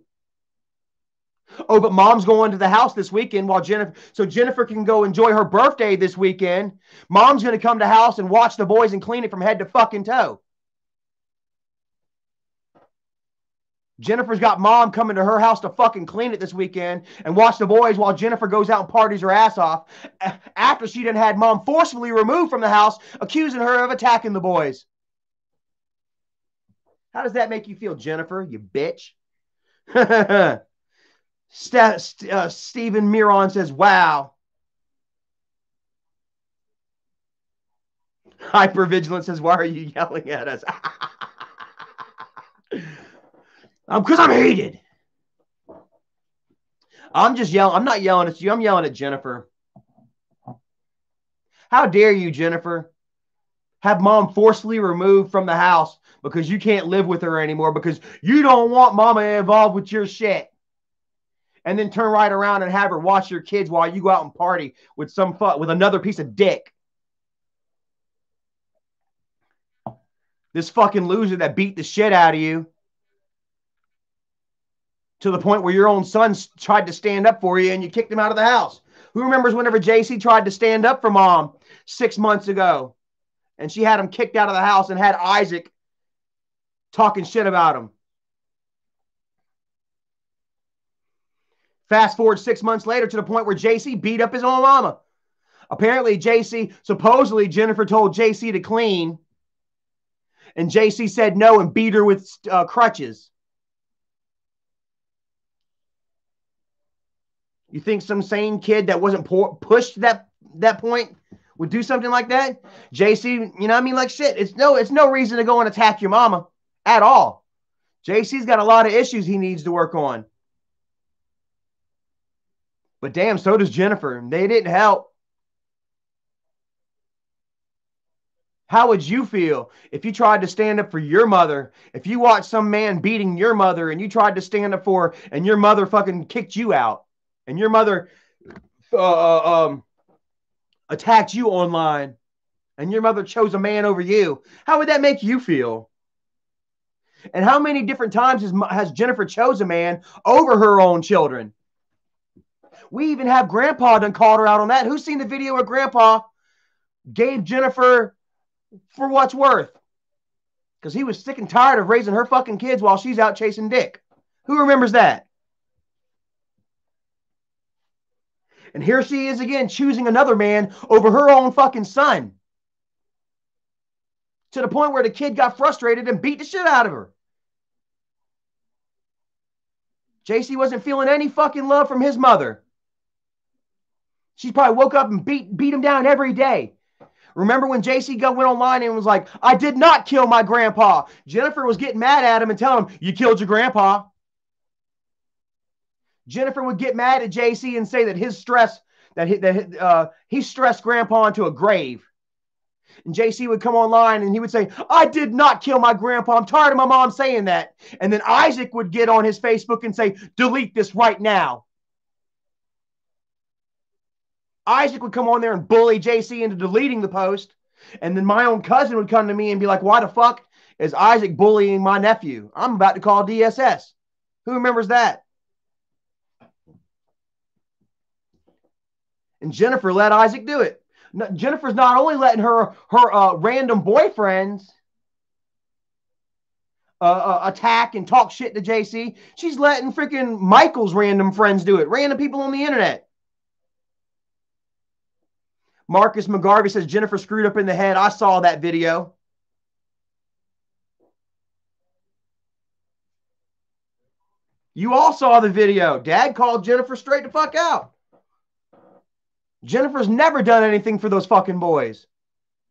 Oh, but mom's going to the house this weekend while Jennifer can go enjoy her birthday this weekend. Mom's going to come to the house and watch the boys and clean it from head to fucking toe. Jennifer's got mom coming to her house to fucking clean it this weekend and watch the boys while Jennifer goes out and parties her ass off after she done had mom forcefully removed from the house, accusing her of attacking the boys. How does that make you feel, Jennifer, you bitch? Stephen Miron says, wow. Hypervigilant says, why are you yelling at us? Because I'm hated. I'm just yelling. I'm not yelling at you. I'm yelling at Jennifer. How dare you, Jennifer, have mom forcefully removed from the house because you can't live with her anymore because you don't want mama involved with your shit. and then turn right around and have her watch your kids while you go out and party with with another piece of dick. This fucking loser that beat the shit out of you to the point where your own son tried to stand up for you and you kicked him out of the house. Who remembers whenever JC tried to stand up for mom 6 months ago and she had him kicked out of the house and had Isaac talking shit about him? Fast forward 6 months later to the point where JC beat up his own mama. Apparently, supposedly Jennifer told JC to clean, and JC said no and beat her with crutches. You think some sane kid that wasn't pushed that point would do something like that? JC, you know what I mean? Like shit. It's no reason to go and attack your mama at all. JC's got a lot of issues he needs to work on. But damn, so does Jennifer. They didn't help. How would you feel if you tried to stand up for your mother? If you watched some man beating your mother and you tried to stand up for her and your mother fucking kicked you out and your mother attacked you online and your mother chose a man over you? How would that make you feel? And how many different times has Jennifer chose a man over her own children? We even have Grandpa done called her out on that. Who's seen the video where Grandpa gave Jennifer for what's worth? Because he was sick and tired of raising her fucking kids while she's out chasing dick. Who remembers that? And here she is again choosing another man over her own fucking son. To the point where the kid got frustrated and beat the shit out of her. JC wasn't feeling any fucking love from his mother. She probably woke up and beat him down every day. Remember when JC went online and was like, I did not kill my grandpa. Jennifer was getting mad at him and telling him, you killed your grandpa. Jennifer would get mad at JC and say that he stressed grandpa into a grave. And JC would come online and he would say, I did not kill my grandpa. I'm tired of my mom saying that. And then Isaac would get on his Facebook and say, delete this right now. Isaac would come on there and bully JC into deleting the post. And then my own cousin would come to me and be like, why the fuck is Isaac bullying my nephew? I'm about to call DSS. Who remembers that? And Jennifer let Isaac do it. Jennifer's not only letting her random boyfriends attack and talk shit to JC, she's letting freaking Michael's random friends do it. Random people on the internet. Marcus McGarvey says Jennifer screwed up in the head. I saw that video. You all saw the video. Dad called Jennifer straight the fuck out. Jennifer's never done anything for those fucking boys.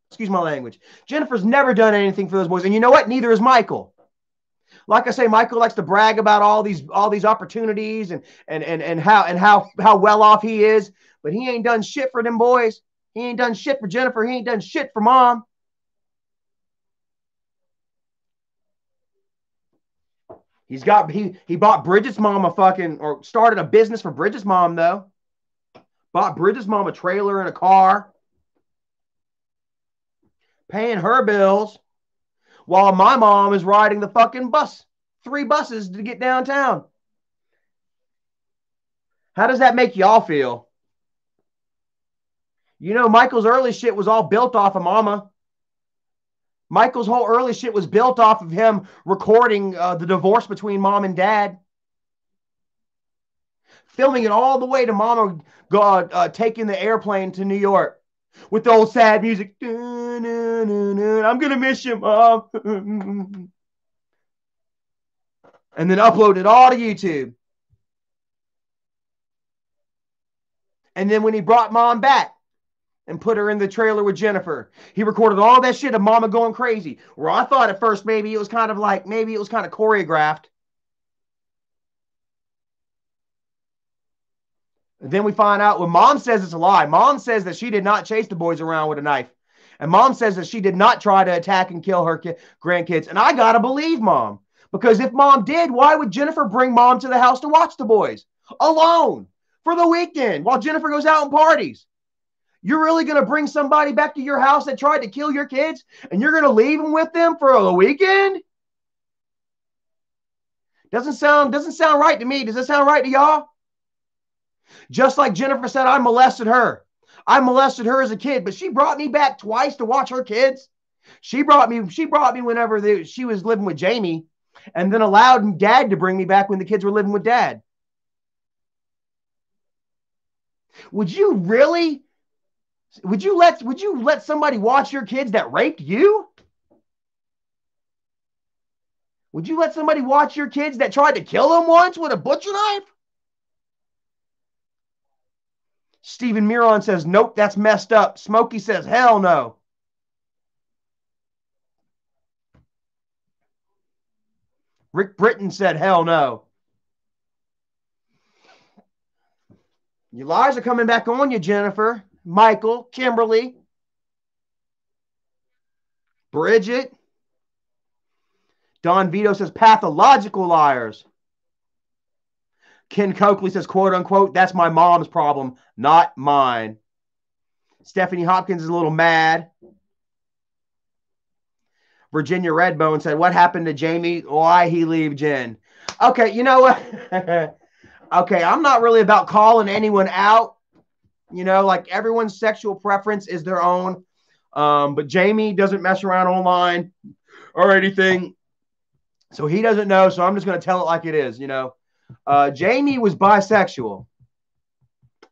Excuse my language. Jennifer's never done anything for those boys. And you know what? Neither is Michael. Like I say, Michael likes to brag about all these opportunities and how well off he is, but he ain't done shit for them boys. He ain't done shit for Jennifer. He ain't done shit for mom. He bought Bridget's mom or started a business for Bridget's mom though. Bought Bridget's mom a trailer and a car. Paying her bills while my mom is riding the fucking bus. 3 buses to get downtown. How does that make y'all feel? You know, Michael's early shit was all built off of mama. Michael's whole early shit was built off of him recording the divorce between mom and dad. Filming it all the way to mama taking the airplane to New York with the old sad music. I'm going to miss you, mom. And then upload it all to YouTube. And then when he brought mom back and put her in the trailer with Jennifer, he recorded all that shit of mama going crazy. Where I thought at first maybe it was kind of choreographed. And then we find out when mom says it's a lie. Mom says that she did not chase the boys around with a knife. And mom says that she did not try to attack and kill her grandkids. And I got to believe mom. Because if mom did, why would Jennifer bring mom to the house to watch the boys? alone for the weekend while Jennifer goes out and parties. You're really going to bring somebody back to your house that tried to kill your kids and you're going to leave them with them for the weekend? Doesn't sound right to me. Does that sound right to y'all? Just like Jennifer said, I molested her. I molested her as a kid, but she brought me back twice to watch her kids. She brought me whenever she was living with Jamie, and then allowed Dad to bring me back when the kids were living with Dad. Would you let somebody watch your kids that raped you? Would you let somebody watch your kids that tried to kill them once with a butcher knife? Stephen Miron says, nope, that's messed up. Smokey says, hell no. Rick Britton said, hell no. Your lies are coming back on you, Jennifer, Michael, Kimberly, Bridget. Don Vito says, pathological liars. Ken Coakley says, quote unquote, that's my mom's problem, not mine. Stephanie Hopkins is a little mad. Virginia Redbone said, what happened to Jamie? Why he leave Jen? Okay, you know what? Okay, I'm not really about calling anyone out. You know, like everyone's sexual preference is their own. But Jamie doesn't mess around online or anything. So he doesn't know. So I'm just going to tell it like it is, you know. Jamie was bisexual.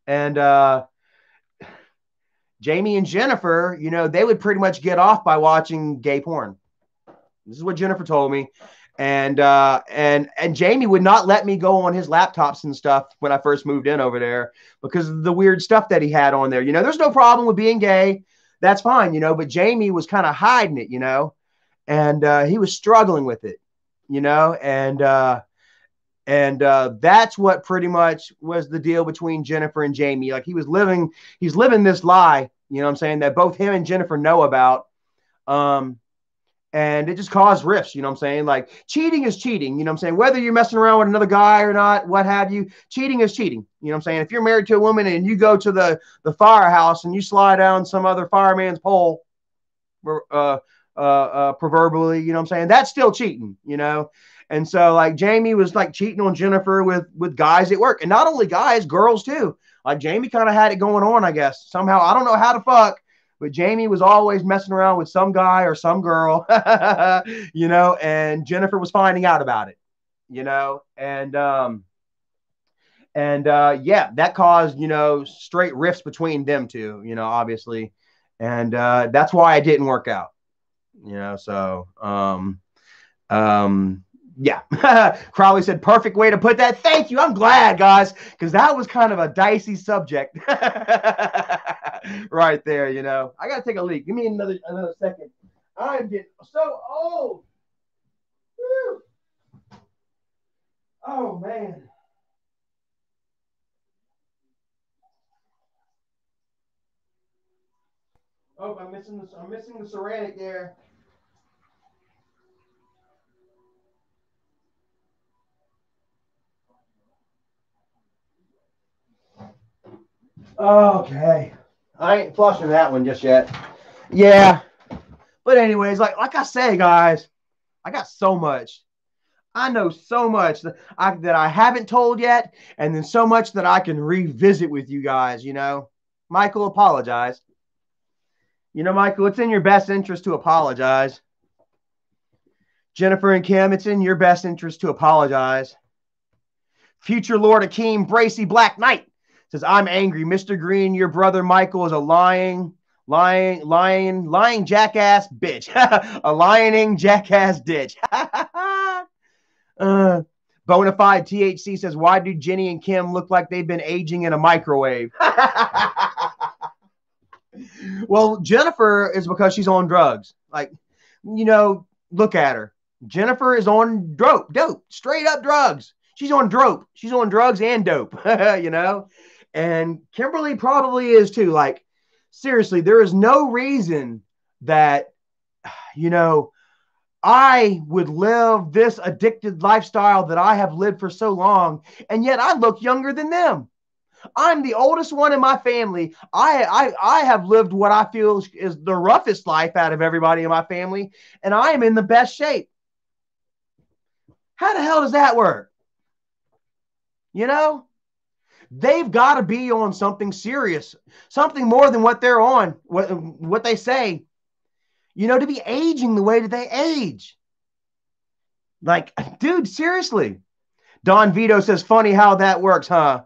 And Jamie and Jennifer, you know, they would pretty much get off by watching gay porn. This is what Jennifer told me. And Jamie would not let me go on his laptops and stuff when I first moved in over there because of the weird stuff that he had on there. You know, there's no problem with being gay. That's fine, you know, but Jamie was kind of hiding it, you know, and he was struggling with it, you know, and that's what pretty much was the deal between Jennifer and Jamie. Like he's living this lie, you know what I'm saying, that both him and Jennifer know about. And it just caused rifts, you know what I'm saying? Like cheating is cheating, you know what I'm saying? Whether you're messing around with another guy or not, what have you, cheating is cheating. You know what I'm saying? If you're married to a woman and you go to the firehouse and you slide down some other fireman's pole, proverbially, you know what I'm saying? That's still cheating, you know? And so like Jamie was like cheating on Jennifer with guys at work, and not only guys, girls too. Like Jamie kind of had it going on, I guess. Somehow, I don't know how to fuck, but Jamie was always messing around with some guy or some girl, you know, and Jennifer was finding out about it, you know, and yeah, that caused, you know, straight rifts between them two, you know, obviously. And that's why it didn't work out, you know, so yeah. Crowley said, perfect way to put that. Thank you. I'm glad, guys, because that was kind of a dicey subject right there, you know. I got to take a leak. Give me another second. I'm getting so old. Woo. Oh, man. Oh, I'm missing the ceramic there. Okay. I ain't flushing that one just yet. Yeah. But anyways, like I say, guys, I got so much. I know so much that I haven't told yet, and then so much that I can revisit with you guys, you know. Michael, apologize. You know, Michael, it's in your best interest to apologize. Jennifer and Kim, it's in your best interest to apologize. Future Lord Akeem Bracy Black Knight says, I'm angry. Mr. Green, your brother Michael is a lying jackass bitch. A lying jackass ditch. Bonafide THC says, why do Jenny and Kim look like they've been aging in a microwave? Well, Jennifer is because she's on drugs. Like, you know, look at her. Jennifer is on dope, straight up drugs. She's on dope. She's on drugs and dope, you know? And Kimberly probably is too. Like, seriously, there is no reason that, you know, I would live this addicted lifestyle that I have lived for so long, and yet I look younger than them. I'm the oldest one in my family. I have lived what I feel is the roughest life out of everybody in my family, and I am in the best shape. How the hell does that work? You know, they've got to be on something serious, something more than what they're on, what they say, to be aging the way that they age. Like, dude, seriously. Don Vito says, funny how that works, huh?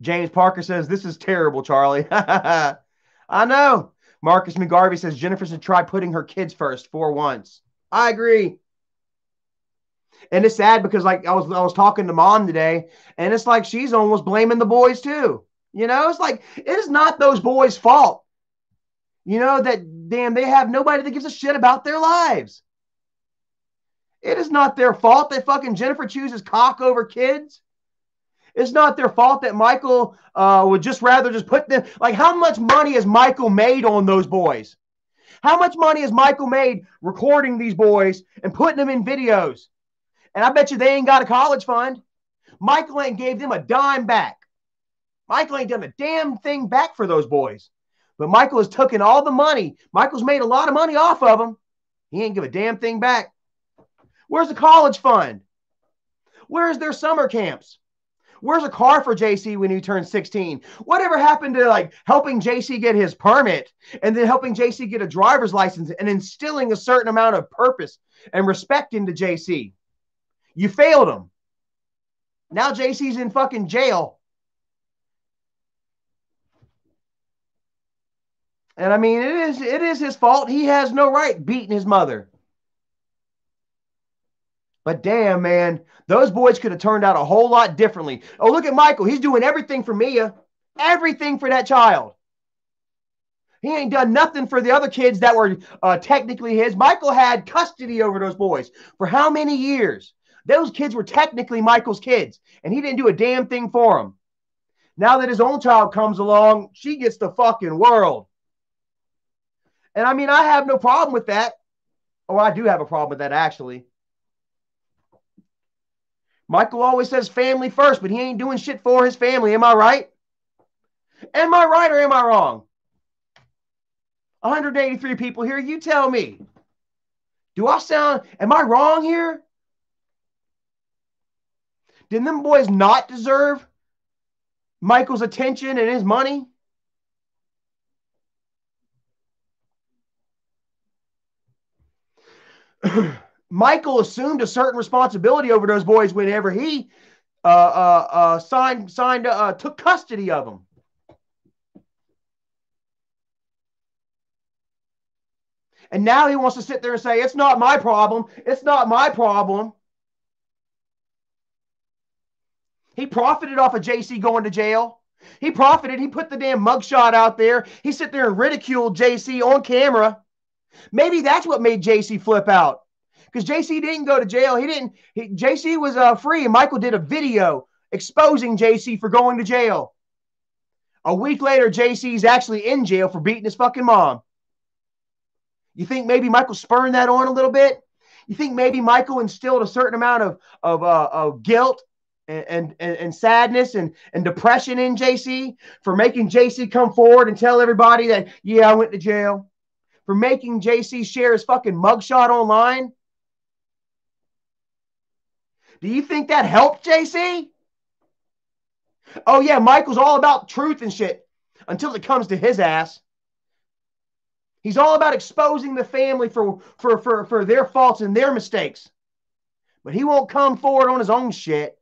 James Parker says, this is terrible, Charlie. I know. Marcus McGarvey says, Jennifer should try putting her kids first for once. I agree. And it's sad because like I was talking to mom today, and it's like she's almost blaming the boys too. It's like it is not those boys' fault. That damn they have nobody that gives a shit about their lives. It is not their fault that fucking Jennifer chooses cock over kids. It's not their fault that Michael would just rather just put them. Like, how much money has Michael made on those boys? How much money has Michael made recording these boys and putting them in videos? And I bet you they ain't got a college fund. Michael ain't gave them a dime back. Michael ain't done a damn thing back for those boys. But Michael has taken all the money. Michael's made a lot of money off of them. He ain't give a damn thing back. Where's the college fund? Where's their summer camps? Where's a car for JC when he turns 16? Whatever happened to like helping JC get his permit and then helping JC get a driver's license and instilling a certain amount of purpose and respect into JC? You failed him. Now JC's in fucking jail. And I mean, it is his fault. He has no right beating his mother. But damn, man, those boys could have turned out a whole lot differently. Oh, look at Michael. He's doing everything for Mia. Everything for that child. He ain't done nothing for the other kids that were technically his. Michael had custody over those boys for how many years? Those kids were technically Michael's kids, and he didn't do a damn thing for them. Now that his own child comes along, she gets the fucking world. And I mean, I have no problem with that. Or I do have a problem with that, actually. Michael always says family first, but he ain't doing shit for his family. Am I right? Am I right or am I wrong? 183 people here. You tell me. Am I wrong here? Did them boys not deserve Michael's attention and his money? Michael assumed a certain responsibility over those boys whenever he took custody of them. And now he wants to sit there and say, it's not my problem. It's not my problem. He profited off of JC going to jail. He profited. He put the damn mugshot out there. He sit there and ridiculed JC on camera. Maybe that's what made JC flip out. Because JC didn't go to jail. JC was free. And Michael did a video exposing JC for going to jail. A week later, JC's actually in jail for beating his fucking mom. You think maybe Michael spurned that on a little bit? You think maybe Michael instilled a certain amount of guilt and sadness and depression in JC for making JC come forward and tell everybody that, yeah, I went to jail? For making JC share his fucking mugshot online? Do you think that helped JC? Oh, yeah, Michael's all about truth and shit until it comes to his ass. He's all about exposing the family for their faults and their mistakes. But he won't come forward on his own shit.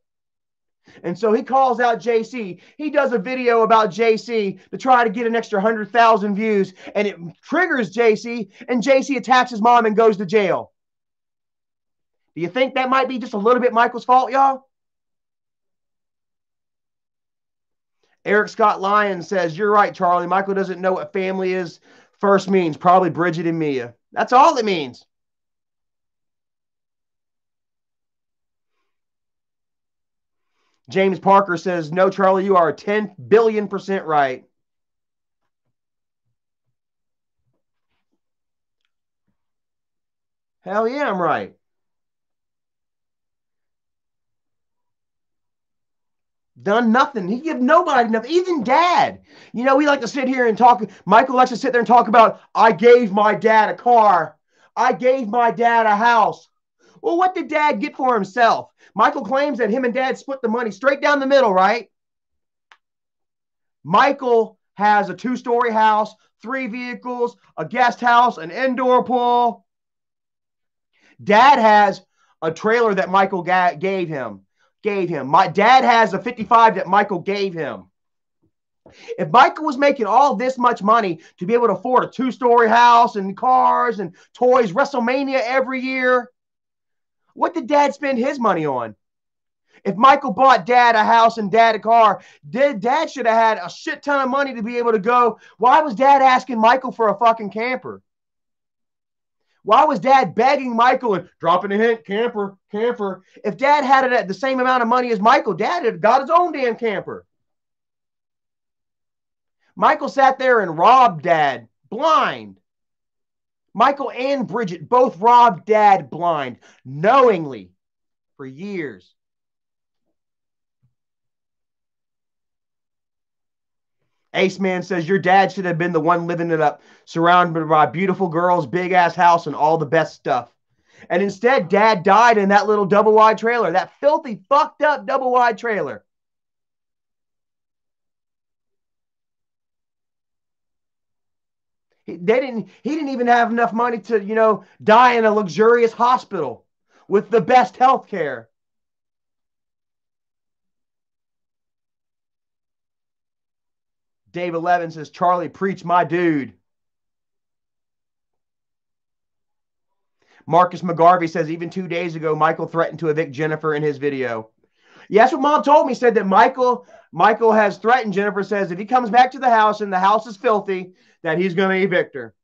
And so he calls out JC. He does a video about JC to try to get an extra 100,000 views. And it triggers JC. And JC attacks his mom and goes to jail. Do you think that might be just a little bit Michael's fault, y'all? Eric Scott Lyons says, you're right, Charlie. Michael doesn't know what family is first means. Probably Bridget and Mia. That's all it means. James Parker says, no, Charlie, you are 10 billion% right. Hell yeah, I'm right. Done nothing. He give nobody nothing, even dad. You know, we like to sit here and talk. Michael likes to sit there and talk about, I gave my dad a car. I gave my dad a house. Well, what did dad get for himself? Michael claims that him and dad split the money straight down the middle, right? Michael has a 2-story house, 3 vehicles, a guest house, an indoor pool. Dad has a trailer that Michael gave him. My dad has a 55 that Michael gave him. If Michael was making all this much money to be able to afford a 2-story house and cars and toys, WrestleMania every year, what did dad spend his money on? If Michael bought dad a house and dad a car, dad should have had a shit ton of money to be able to go. Why was dad asking Michael for a fucking camper? Why was dad begging Michael and dropping a hint, camper, camper? If dad had it at the same amount of money as Michael, dad had got his own damn camper. Michael sat there and robbed dad blind. Michael and Bridget both robbed dad blind, knowingly, for years. Ace Man says, your dad should have been the one living it up, surrounded by beautiful girls, big ass house, and all the best stuff. And instead, dad died in that little double wide trailer, that filthy, fucked up double wide trailer. He didn't even have enough money to, die in a luxurious hospital with the best health care. Dave 11 says, Charlie, preach my dude. Marcus McGarvey says, even 2 days ago, Michael threatened to evict Jennifer in his video. Yeah, that's what mom told me. Said that Michael has threatened Jennifer, says if he comes back to the house and the house is filthy, that he's going to evict her.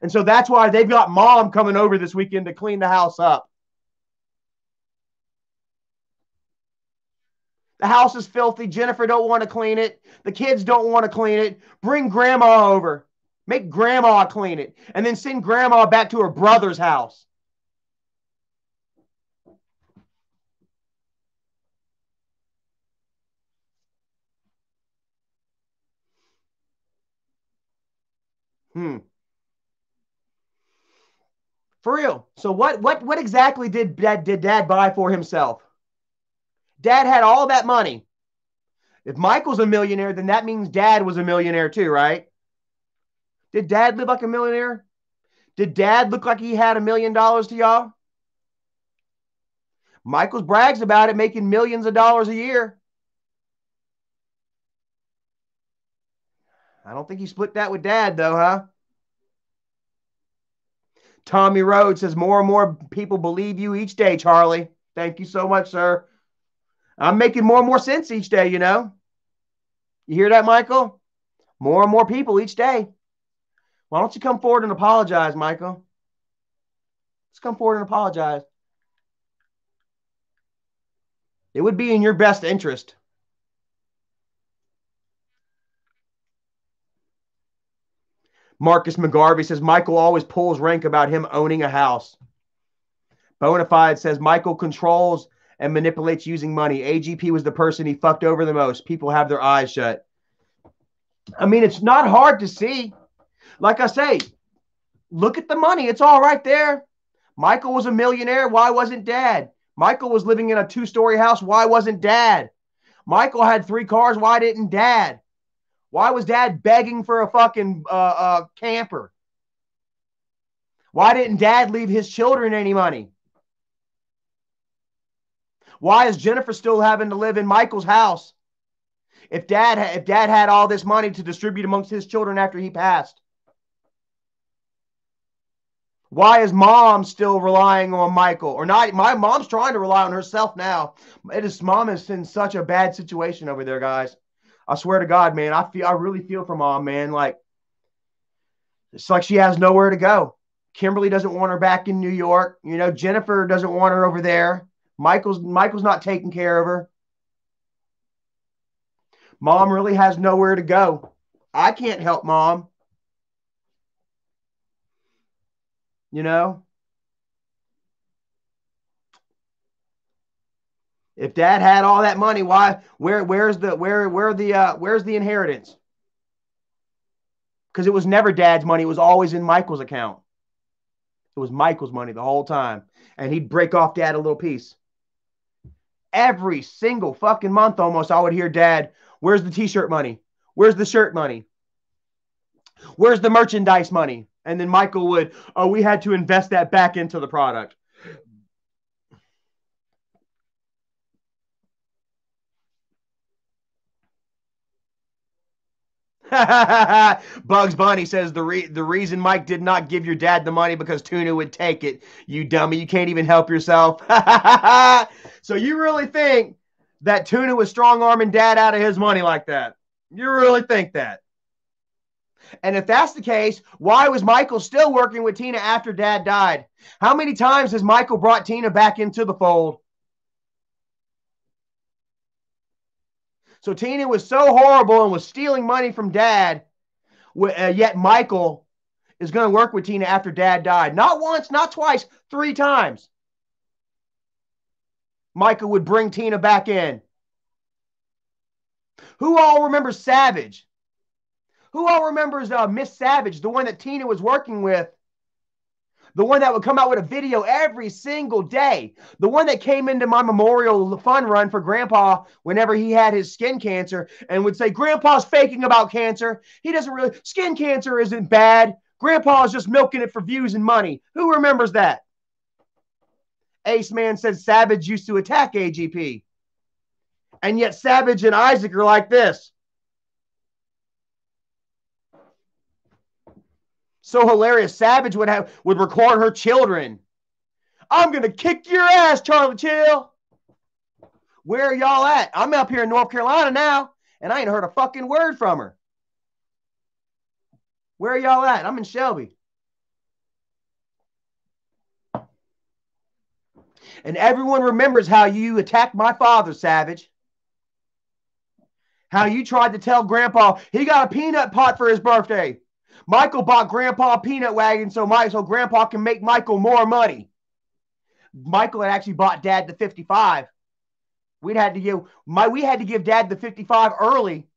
And so that's why they've got mom coming over this weekend to clean the house up. The house is filthy. Jennifer don't want to clean it. The kids don't want to clean it. Bring grandma over. Make grandma clean it. And then send grandma back to her brother's house. For real. So what exactly did dad buy for himself? Dad had all that money. If Michael's a millionaire, then that means dad was a millionaire too, right? Did dad live like a millionaire? Did dad look like he had $1 million to y'all? Michael's brags about it, making millions of dollars a year. I don't think he split that with dad, though, huh? Tommy Rhodes says, more and more people believe you each day, Charlie. Thank you so much, sir. I'm making more and more sense each day, you know? You hear that, Michael? More and more people each day. Why don't you come forward and apologize, Michael? Let's come forward and apologize. It would be in your best interest. Marcus McGarvey says, Michael always pulls rank about him owning a house. Bonafide says, Michael controls and manipulates using money. AGP was the person he fucked over the most. People have their eyes shut. I mean, it's not hard to see. Like I say, look at the money. It's all right there. Michael was a millionaire. Why wasn't dad? Michael was living in a 2-story house. Why wasn't dad? Michael had 3 cars. Why didn't dad? Why was dad begging for a fucking camper? Why didn't dad leave his children any money? Why is Jennifer still having to live in Michael's house? If dad had all this money to distribute amongst his children after he passed. Why is mom still relying on Michael? Or not? My mom's trying to rely on herself now. Mom is in such a bad situation over there, guys. I swear to God, man, I really feel for mom, man. Like, it's like she has nowhere to go. Kimberly doesn't want her back in New York. You know, Jennifer doesn't want her over there. Michael's not taking care of her. Mom really has nowhere to go. I can't help mom. You know? If Dad had all that money, why? Where's the inheritance? Because it was never Dad's money. It was always in Michael's account. It was Michael's money the whole time, and he'd break off Dad a little piece. Every single fucking month, almost, I would hear Dad, "Where's the T-shirt money? Where's the shirt money? Where's the merchandise money?" And then Michael would, "Oh, we had to invest that back into the product." Bugs Bunny says the reason Mike did not give your dad the money because Tuna would take it. You dummy, you can't even help yourself. So you really think that Tuna was strong arming Dad out of his money like that? You really think that? And if that's the case, why was Michael still working with Tina after Dad died? How many times has Michael brought Tina back into the fold? So Tina was so horrible and was stealing money from Dad, yet Michael is going to work with Tina after Dad died. Not once, not twice, 3 times. Michael would bring Tina back in. Who all remembers Savage? Who all remembers Miss Savage, the one that Tina was working with? The one that would come out with a video every single day. The one that came into my memorial fun run for Grandpa whenever he had his skin cancer and would say, "Grandpa's faking about cancer. He doesn't really, skin cancer isn't bad. Grandpa's just milking it for views and money." Who remembers that? Ace Man said Savage used to attack AGP. And yet Savage and Isaac are like this. So hilarious. Savage would record her children. "I'm going to kick your ass, Charlie Chill." Where are y'all at? I'm up here in North Carolina now, and I ain't heard a fucking word from her. Where are y'all at? I'm in Shelby. And everyone remembers how you attacked my father, Savage. How you tried to tell Grandpa he got a peanut pot for his birthday. Michael bought Grandpa a peanut wagon so Grandpa can make Michael more money. Michael had actually bought Dad the 55. We had to give Dad the 55 early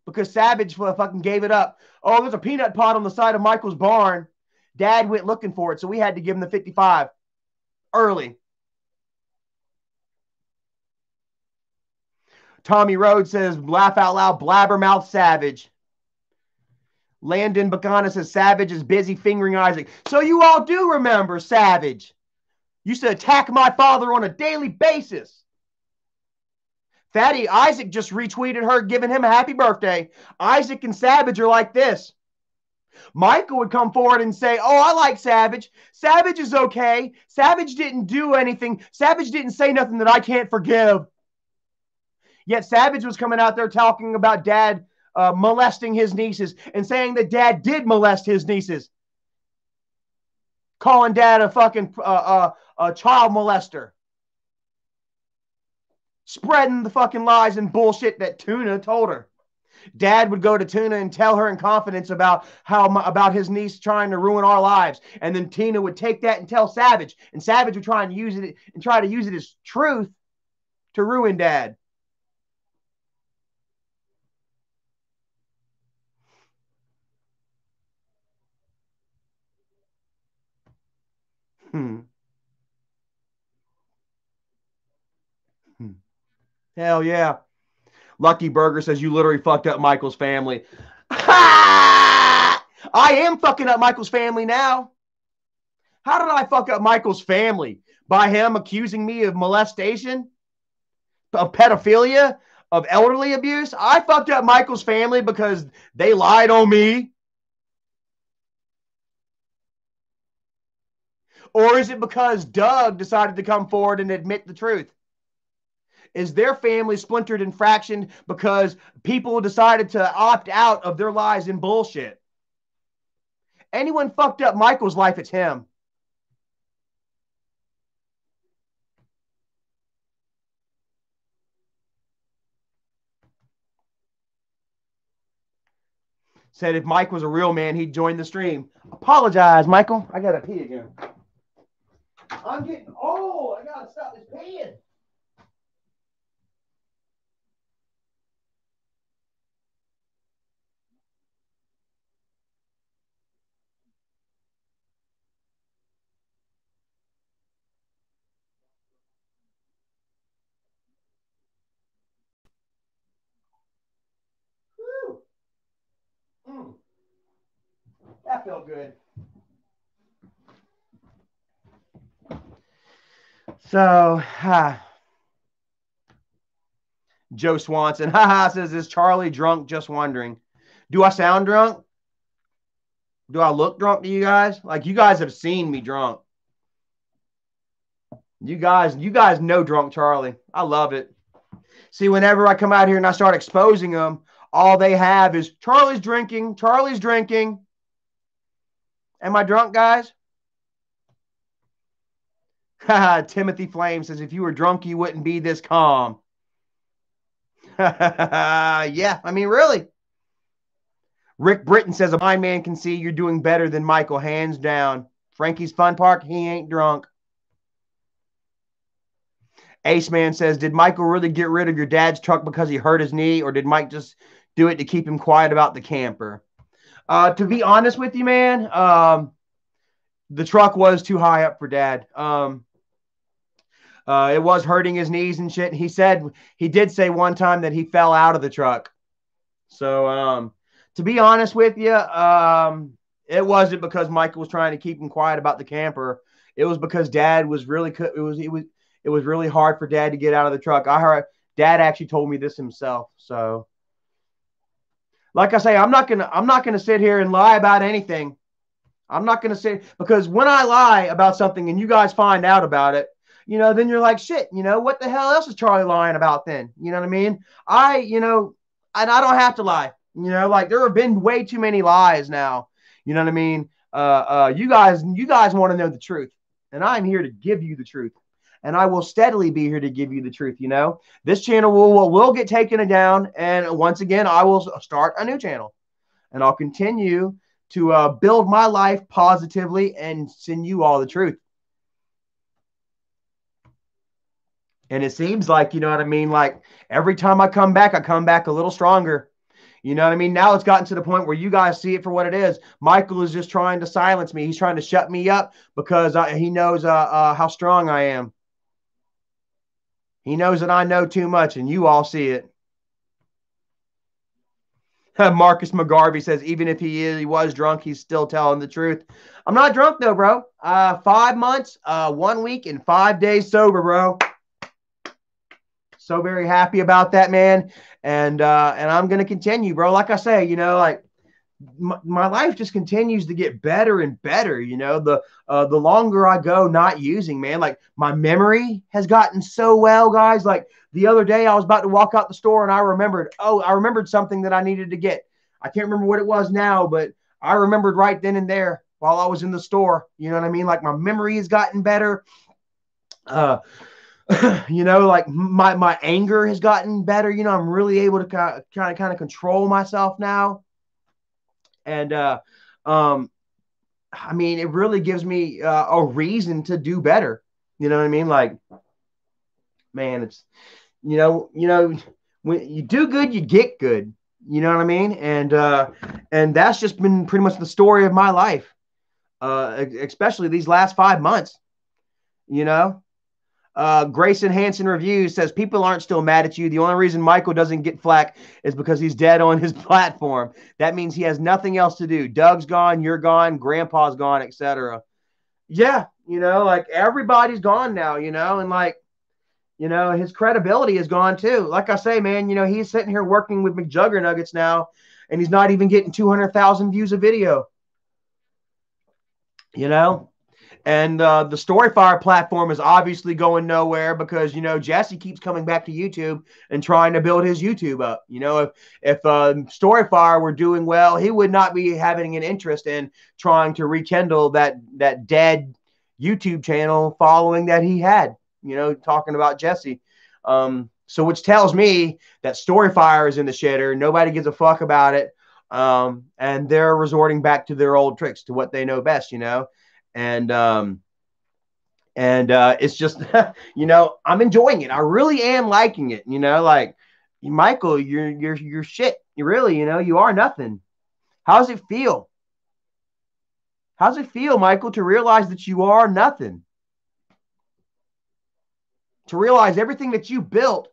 because Savage fucking gave it up. "Oh, there's a peanut pot on the side of Michael's barn." Dad went looking for it, so we had to give him the 55 early. Tommy Rhodes says, "Laugh out loud, blabbermouth Savage." Landon Bacana says, "Savage is busy fingering Isaac." So you all do remember Savage. Used to attack my father on a daily basis. Fatty, Isaac just retweeted her, giving him a happy birthday. Isaac and Savage are like this. Michael would come forward and say, "Oh, I like Savage. Savage is okay. Savage didn't do anything. Savage didn't say nothing that I can't forgive." Yet Savage was coming out there talking about Dad molesting his nieces and saying that Dad did molest his nieces. Calling Dad a fucking a child molester. Spreading the fucking lies and bullshit that Tuna told her. Dad would go to Tuna and tell her in confidence about his niece trying to ruin our lives, and then Tina would take that and tell Savage, and Savage would try to use it as truth to ruin Dad. Hell yeah. Lucky Burger says, "You literally fucked up Michael's family." I am fucking up Michael's family now. How did I fuck up Michael's family? By him accusing me of molestation, of pedophilia, of elderly abuse? I fucked up Michael's family because they lied on me? Or is it because Doug decided to come forward and admit the truth? Is their family splintered and fractioned because people decided to opt out of their lies and bullshit? Anyone fucked up Michael's life, it's him. Said if Mike was a real man, he'd join the stream. Apologize, Michael. I gotta pee again. I'm getting old. I gotta stop this peeing. that felt good. So, Joe Swanson, says, is Charlie drunk? Just wondering. Do I sound drunk? Do I look drunk to you guys? Like, you guys have seen me drunk. You guys know drunk Charlie. I love it. See, whenever I come out here and I start exposing them, all they have is Charlie's drinking. Charlie's drinking. Am I drunk, guys? Timothy Flame says, if you were drunk, you wouldn't be this calm. Yeah, I mean, really. Rick Britton says, a blind man can see you're doing better than Michael, hands down. Frankie's Fun Park, he ain't drunk. Ace Man says, did Michael really get rid of your dad's truck because he hurt his knee, or did Mike just do it to keep him quiet about the camper? To be honest with you, man, the truck was too high up for Dad. It was hurting his knees and shit. He did say one time that he fell out of the truck. So, to be honest with you, it wasn't because Michael was trying to keep him quiet about the camper. It was because Dad was really, it was really hard for Dad to get out of the truck. I heard Dad actually told me this himself. So, like I say, I'm not gonna sit here and lie about anything. I'm not gonna say, because when I lie about something and you guys find out about it, then you're like, shit, what the hell else is Charlie lying about then? You know what I mean? And I don't have to lie. Like, there have been way too many lies now. You know what I mean? You guys want to know the truth, and I'm here to give you the truth. And I will steadily be here to give you the truth. This channel will get taken down, and once again, I will start a new channel, and I'll continue to build my life positively and send you all the truth. And it seems like, like every time I come back a little stronger. You know what I mean? Now it's gotten to the point where you guys see it for what it is. Michael is just trying to silence me. He's trying to shut me up because he knows how strong I am. He knows that I know too much, and you all see it. Marcus McGarvey says, even if he was drunk, he's still telling the truth. I'm not drunk though, bro. 5 months, 1 week, and 5 days sober, bro. So very happy about that, man. And I'm gonna continue, bro. Like I say, like my life just continues to get better and better. The longer I go not using, man, like my memory has gotten so well, guys. Like the other day, I was about to walk out the store and I remembered something that I needed to get. I can't remember what it was now, but I remembered right then and there while I was in the store. You know what I mean? Like my memory has gotten better. Like my anger has gotten better. I'm really able to kind of control myself now. And, I mean, it really gives me a reason to do better. You know what I mean? Like, man, it's, when you do good, you get good. You know what I mean? And that's just been pretty much the story of my life, especially these last 5 months. Grayson Hansen Reviews says, people aren't still mad at you. The only reason Michael doesn't get flack is because he's dead on his platform. That means he has nothing else to do. Doug's gone, you're gone, Grandpa's gone, etc. Yeah, like everybody's gone now, and like, his credibility is gone too. Like I say, man, he's sitting here working with McJuggernuggets now, and he's not even getting 200,000 views a video. And the Storyfire platform is obviously going nowhere because, Jesse keeps coming back to YouTube and trying to build his YouTube up. If Storyfire were doing well, he would not be having an interest in trying to rekindle that dead YouTube channel following that he had, talking about Jesse. So which tells me that Storyfire is in the shitter. Nobody gives a fuck about it. And they're resorting back to their old tricks, to what they know best, And it's just, I'm enjoying it. I really am liking it. Like Michael, you're shit. You really, you are nothing. How does it feel? How's it feel, Michael, to realize that you are nothing? To realize everything that you built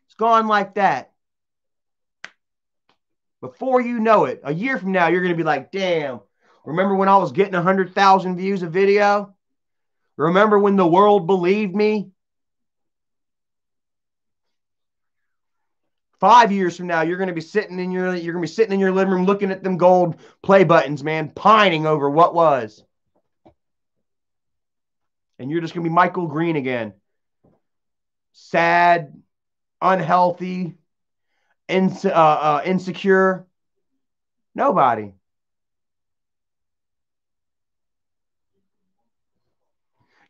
is gone like that. Before you know it, a year from now, you're going to be like, damn, Remember when I was getting 100,000 views a video? Remember when the world believed me? 5 years from now, you're going to be sitting in your living room looking at them gold play buttons, man, pining over what was. And you're just going to be Michael Green again. Sad, unhealthy, insecure. Nobody.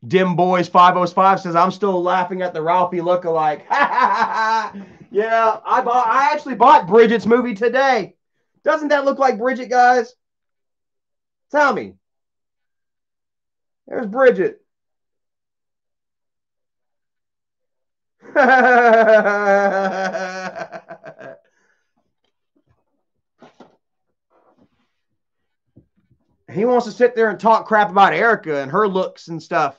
Dim Boys 505 says, I'm still laughing at the Ralphie lookalike. Yeah, I actually bought Bridget's movie today. Doesn't that look like Bridget, guys? Tell me. There's Bridget. He wants to sit there and talk crap about Erica and her looks and stuff.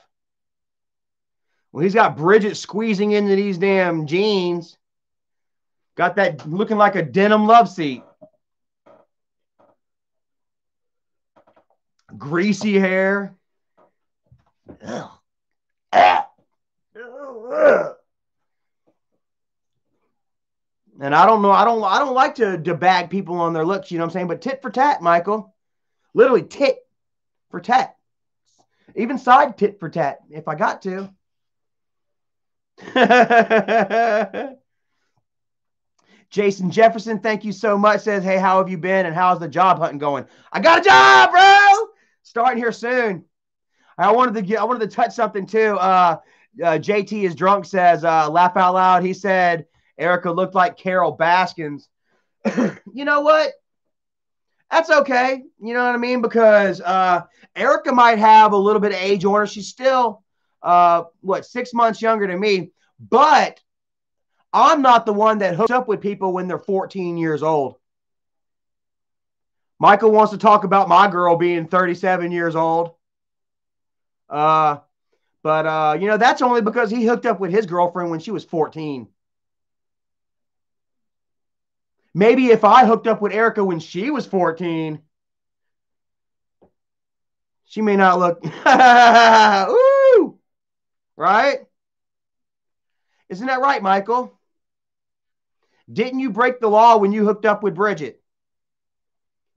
Well, he's got Bridget squeezing into these damn jeans. Got that looking like a denim love seat. Greasy hair. Ugh. And I don't know. I don't like to bag people on their looks. You know what I'm saying? But tit for tat, Michael. Literally tit for tat. Even side tit for tat, if I got to. Jason Jefferson, thank you so much. Says, hey, how have you been? And how's the job hunting going? I got a job, bro. Starting here soon. I wanted to touch something too. JT is drunk says, laugh out loud. He said Erica looked like Carol Baskins. You know what? That's okay. You know what I mean? Because Erica might have a little bit of age on her. She's still 6 months younger than me. But I'm not the one that hooks up with people when they're 14 years old. Michael wants to talk about my girl being 37 years old. But that's only because he hooked up with his girlfriend when she was 14. Maybe if I hooked up with Erica when she was 14, she may not look. Ooh! Right? Isn't that right, Michael? Didn't you break the law when you hooked up with Bridget?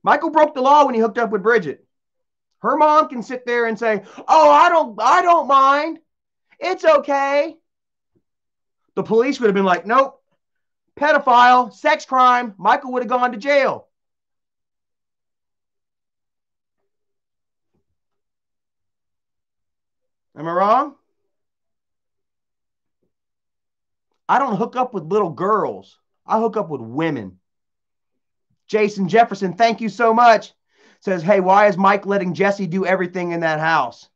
Michael broke the law when he hooked up with Bridget. Her mom can sit there and say, oh, I don't mind. It's okay. The police would have been like, nope. Pedophile, sex crime. Michael would have gone to jail. Am I wrong? I don't hook up with little girls. I hook up with women. Jason Jefferson, thank you so much. Says, hey, why is Mike letting Jesse do everything in that house?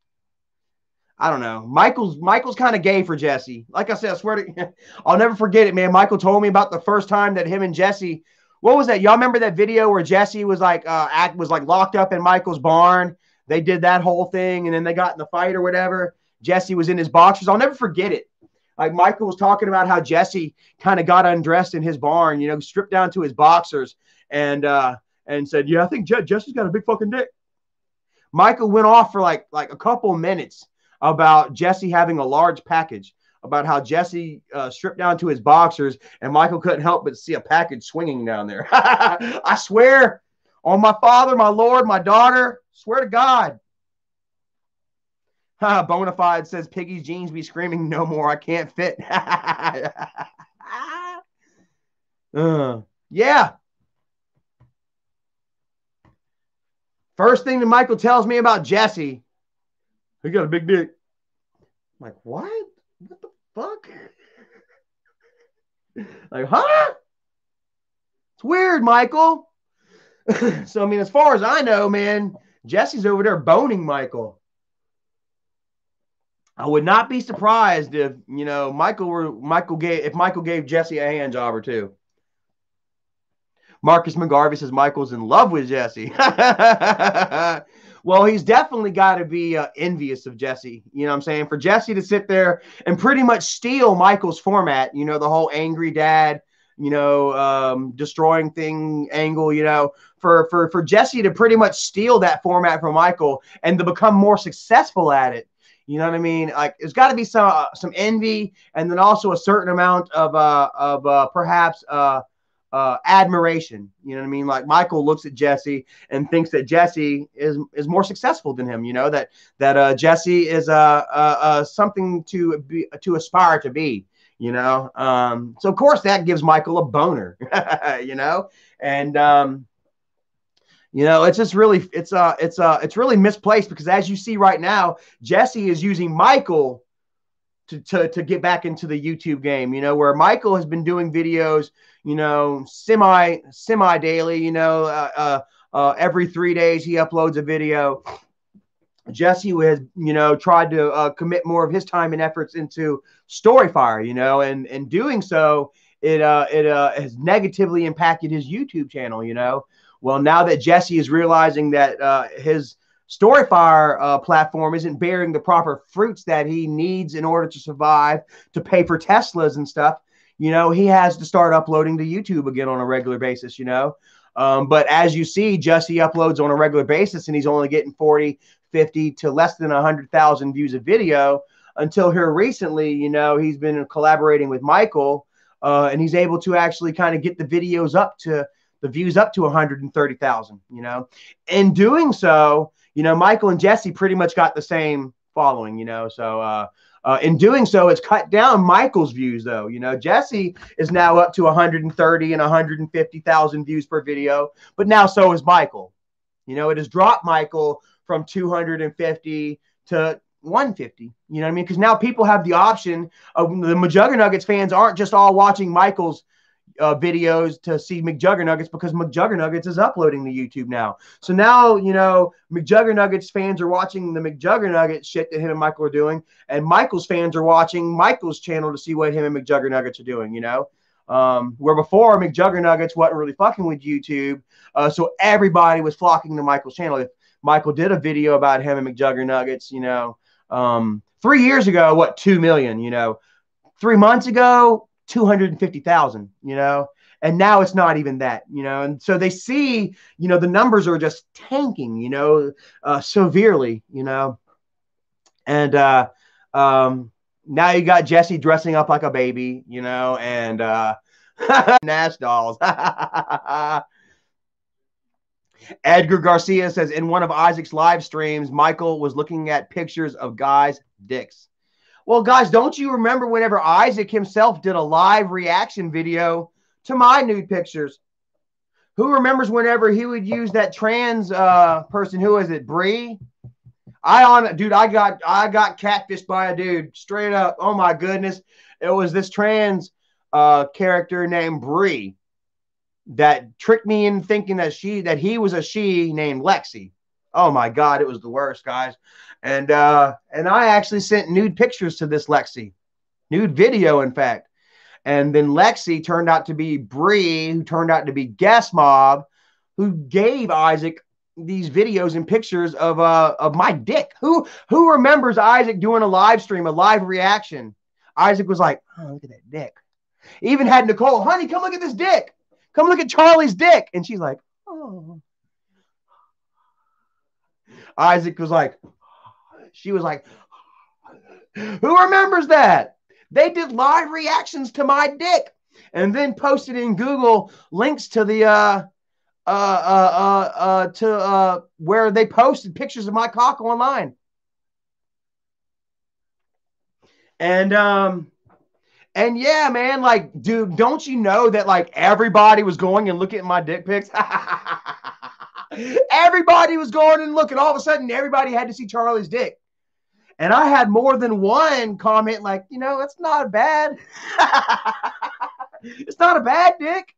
I don't know. Michael's kind of gay for Jesse. Like I said, I swear to I'll never forget it, man. Michael told me about the first time that him and Jesse, what was that? Y'all remember that video where Jesse was like locked up in Michael's barn? They did that whole thing and then they got in the fight or whatever. Jesse was in his boxers. I'll never forget it. Like Michael was talking about how Jesse kind of got undressed in his barn, stripped down to his boxers and said, yeah, I think Jesse's got a big fucking dick. Michael went off for like a couple minutes about Jesse having a large package, about how Jesse stripped down to his boxers and Michael couldn't help but see a package swinging down there. I swear on my father, my Lord, my daughter, swear to God. Bonafide says Piggy's jeans be screaming no more. I can't fit. Yeah. First thing that Michael tells me about Jesse, he got a big dick. I'm like, what? What the fuck? Like, huh? It's weird, Michael. So, I mean, as far as I know, man, Jesse's over there boning Michael. I would not be surprised if, Michael gave Jesse a hand job or two. Marcus McGarvey says Michael's in love with Jesse. Well, he's definitely got to be envious of Jesse. You know what I'm saying? For Jesse to sit there and pretty much steal Michael's format, the whole angry dad, destroying thing angle, for Jesse to pretty much steal that format from Michael and to become more successful at it. You know what I mean? Like, there's got to be some envy, and then also a certain amount of perhaps admiration. You know what I mean? Like, Michael looks at Jesse and thinks that Jesse is more successful than him. That Jesse is something to aspire to be. So of course that gives Michael a boner. And it's just really it's really misplaced, because as you see right now, Jesse is using Michael to get back into the YouTube game, where Michael has been doing videos, semi daily, every 3 days he uploads a video. Jesse has, tried to commit more of his time and efforts into Storyfire, and doing so, it has negatively impacted his YouTube channel, Well, now that Jesse is realizing that his Storyfire platform isn't bearing the proper fruits that he needs in order to survive, to pay for Teslas and stuff, he has to start uploading to YouTube again on a regular basis, But as you see, Jesse uploads on a regular basis, and he's only getting 40, 50 to less than 100,000 views a video, until here recently, he's been collaborating with Michael, and he's able to actually kind of get the views up to 130,000, In doing so, Michael and Jesse pretty much got the same following, So in doing so, it's cut down Michael's views, though. Jesse is now up to 130 and 150,000 views per video, but now so is Michael. It has dropped Michael from 250 to 150. You know what I mean? Because now people have the option of, the McJuggernuggets fans aren't just all watching Michael's videos to see McJuggernuggets, because McJuggernuggets is uploading to YouTube now. So now, McJuggernuggets fans are watching the McJuggernuggets shit that him and Michael are doing, and Michael's fans are watching Michael's channel to see what him and McJuggernuggets are doing, Where before, McJuggernuggets wasn't really fucking with YouTube, so everybody was flocking to Michael's channel. If Michael did a video about him and McJuggernuggets, 3 years ago, 2 million, 3 months ago, 250,000, and now it's not even that, and so they see, the numbers are just tanking, severely, and now you got Jesse dressing up like a baby, and Nash dolls. Edgar Garcia says, in one of Isaac's live streams, Michael was looking at pictures of guys' dicks. Well, guys, don't you remember whenever Isaac himself did a live reaction video to my nude pictures? Who remembers whenever he would use that trans person? Who is it, Bree? I got catfished by a dude, straight up. Oh my goodness, it was this trans character named Bree that tricked me in thinking that he was a she named Lexi. Oh my God, it was the worst, guys. And I actually sent nude pictures to this Lexi, nude video, in fact. And then Lexi turned out to be Bree, who turned out to be Guest Mob, who gave Isaac these videos and pictures of my dick. Who remembers Isaac doing a live stream, a live reaction? Isaac was like, oh, look at that dick. Even had Nicole, honey, come look at this dick. Come look at Charlie's dick. And she's like, oh. Isaac was like, she was like, who remembers that? They did live reactions to my dick and then posted in Google links to the where they posted pictures of my cock online. And yeah, man, like, dude, don't you know that like everybody was going and looking at my dick pics? Everybody was going and looking. All of a sudden, everybody had to see Charlie's dick. And I had more than one comment like, it's not bad. It's not a bad dick.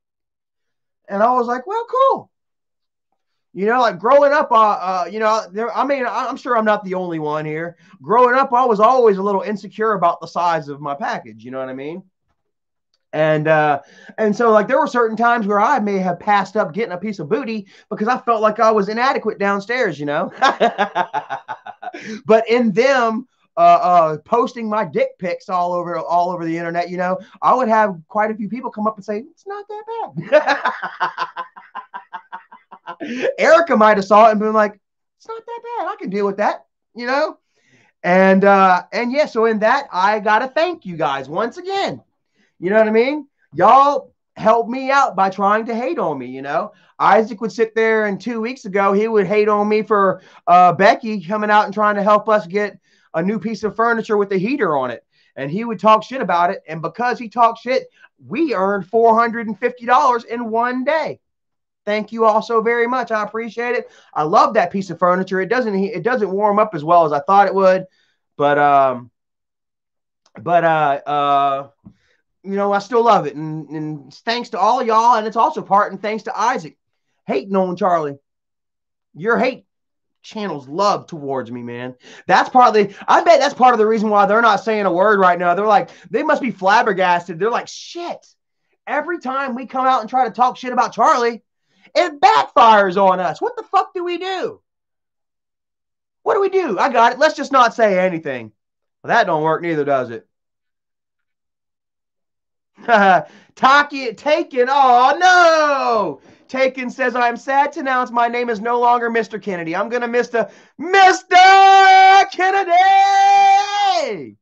And I was like, well, cool. Like growing up, I'm sure I'm not the only one here. Growing up, I was always a little insecure about the size of my package. You know what I mean? And so like there were certain times where I may have passed up getting a piece of booty because I felt like I was inadequate downstairs, But in them posting my dick pics all over the internet, you know, I would have quite a few people come up and say, it's not that bad. Erica might have saw it and been like, it's not that bad. I can deal with that, you know? And yeah, so in that, I got to thank you guys once again. You know what I mean? Y'all helped me out by trying to hate on me, you know? Isaac would sit there, and 2 weeks ago, he would hate on me for Becky coming out and trying to help us get a new piece of furniture with a heater on it. And he would talk shit about it. And because he talked shit, we earned $450 in one day. Thank you all so very much. I appreciate it. I love that piece of furniture. It doesn't warm up as well as I thought it would, but you know, I still love it. And thanks to all of y'all. And it's also part and thanks to Isaac hating on Charlie. Your hate channels love towards me, man. That's partly, I bet that's part of the reason why they're not saying a word right now. They're like, they must be flabbergasted. They're like, shit. Every time we come out and try to talk shit about Charlie, it backfires on us. What the fuck do we do? What do we do? I got it. Let's just not say anything. Well, that don't work neither, does it? Taken. Oh, no. Taken says, I'm sad to announce my name is no longer Mr. Kennedy. I'm going to Mr. Kennedy.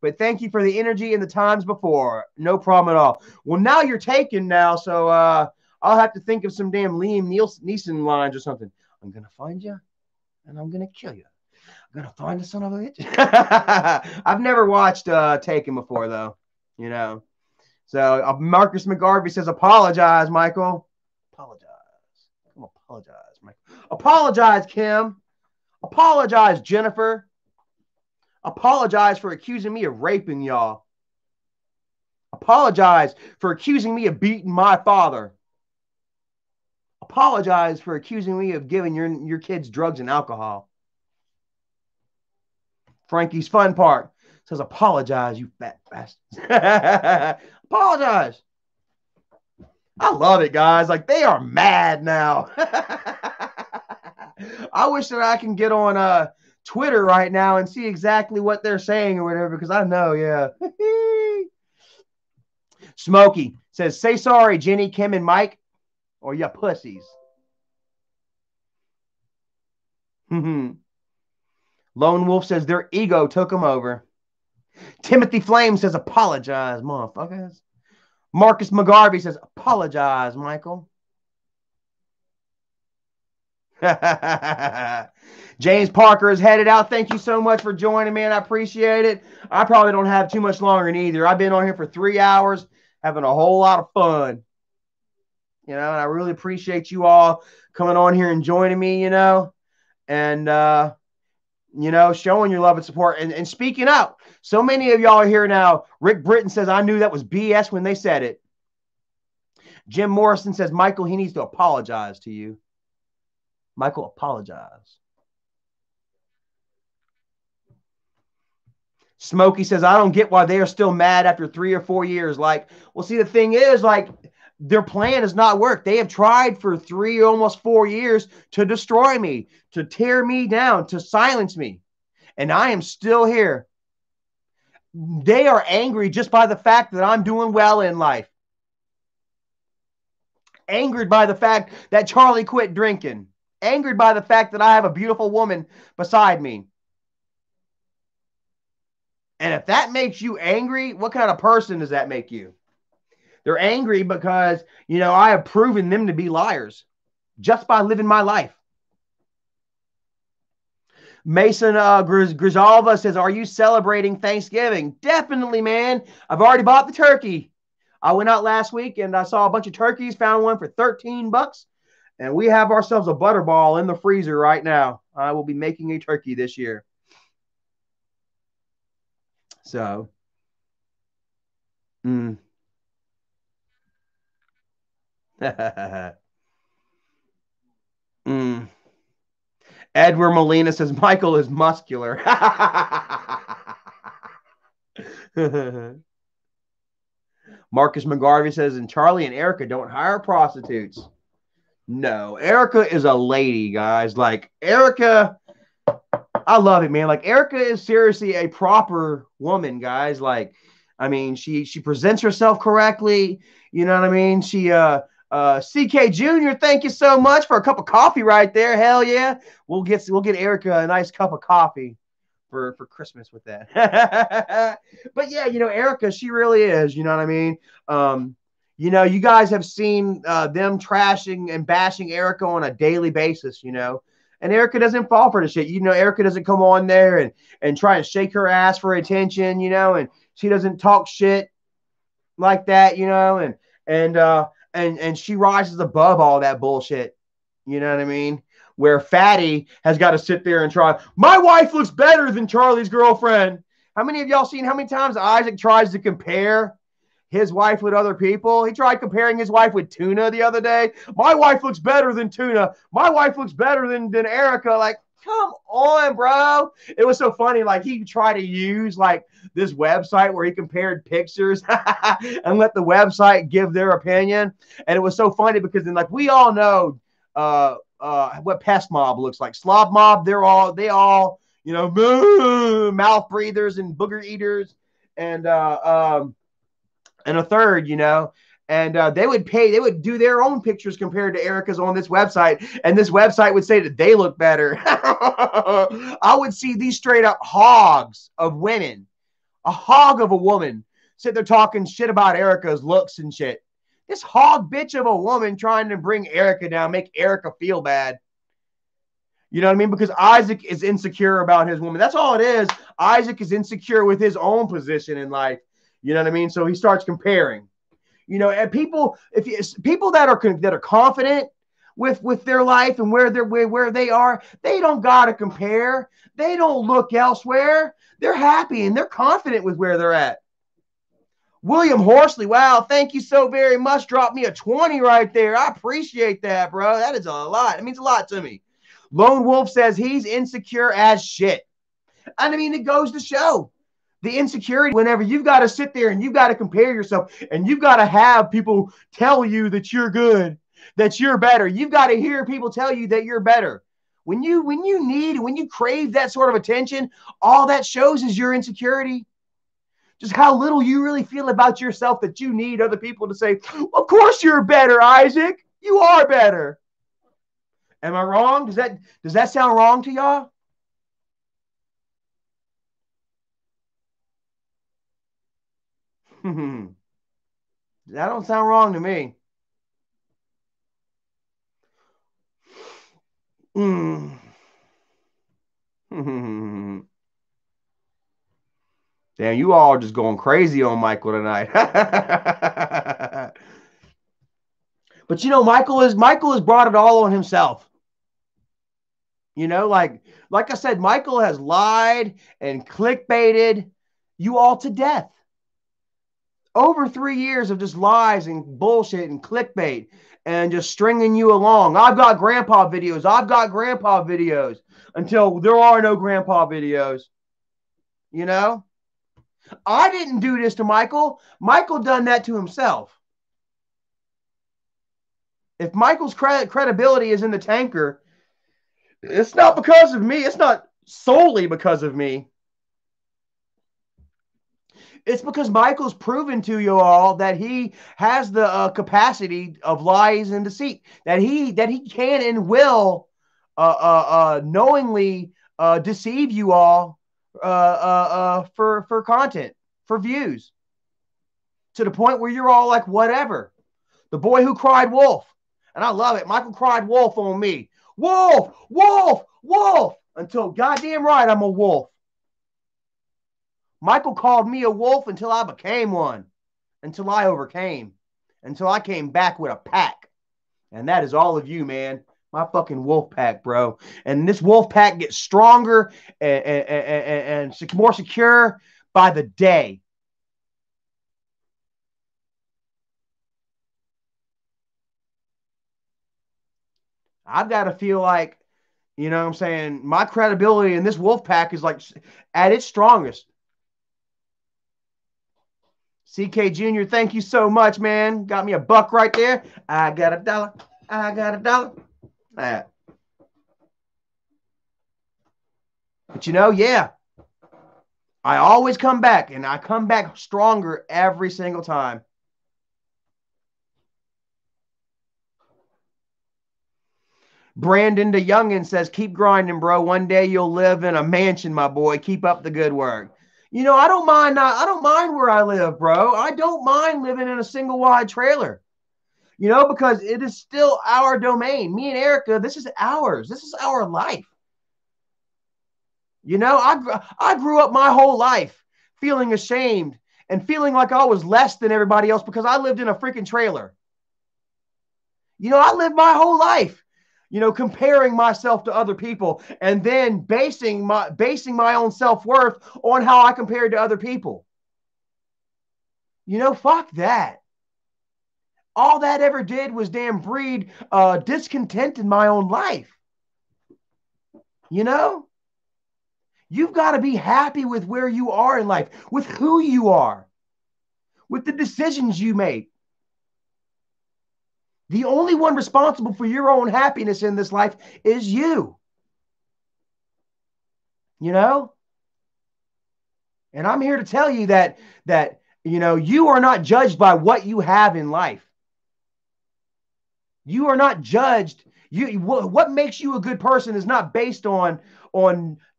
But thank you for the energy and the times before. No problem at all. Well, now you're taken now, so I'll have to think of some damn Liam Neeson lines or something. I'm going to find you, and I'm going to kill you. I'm going to find the son of a bitch. I've never watched Taken before, though, you know. So Marcus McGarvey says, apologize, Michael. Apologize. Come apologize, Michael. Apologize, Kim. Apologize, Jennifer. Apologize for accusing me of raping y'all. Apologize for accusing me of beating my father. Apologize for accusing me of giving your kids drugs and alcohol. Frankie's Fun Part says, apologize, you fat bastards. Apologize. I love it, guys. Like, they are mad now. I wish that I can get on Twitter right now and see exactly what they're saying or whatever, because I know, yeah. Smokey says, say sorry, Jenny, Kim, and Mike, or you pussies. Lone Wolf says their ego took them over. Timothy Flame says, apologize, motherfuckers. Marcus McGarvey says, apologize, Michael. James Parker is headed out. Thank you so much for joining, man. I appreciate it. I probably don't have too much longer either. I've been on here for 3 hours, having a whole lot of fun. You know, and I really appreciate you all coming on here and joining me, you know, and, you know, showing your love and support and speaking out. So many of y'all are here now. Rick Britton says, I knew that was BS when they said it. Jim Morrison says, Michael, he needs to apologize to you. Michael, apologize. Smokey says, I don't get why they are still mad after 3 or 4 years. Like, well, see, the thing is, like, their plan has not worked. They have tried for 3, almost 4 years to destroy me, to tear me down, to silence me. And I am still here. They are angry just by the fact that I'm doing well in life. Angered by the fact that Charlie quit drinking. Angered by the fact that I have a beautiful woman beside me. And if that makes you angry, what kind of person does that make you? They're angry because, you know, I have proven them to be liars just by living my life. Mason Grijalva says, are you celebrating Thanksgiving? Definitely, man. I've already bought the turkey. I went out last week and I saw a bunch of turkeys, found one for $13. And we have ourselves a butterball in the freezer right now. I will be making a turkey this year. So, Edward Molina says, Michael is muscular. Marcus McGarvey says, and Charlie and Erica don't hire prostitutes. No, Erica is a lady, guys. Like, Erica I love it, man. Like Erica is seriously a proper woman, guys. Like, I mean, she presents herself correctly. You know what I mean? CK Jr., thank you so much for a cup of coffee right there. Hell yeah. We'll get Erica a nice cup of coffee for Christmas with that. But yeah, Erica, she really is. You know what I mean? You guys have seen them trashing and bashing Erica on a daily basis. And Erica doesn't fall for the shit. Erica doesn't come on there and try and shake her ass for attention. And she doesn't talk shit like that. And she rises above all that bullshit. You know what I mean? Where Fatty has got to sit there and try. My wife looks better than Charlie's girlfriend. How many of y'all seen how many times Isaac tries to compare his wife with other people? He tried comparing his wife with Tuna the other day. My wife looks better than Tuna. My wife looks better than Erica. Like, come on, bro. It was so funny. Like, he tried to use like this website where he compared pictures and let the website give their opinion. And it was so funny because then, like, we all know what Pest Mob looks like. Slob Mob, they all mouth breathers and booger eaters, and a third, and they would do their own pictures compared to Erica's on this website, and this website would say that they look better. I would see these straight up hogs of women, a hog of a woman, sit there talking shit about Erica's looks and shit. This hog bitch of a woman trying to bring Erica down, make Erica feel bad. You know what I mean? Because Isaac is insecure about his woman. That's all it is. Isaac is insecure with his own position in life. You know what I mean? So he starts comparing. And people that are confident with their life and where they are, they don't gotta compare. They don't look elsewhere. They're happy and they're confident with where they're at. William Horsley, wow, thank you so very much. Drop me a 20 right there. I appreciate that, bro. That is a lot. It means a lot to me. Lone Wolf says he's insecure as shit. And I mean, it goes to show the insecurity whenever you've got to sit there and you've got to compare yourself and you've got to have people tell you that you're good, that you're better. You've got to hear people tell you that you're better. When you crave that sort of attention, all that shows is your insecurity. Just how little you really feel about yourself that you need other people to say, of course you're better, Isaac. You are better. Am I wrong? Does that sound wrong to y'all? That don't sound wrong to me. Damn, you all are just going crazy on Michael tonight. But Michael has brought it all on himself. Like I said, Michael has lied and clickbaited you all to death. Over 3 years of just lies and bullshit and clickbait and just stringing you along. I've got grandpa videos. I've got grandpa videos until there are no grandpa videos. I didn't do this to Michael. Michael done that to himself. If Michael's credibility is in the tanker, it's not because of me. It's not solely because of me. It's because Michael's proven to you all that he has the capacity of lies and deceit, that he can and will knowingly deceive you all for content, for views, to the point where you're all like, whatever. The boy who cried wolf. And I love it. Michael cried wolf on me. Wolf, wolf, wolf. Until goddamn right, I'm a wolf. Michael called me a wolf until I became one, until I overcame, until I came back with a pack. And that is all of you, man. My fucking wolf pack, bro. And this wolf pack gets stronger and more secure by the day. I've got to feel like, you know what I'm saying, my credibility in this wolf pack is like at its strongest. CK Jr., thank you so much, man. Got me a buck right there. I got $1. I got $1. But But yeah, I always come back, and I come back stronger every single time. Brandon the Youngin says, keep grinding, bro. One day you'll live in a mansion, my boy. Keep up the good work. I don't mind where I live, bro. I don't mind living in a single wide trailer. Because it is still our domain. Me and Erica, this is ours. This is our life. I grew up my whole life feeling ashamed and feeling like I was less than everybody else because I lived in a freaking trailer. I lived my whole life, comparing myself to other people and then basing my own self-worth on how I compared to other people. Fuck that. All that ever did was damn breed discontent in my own life. You've got to be happy with where you are in life, with who you are, with the decisions you make. The only one responsible for your own happiness in this life is you. And I'm here to tell you that you are not judged by what you have in life. You are not judged. What makes you a good person is not based on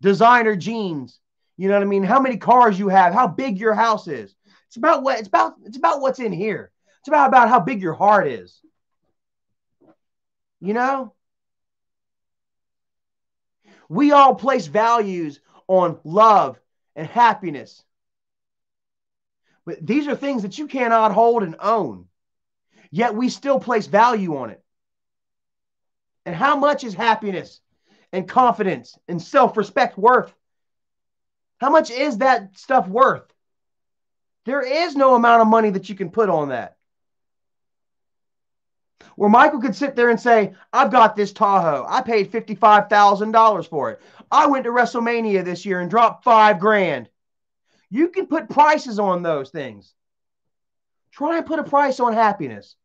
designer jeans. You know what I mean? How many cars you have, how big your house is. It's about what's in here. It's about how big your heart is. We all place values on love and happiness. But these are things that you cannot hold and own. Yet we still place value on it. And how much is happiness and confidence and self-respect worth? How much is that stuff worth? There is no amount of money that you can put on that. Where Michael could sit there and say, I've got this Tahoe. I paid $55,000 for it. I went to WrestleMania this year and dropped $5,000. You can put prices on those things. Try and put a price on happiness.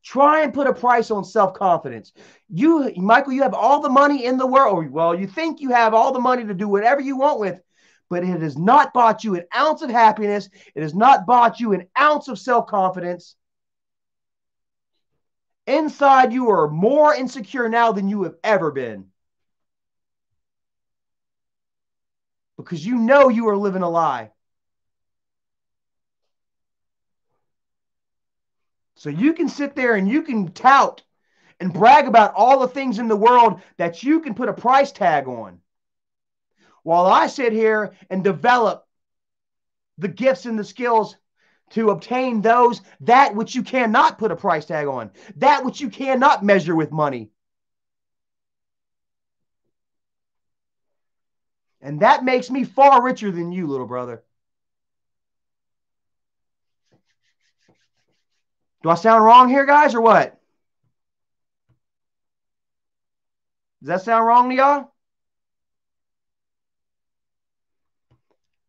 Try and put a price on self-confidence. Michael, you have all the money in the world. Well, you think you have all the money to do whatever you want with, but it has not bought you an ounce of happiness. It has not bought you an ounce of self-confidence. Inside, you are more insecure now than you have ever been. Because you are living a lie. So you can sit there and you can tout and brag about all the things in the world that you can put a price tag on. While I sit here and develop the gifts and the skills to obtain that which you cannot put a price tag on, that which you cannot measure with money. And that makes me far richer than you, little brother. Do I sound wrong here, guys, or what? Does that sound wrong to y'all?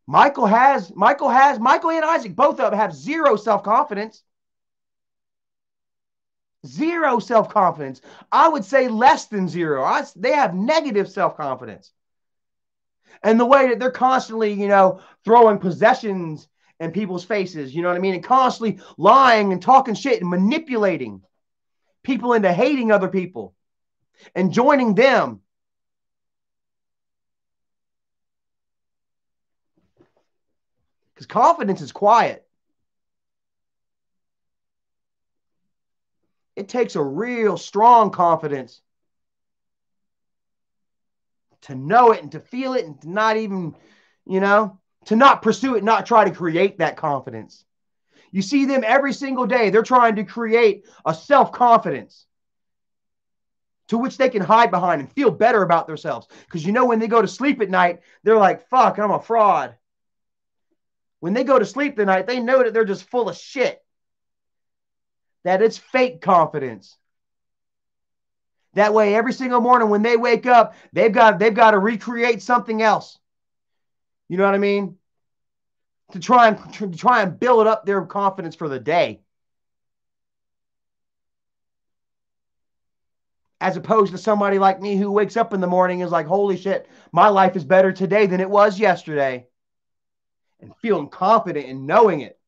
Michael and Isaac, both of them have zero self-confidence. Zero self-confidence. I would say less than zero. They have negative self-confidence. And the way that they're constantly, throwing possessions in people's faces, you know what I mean? And constantly lying and talking shit and manipulating people into hating other people and joining them. Because confidence is quiet. It takes a real strong confidence to know it and to feel it and to not even, to not pursue it, not try to create that confidence. You see them every single day. They're trying to create a self-confidence to which they can hide behind and feel better about themselves. Because when they go to sleep at night, they're like, fuck, I'm a fraud. When they go to sleep tonight, they know that they're just full of shit. That it's fake confidence. That way, every single morning when they wake up, they've got to recreate something else. You know what I mean? To try and build up their confidence for the day. As opposed to somebody like me who wakes up in the morning and is like, holy shit, my life is better today than it was yesterday. And feeling confident in knowing it.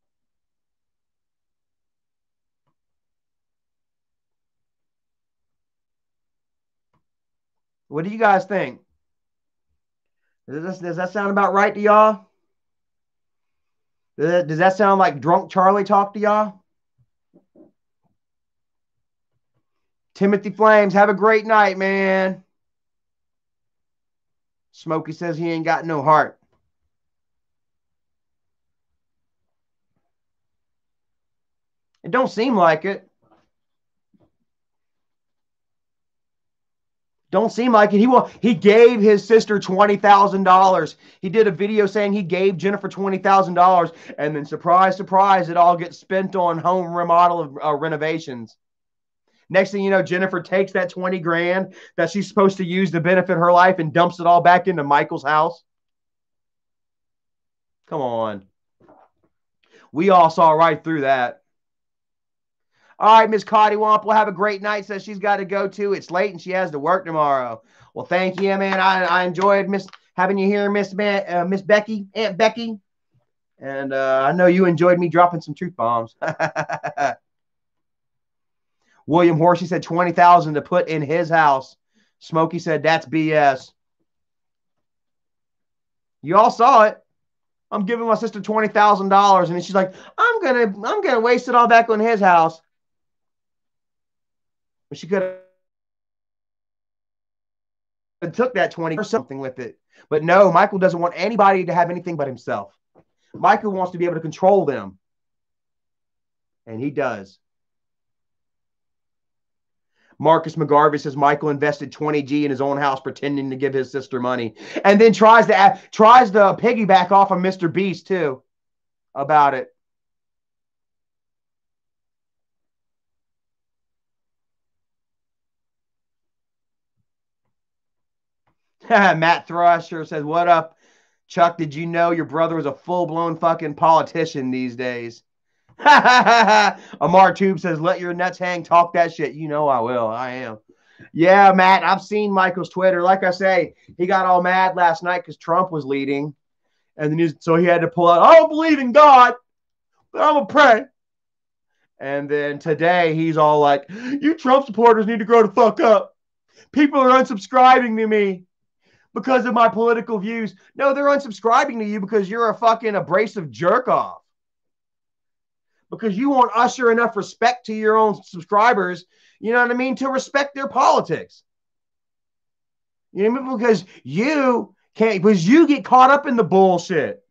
What do you guys think? Does that sound about right to y'all? Does that sound like drunk Charlie talk to y'all? Timothy Flames, have a great night, man. Smokey says he ain't got no heart. It don't seem like it. Don't seem like it. He gave his sister $20,000. He did a video saying he gave Jennifer $20,000, and then surprise, surprise, it all gets spent on home remodel renovations. Next thing you know, Jennifer takes that 20 grand that she's supposed to use to benefit her life and dumps it all back into Michael's house. Come on. We all saw right through that. All right, Miss Cottywomp, will have a great night. Says she's got to go too. It's late and she has to work tomorrow. Well, thank you, man. I enjoyed having you here, Miss Becky, Aunt Becky. And I know you enjoyed me dropping some truth bombs. William Horsey said 20,000 to put in his house. Smokey said that's BS. You all saw it. I'm giving my sister $20,000, and she's like, I'm gonna waste it all back on his house. But she could have took that 20 or something with it. But no, Michael doesn't want anybody to have anything but himself. Michael wants to be able to control them. And he does. Marcus McGarvey says Michael invested 20G in his own house pretending to give his sister money. And then tries to piggyback off of Mr. Beast too about it. Matt Thrusher says, what up, Chuck? Did you know your brother was a full-blown fucking politician these days? Amar Tube says, let your nuts hang, talk that shit. You know I will. I am. Yeah, Matt, I've seen Michael's Twitter. Like I say, he got all mad last night because Trump was leading. And then so he had to pull out, I don't believe in God, but I'm going to pray. And then today he's all like, you Trump supporters need to grow the fuck up. People are unsubscribing to me because of my political views. No, they're unsubscribing to you because you're a fucking abrasive jerk off. Because you won't usher enough respect to your own subscribers, you know what I mean, to respect their politics. You know what I mean? Because you get caught up in the bullshit.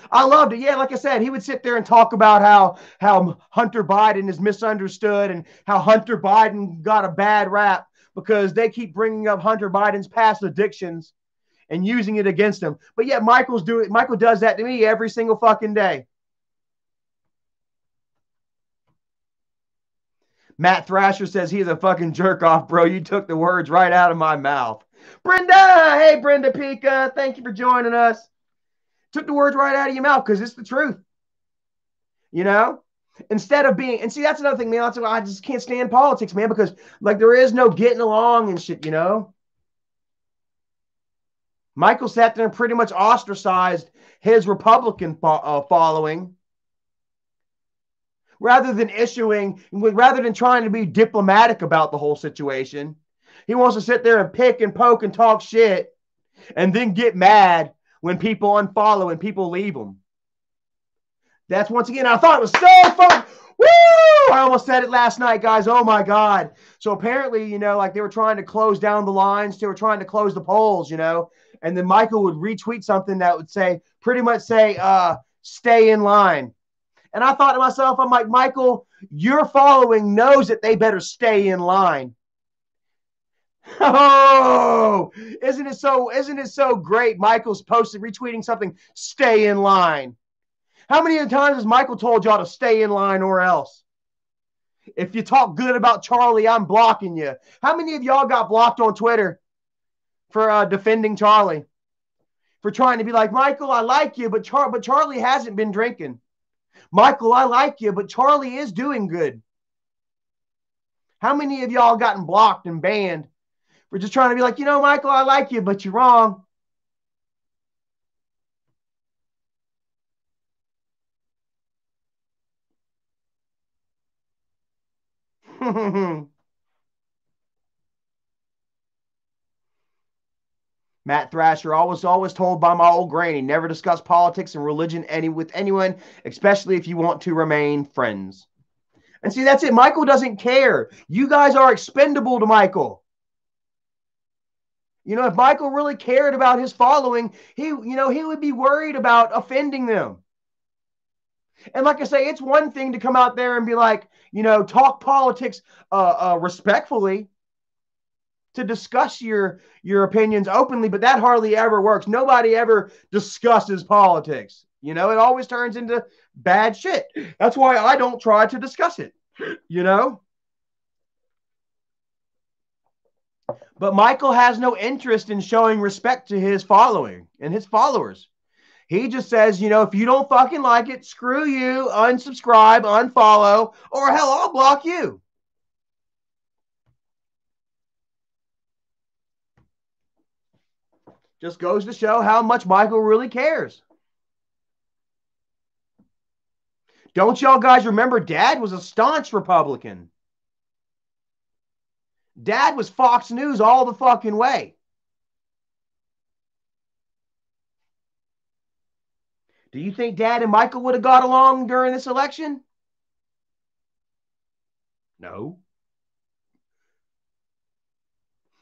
I loved it. Yeah, like I said, he would sit there and talk about how Hunter Biden is misunderstood and how Hunter Biden got a bad rap because they keep bringing up Hunter Biden's past addictions and using it against him. But yet Michael does that to me every single fucking day. Matt Thrasher says he's a fucking jerk off, bro. You took the words right out of my mouth. Brenda, hey, Brenda Pika, thank you for joining us. Took the words right out of your mouth because it's the truth. You know? Instead of being, and see, that's another thing, man. That's why I just can't stand politics, man, because like there is no getting along and shit, you know? Michael sat there and pretty much ostracized his Republican following rather than trying to be diplomatic about the whole situation. He wants to sit there and pick and poke and talk shit and then get mad when people unfollow and people leave them. That's once again, I thought it was so fun. Woo! I almost said it last night, guys. Oh my God. So apparently, you know, like they were trying to close down the lines. They were trying to close the polls, you know, and then Michael would retweet something that would pretty much say, stay in line. And I thought to myself, I'm like, Michael, your following knows that they better stay in line. Oh, isn't it so great? Michael's retweeting something, stay in line. How many times has Michael told y'all to stay in line or else? If you talk good about Charlie, I'm blocking you. How many of y'all got blocked on Twitter for defending Charlie? For trying to be like, Michael, I like you, but Charlie hasn't been drinking. Michael, I like you, but Charlie is doing good. How many of y'all gotten blocked and banned for just trying to be like, Michael, I like you, but you're wrong. Matt Thrasher, always told by my old granny, never discuss politics and religion with anyone, especially if you want to remain friends. And see, that's it. Michael doesn't care. You guys are expendable to Michael. If Michael really cared about his following, he would be worried about offending them. And like I say, it's one thing to come out there and be like, talk politics respectfully, to discuss your opinions openly, but that hardly ever works. Nobody ever discusses politics. It always turns into bad shit. That's why I don't try to discuss it. But Michael has no interest in showing respect to his following and his followers. He just says, if you don't fucking like it, screw you, unsubscribe, unfollow, or hell, I'll block you. Just goes to show how much Michael really cares. Don't y'all guys remember Dad was a staunch Republican? Dad was Fox News all the fucking way. Do you think Dad and Michael would have got along during this election? No.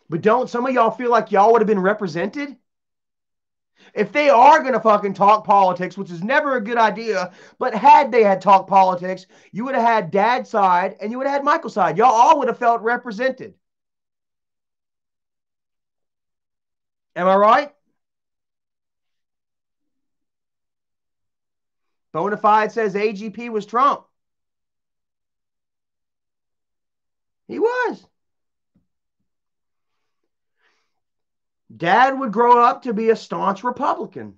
But don't some of y'all feel like y'all would have been represented? If they are going to fucking talk politics, which is never a good idea, but had they had talked politics, you would have had Dad's side and you would have had Michael's side. Y'all all would have felt represented. Am I right? Bonafide says AGP was Trump. He was. Dad would grow up to be a staunch Republican.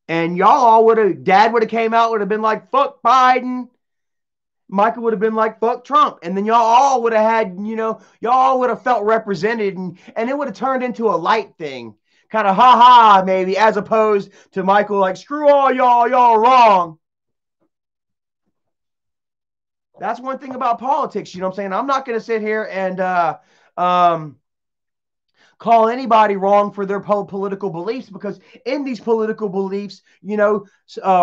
And y'all all would have, Dad would have came out, would have been like, fuck Biden. Michael would have been like, fuck Trump. And then y'all all would have had, y'all would have felt represented, and it would have turned into a light thing. Kind of ha-ha, maybe, as opposed to Michael like, screw all y'all wrong. That's one thing about politics, you know what I'm saying? I'm not going to sit here and call anybody wrong for their political beliefs, because in these political beliefs,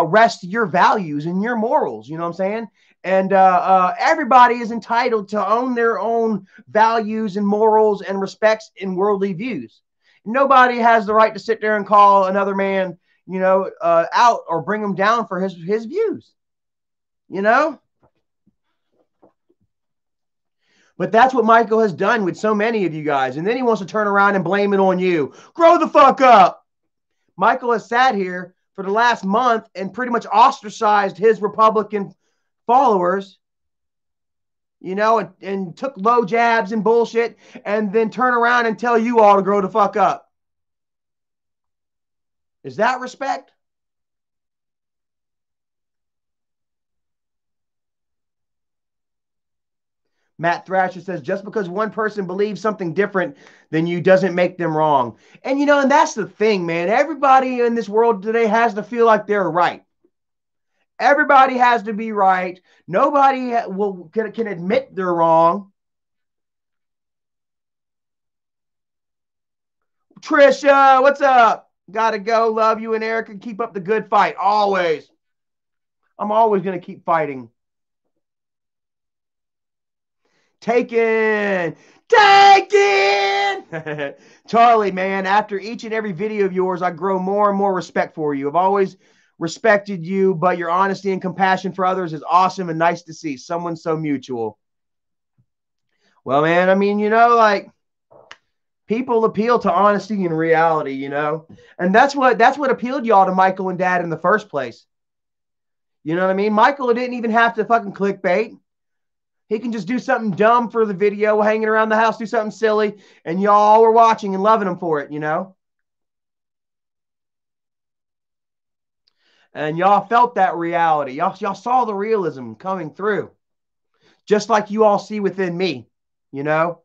rest your values and your morals, you know what I'm saying? And everybody is entitled to own their own values and morals and respects in worldly views. Nobody has the right to sit there and call another man, out or bring him down for his views, But that's what Michael has done with so many of you guys. And then he wants to turn around and blame it on you. Grow the fuck up. Michael has sat here for the last month and pretty much ostracized his Republican followers, and took low jabs and bullshit, and then turn around and tell you all to grow the fuck up. Is that respect? Matt Thrasher says, just because one person believes something different than you doesn't make them wrong. And, and that's the thing, man. Everybody in this world today has to feel like they're right. Everybody has to be right. Nobody can admit they're wrong. Trisha, what's up? Gotta go. Love you and Erica. Keep up the good fight. Always. I'm always going to keep fighting. Taken. Charlie, man, after each and every video of yours, I grow more and more respect for you. I've always respected you, but your honesty and compassion for others is awesome and nice to see. Someone so mutual. Well, man, I mean, like, people appeal to honesty and reality, and that's what appealed y'all to Michael and Dad in the first place. You know what I mean? Michael didn't even have to fucking clickbait. He can just do something dumb for the video, hanging around the house, do something silly, and y'all were watching and loving him for it, And y'all felt that reality. Y'all saw the realism coming through. just like you all see within me, you know?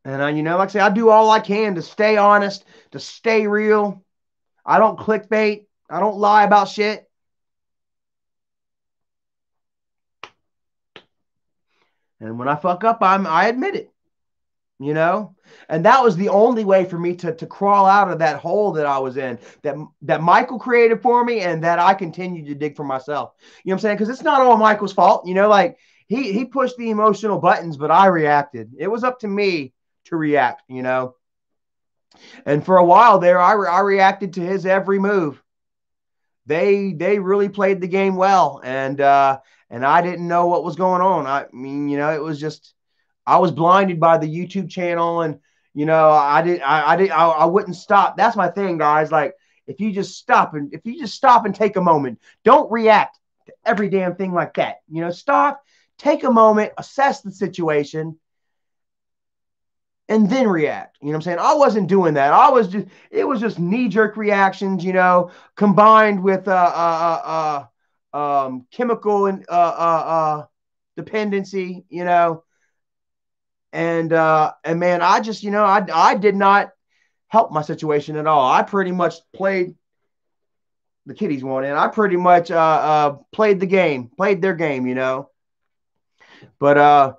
And you know, like I say, I do all I can to stay honest, to stay real. I don't clickbait. I don't lie about shit. And when I fuck up, I admit it, you know? And that was the only way for me to crawl out of that hole that I was in, that Michael created for me and that I continued to dig for myself. You know what I'm saying? Because it's not all Michael's fault, you know, like he pushed the emotional buttons, but I reacted. It was up to me to react, you know? And for a while there, I reacted to his every move. They really played the game well, and I didn't know what was going on. I mean, you know, it was just I was blinded by the YouTube channel, and you know, I wouldn't stop. That's my thing, guys. Like if you just stop and take a moment, don't react to every damn thing like that. You know, stop, take a moment, assess the situation, and then react. You know what I'm saying? I wasn't doing that. It was just knee jerk reactions, you know, combined with chemical and dependency, you know, and man, I just, you know, I did not help my situation at all. I pretty much played the kiddies one, and I pretty much played their game, you know. But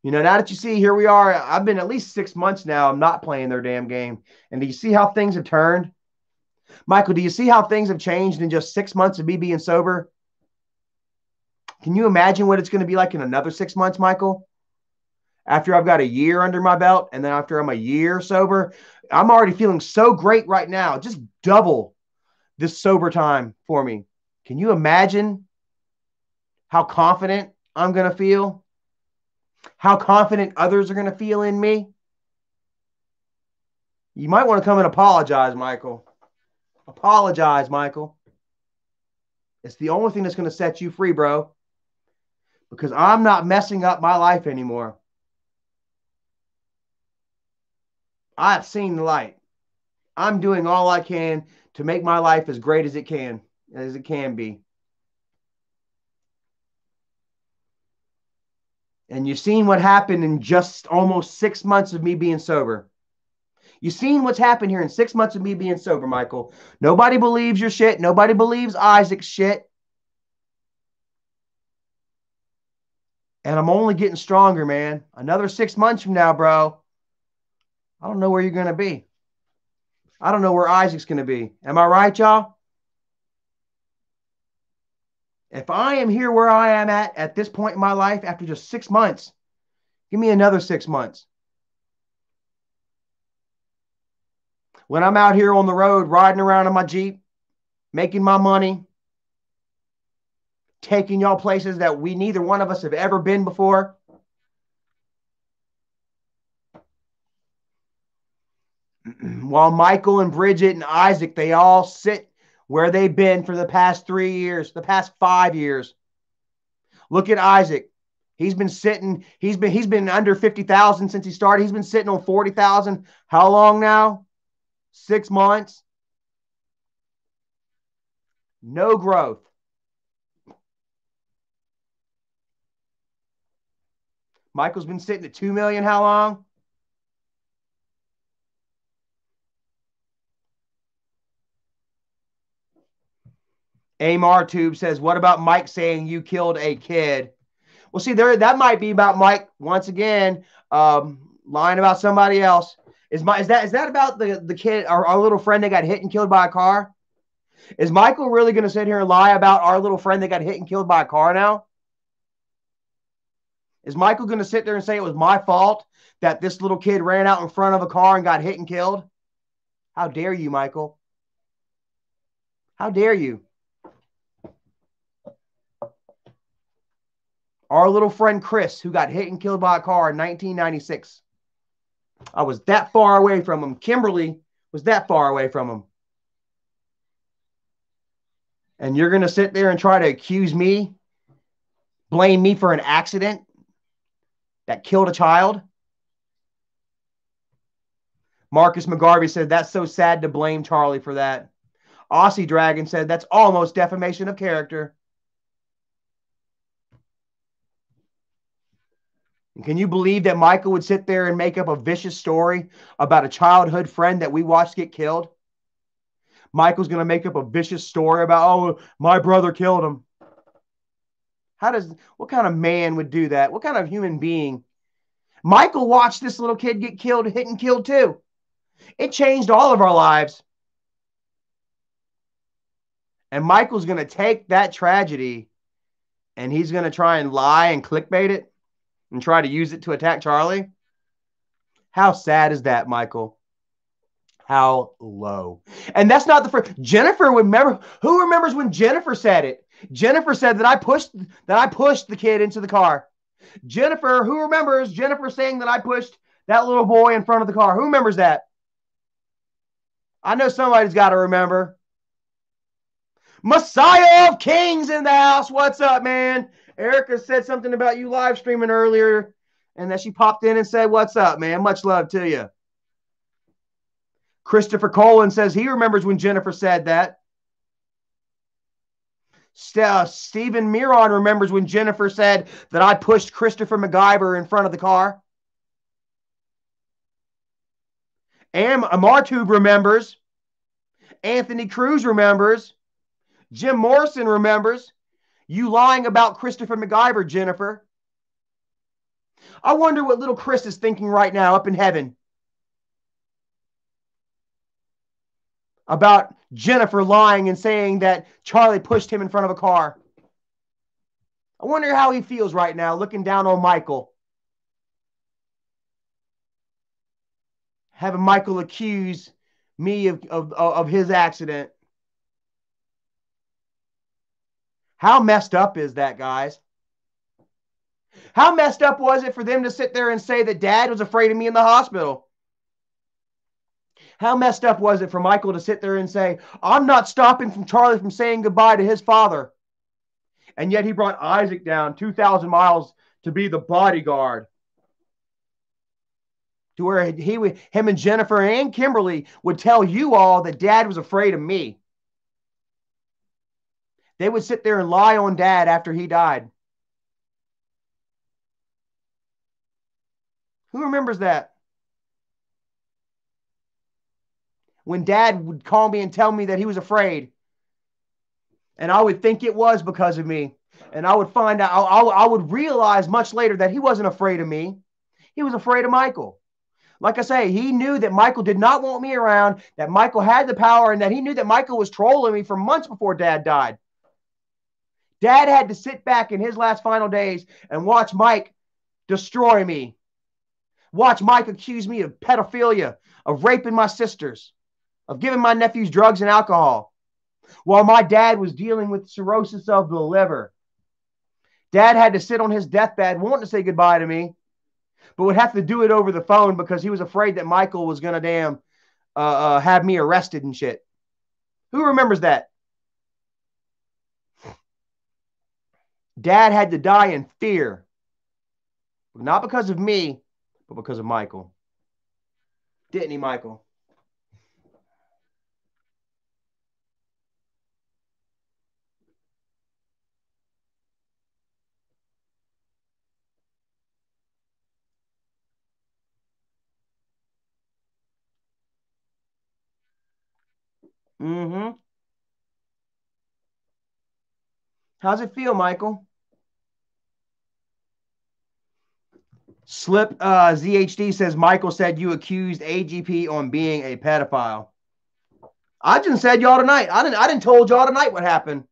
you know, now that you see, here we are. I've been at least 6 months now. I'm not playing their damn game. And do you see how things have turned? Michael, do you see how things have changed in just 6 months of me being sober? Can you imagine what it's going to be like in another 6 months, Michael? After I've got a year under my belt, and then after I'm a year sober, I'm already feeling so great right now. Just double this sober time for me. Can you imagine how confident I'm going to feel? How confident others are going to feel in me? You might want to come and apologize, Michael. Apologize, Michael. It's the only thing that's going to set you free, bro. Because I'm not messing up my life anymore. I've seen the light. I'm doing all I can to make my life as great as it can be. And you've seen what happened in just almost 6 months of me being sober. You've seen what's happened here in 6 months of me being sober, Michael. Nobody believes your shit. Nobody believes Isaac's shit. And I'm only getting stronger, man. Another 6 months from now, bro, I don't know where you're going to be. I don't know where Isaac's going to be. Am I right, y'all? If I am here where I am at this point in my life after just 6 months, give me another 6 months. When I'm out here on the road, riding around in my Jeep, making my money, taking y'all places that neither one of us have ever been before. While Michael and Bridget and Isaac, they all sit where they've been for the past 3 years, the past 5 years. Look at Isaac. He's been sitting, he's been under 50,000 since he started. He's been sitting on 40,000. How long now? 6 months. No growth. Michael's been sitting at 2 million. How long? Amar Tube says, what about Mike saying you killed a kid? Well, see, that might be about Mike once again, lying about somebody else. Is that about the kid, our little friend that got hit and killed by a car? Is Michael really going to sit here and lie about our little friend that got hit and killed by a car now? Is Michael going to sit there and say it was my fault that this little kid ran out in front of a car and got hit and killed? How dare you, Michael? How dare you? Our little friend Chris, who got hit and killed by a car in 1996. I was that far away from him. Kimberly was that far away from him. And you're going to sit there and try to accuse me, blame me for an accident that killed a child? Marcus McGarvey said, that's so sad to blame Charlie for that. Aussie Dragon said that's almost defamation of character. And can you believe that Michael would sit there and make up a vicious story about a childhood friend that we watched get killed? Michael's going to make up a vicious story about, oh, my brother killed him. What kind of man would do that? What kind of human being? Michael watched this little kid get killed, hit and killed too. It changed all of our lives. And Michael's going to take that tragedy and he's going to try and lie and clickbait it and try to use it to attack Charlie. How sad is that, Michael? How low. And that's not the first. Jennifer would remember. Who remembers when Jennifer said it? Jennifer said that I pushed the kid into the car. Jennifer, who remembers Jennifer saying that I pushed that little boy in front of the car? Who remembers that? I know somebody's got to remember. Messiah of Kings in the house. What's up, man? Erica said something about you live streaming earlier and that she popped in and said, what's up, man? Much love to you. Christopher Colin says he remembers when Jennifer said that. Stephen Miron remembers when Jennifer said that I pushed Christopher MacGyver in front of the car. Amartube remembers. Anthony Cruz remembers. Jim Morrison remembers. You lying about Christopher MacGyver, Jennifer. I wonder what little Chris is thinking right now up in heaven about Jennifer lying and saying that Charlie pushed him in front of a car. I wonder how he feels right now looking down on Michael. Having Michael accuse me of his accident. How messed up is that, guys? How messed up was it for them to sit there and say that Dad was afraid of me in the hospital? How messed up was it for Michael to sit there and say, I'm not stopping Charlie from saying goodbye to his father? And yet he brought Isaac down 2,000 miles to be the bodyguard. To where him and Jennifer and Kimberly would tell you all that Dad was afraid of me. They would sit there and lie on Dad after he died. Who remembers that? When Dad would call me and tell me that he was afraid. And I would think it was because of me. And I would find out, I would realize much later that he wasn't afraid of me. He was afraid of Michael. Like I say, he knew that Michael did not want me around, that Michael had the power, and that he knew that Michael was trolling me for months before Dad died. Dad had to sit back in his last final days and watch Mike destroy me. Watch Mike accuse me of pedophilia, of raping my sisters, of giving my nephews drugs and alcohol, while my dad was dealing with cirrhosis of the liver. Dad had to sit on his deathbed wanting to say goodbye to me, but would have to do it over the phone because he was afraid that Michael was going to have me arrested and shit. Who remembers that? Dad had to die in fear. Not because of me, but because of Michael. Didn't he, Michael? Mm-hmm. How's it feel, Michael? Slip ZHD says Michael said you accused AGP on being a pedophile. I just said y'all tonight. I didn't told y'all tonight what happened.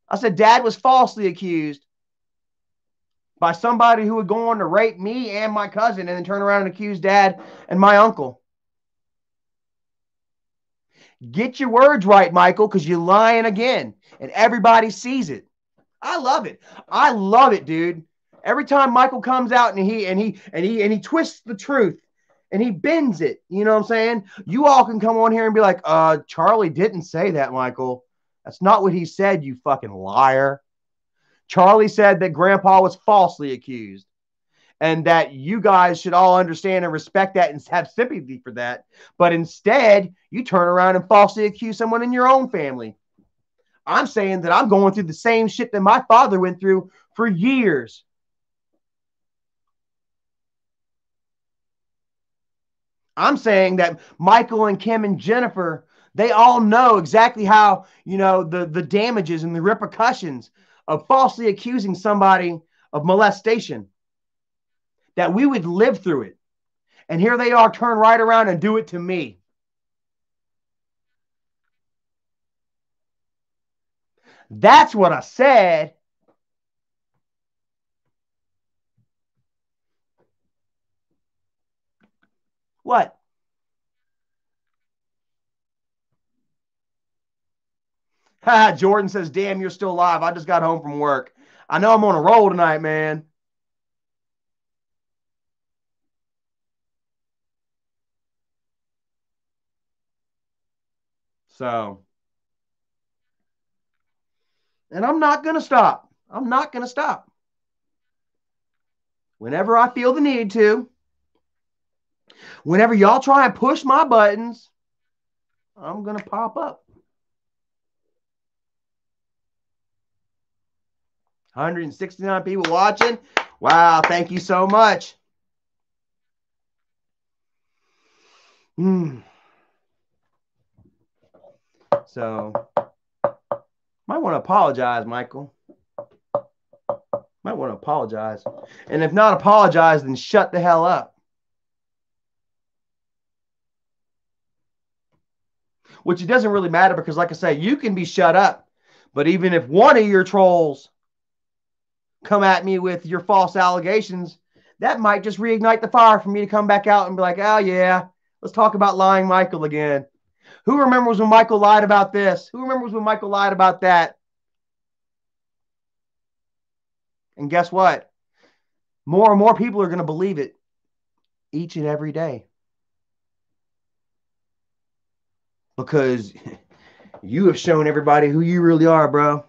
I said Dad was falsely accused by somebody who would go on to rape me and my cousin and then turn around and accuse Dad and my uncle. Get your words right, Michael, because you're lying again and everybody sees it. I love it. I love it, dude. Every time Michael comes out and he twists the truth and he bends it, you know what I'm saying? You all can come on here and be like, Charlie didn't say that, Michael. That's not what he said, you fucking liar. Charlie said that Grandpa was falsely accused. and that you guys should all understand and respect that and have sympathy for that. But instead, you turn around and falsely accuse someone in your own family. I'm saying that I'm going through the same shit that my father went through for years. I'm saying that Michael and Kim and Jennifer, they all know exactly how, the damages and the repercussions of falsely accusing somebody of molestation, that we would live through it. And here they are, turn right around and do it to me. That's what I said. What? Jordan says, damn, you're still alive. I just got home from work. I know I'm on a roll tonight, man. So, and I'm not going to stop. I'm not going to stop. Whenever I feel the need to, whenever y'all try and push my buttons, I'm going to pop up. 169 people watching. Wow, thank you so much. So, might want to apologize, Michael. Might want to apologize. And if not apologize, then shut the hell up. Which it doesn't really matter because, like I say, you can be shut up. But even if one of your trolls come at me with your false allegations, that might just reignite the fire for me to come back out and be like, oh, yeah, let's talk about lying Michael again. Who remembers when Michael lied about this? Who remembers when Michael lied about that? And guess what? More and more people are going to believe it each and every day. Because you have shown everybody who you really are, bro.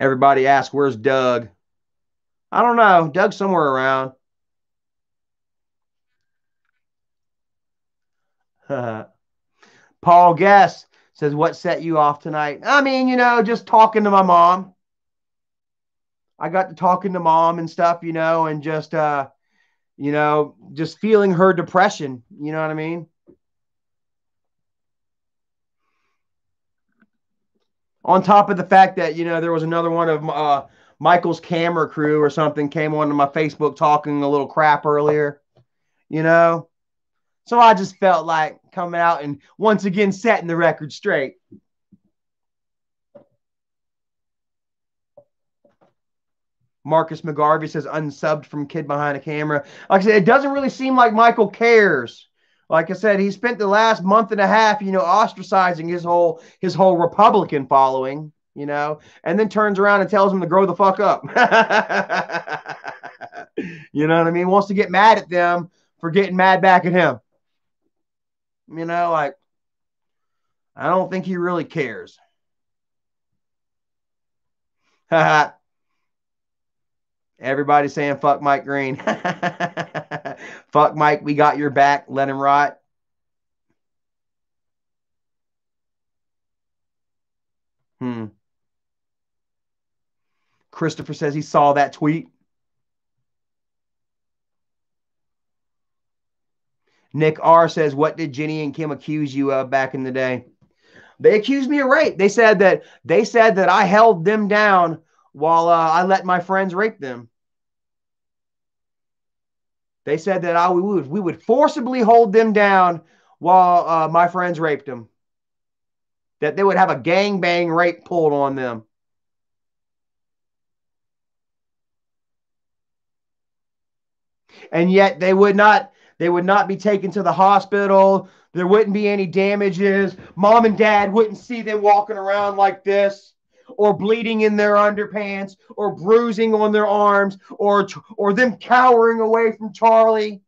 Everybody asks, where's Doug? I don't know. Doug's somewhere around. Paul Guest says, what set you off tonight? I mean, just talking to my mom. I got to talking to mom and stuff, and just, just feeling her depression. You know what I mean? On top of the fact that, there was another one of Michael's camera crew or something came onto my Facebook talking a little crap earlier, So I just felt like coming out and once again setting the record straight. Marcus McGarvey says unsubbed from Kid Behind a Camera. Like I said, it doesn't really seem like Michael cares. Like I said, he spent the last month and a half, ostracizing his whole Republican following, and then turns around and tells him to grow the fuck up. You know what I mean? Wants to get mad at them for getting mad back at him. Like, I don't think he really cares. Everybody saying fuck Mike Green. Fuck Mike, we got your back. Let him rot. Christopher says he saw that tweet. Nick R says, what did Jenny and Kim accuse you of back in the day? They accused me of rape. They said that I held them down while I let my friends rape them. They said that we would forcibly hold them down while my friends raped them. That they would have a gangbang rape pulled on them. And yet they would not be taken to the hospital. There wouldn't be any damages. Mom and dad wouldn't see them walking around like this, or bleeding in their underpants, or bruising on their arms, or them cowering away from Charlie,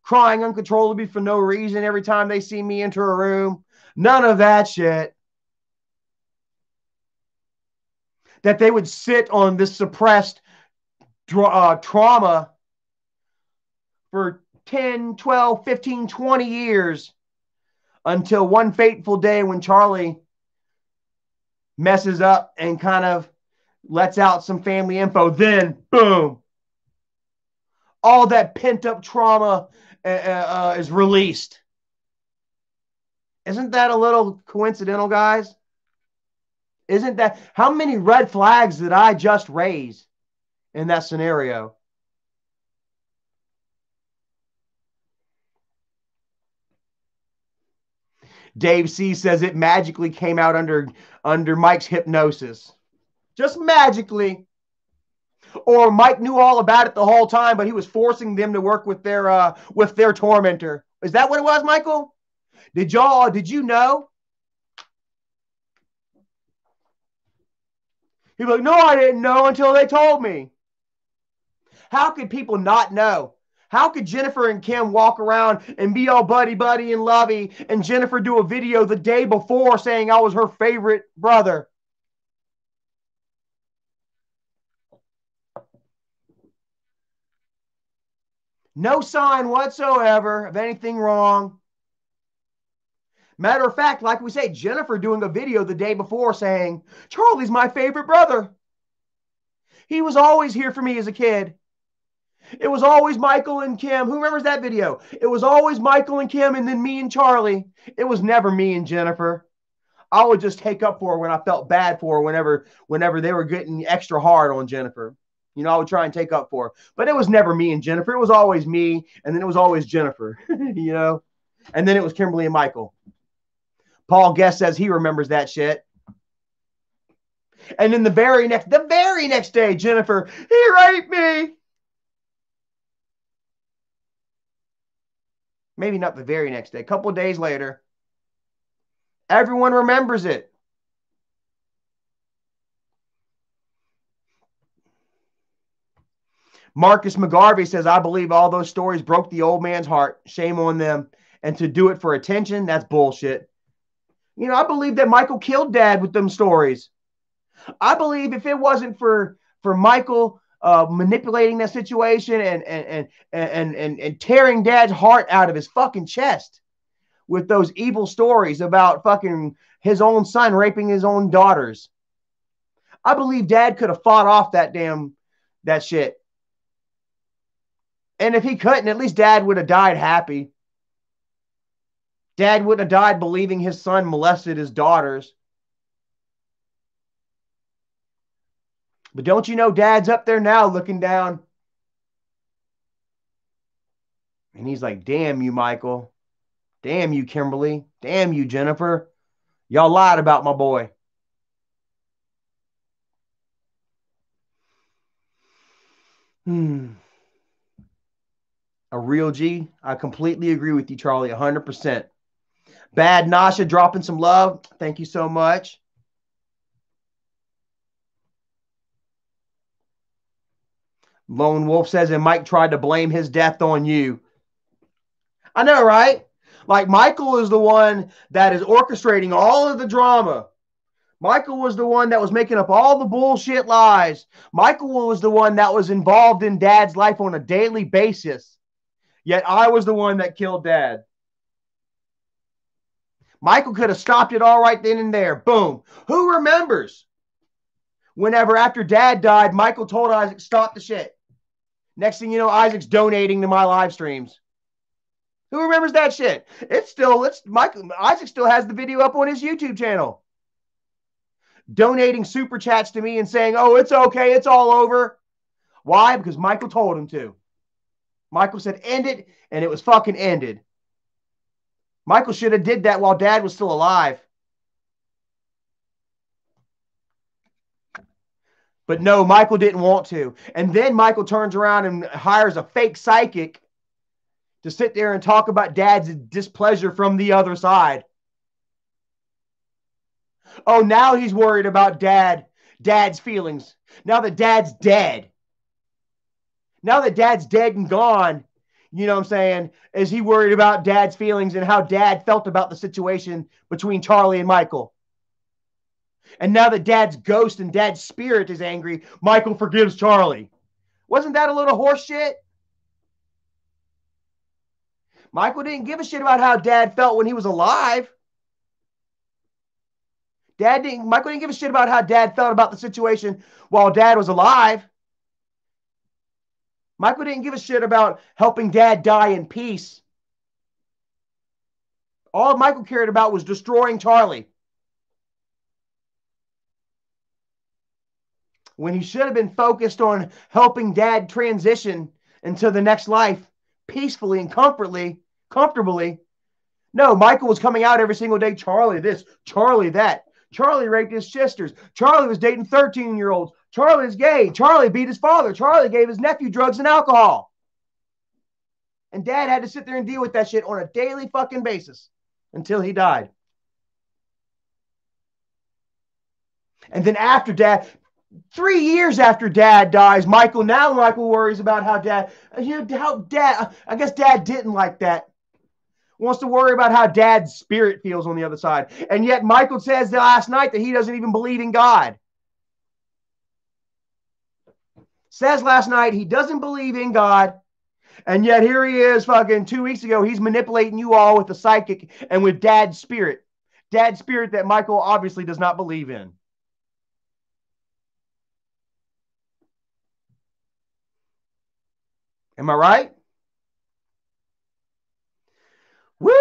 crying uncontrollably for no reason every time they see me enter a room. None of that shit. that they would sit on this suppressed trauma for 10, 12, 15, 20 years until one fateful day when Charlie messes up and kind of lets out some family info. Then, boom, all that pent-up trauma is released. Isn't that a little coincidental, guys? Isn't that, how many red flags did I just raise in that scenario? Dave C says it magically came out under Mike's hypnosis. Just magically. Or Mike knew all about it the whole time, but he was forcing them to work with their tormentor. Is that what it was, Michael? Did you know? He'd be like, no, I didn't know until they told me. How could people not know? How could Jennifer and Kim walk around and be all buddy and lovey, and Jennifer do a video the day before saying I was her favorite brother? No sign whatsoever of anything wrong. Matter of fact, like we say, Jennifer doing a video the day before saying, Charlie's my favorite brother. He was always here for me as a kid. It was always Michael and Kim. Who remembers that video? It was always Michael and Kim and then me and Charlie. It was never me and Jennifer. I would just take up for her when I felt bad for her whenever they were getting extra hard on Jennifer. You know, I would try and take up for her. But it was never me and Jennifer. It was always me, and then it was always Jennifer, you know? And then it was Kimberly and Michael. Paul Guest says he remembers that shit. And then the very next day, Jennifer, he raped me. Maybe not the very next day. A couple of days later. Everyone remembers it. Marcus McGarvey says, I believe all those stories broke the old man's heart. Shame on them. And to do it for attention, that's bullshit. You know, I believe that Michael killed Dad with them stories. I believe if it wasn't for Michael manipulating that situation and tearing Dad's heart out of his fucking chest with those evil stories about fucking his own son raping his own daughters, I believe Dad could have fought off that shit. And if he couldn't, at least Dad would have died happy. Dad wouldn't have died believing his son molested his daughters. But don't you know Dad's up there now looking down? And he's like, damn you, Michael. Damn you, Kimberly. Damn you, Jennifer. Y'all lied about my boy. A real G. I completely agree with you, Charlie, 100%. Bad Nasha dropping some love. Thank you so much. Lone Wolf says, and Mike tried to blame his death on you. I know, right? Like, Michael is the one that is orchestrating all of the drama. Michael was the one that was making up all the bullshit lies. Michael was the one that was involved in Dad's life on a daily basis. Yet I was the one that killed Dad. Michael could have stopped it all right then and there. Boom. Who remembers whenever after Dad died, Michael told Isaac, stop the shit. Next thing you know, Isaac's donating to my live streams. Who remembers that shit? Isaac still has the video up on his YouTube channel. Donating super chats to me and saying, oh, it's okay, it's all over. Why? Because Michael told him to. Michael said, end it, and it was fucking ended. Michael should have did that while Dad was still alive. But no, Michael didn't want to. And then Michael turns around and hires a fake psychic to sit there and talk about Dad's displeasure from the other side. Oh, now he's worried about Dad's feelings. Now that Dad's dead. Now that Dad's dead and gone, you know what I'm saying, is he worried about Dad's feelings and how Dad felt about the situation between Charlie and Michael? And now that Dad's ghost and Dad's spirit is angry, Michael forgives Charlie. Wasn't that a little horse shit? Michael didn't give a shit about how Dad felt when he was alive. Michael didn't give a shit about how Dad felt about the situation while Dad was alive. Michael didn't give a shit about helping Dad die in peace. All Michael cared about was destroying Charlie. When he should have been focused on helping Dad transition into the next life peacefully and comfortably. No, Michael was coming out every single day. Charlie this, Charlie that. Charlie raped his sisters. Charlie was dating 13-year-olds. Charlie's gay. Charlie beat his father. Charlie gave his nephew drugs and alcohol. And Dad had to sit there and deal with that shit on a daily fucking basis until he died. And then after Dad, 3 years after Dad dies, Michael worries about how Dad, I guess Dad didn't like that. Wants to worry about how Dad's spirit feels on the other side. And yet Michael says last night that he doesn't even believe in God. Says last night he doesn't believe in God. And yet here he is fucking 2 weeks ago. He's manipulating you all with the psychic and with Dad's spirit. Dad's spirit that Michael obviously does not believe in. Am I right? Woo!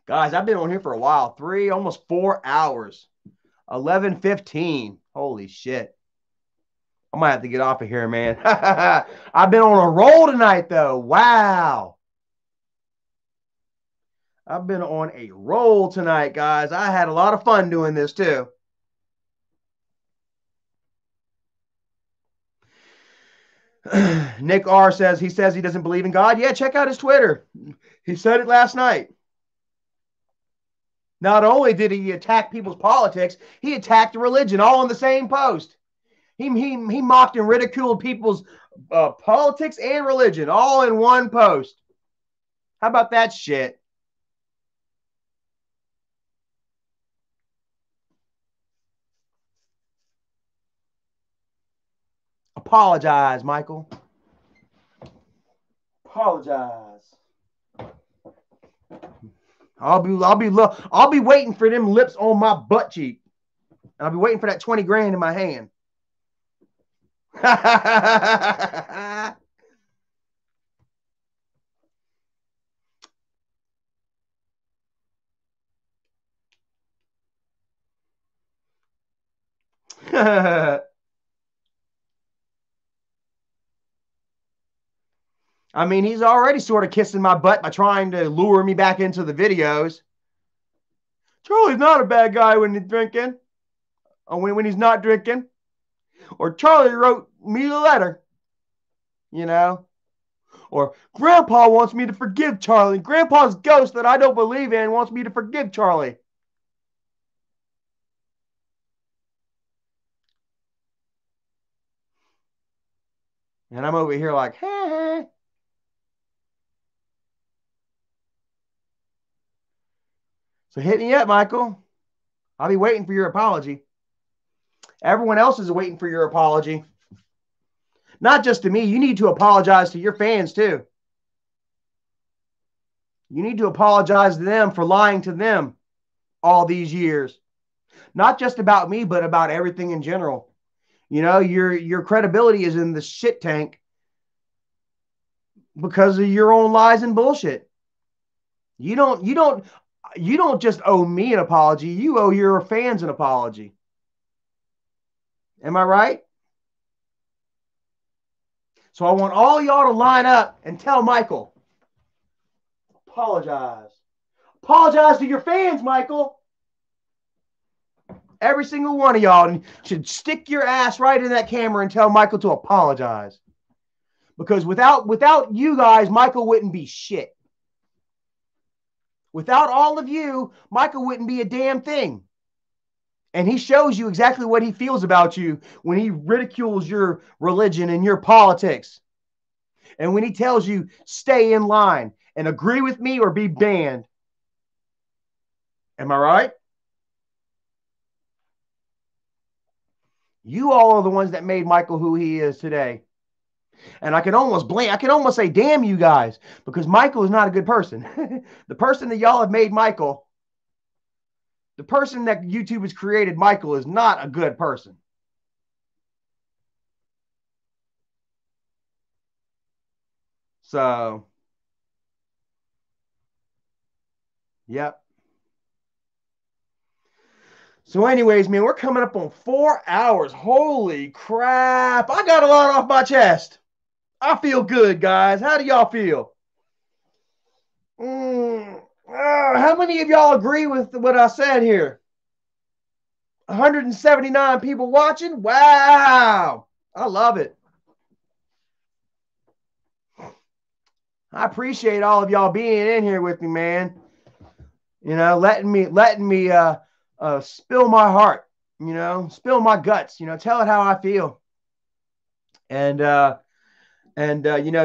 Guys, I've been on here for a while. Almost 4 hours. 11:15. Holy shit. I might have to get off of here, man. I've been on a roll tonight, though. Wow. I've been on a roll tonight, guys. I had a lot of fun doing this, too. Nick R says he doesn't believe in God. Yeah, check out his Twitter. He said it last night. Not only did he attack people's politics, he attacked religion all in the same post. He mocked and ridiculed people's politics and religion all in one post. How about that shit? Apologize, Michael. Apologize. I'll be waiting for them lips on my butt cheek. I'll be waiting for that 20 grand in my hand. I mean, he's already sort of kissing my butt by trying to lure me back into the videos. Charlie's not a bad guy when he's drinking. Or when he's not drinking. Or Charlie wrote me a letter. You know? Or Grandpa wants me to forgive Charlie. Grandpa's ghost that I don't believe in wants me to forgive Charlie. And I'm over here like, hey. So hit me up, Michael. I'll be waiting for your apology. Everyone else is waiting for your apology. Not just to me. You need to apologize to your fans, too. You need to apologize to them for lying to them all these years. Not just about me, but about everything in general. You know, your credibility is in the shit tank because of your own lies and bullshit. You don't just owe me an apology. You owe your fans an apology. Am I right? So I want all y'all to line up and tell Michael, apologize. Apologize to your fans, Michael. Every single one of y'all should stick your ass right in that camera and tell Michael to apologize. Because without you guys, Michael wouldn't be shit. Without all of you, Michael wouldn't be a damn thing. And he shows you exactly what he feels about you when he ridicules your religion and your politics. And when he tells you, stay in line and agree with me or be banned. Am I right? You all are the ones that made Michael who he is today. And I can almost say, damn you guys, because Michael is not a good person. The person that y'all have made Michael, the person that YouTube has created Michael, is not a good person. So, yep. So, anyways, man, we're coming up on 4 hours. Holy crap. I got a lot off my chest. I feel good, guys. How do y'all feel? How many of y'all agree with what I said here? 179 people watching. Wow. I love it. I appreciate all of y'all being in here with me, man. You know, letting me spill my heart, spill my guts, tell it how I feel. And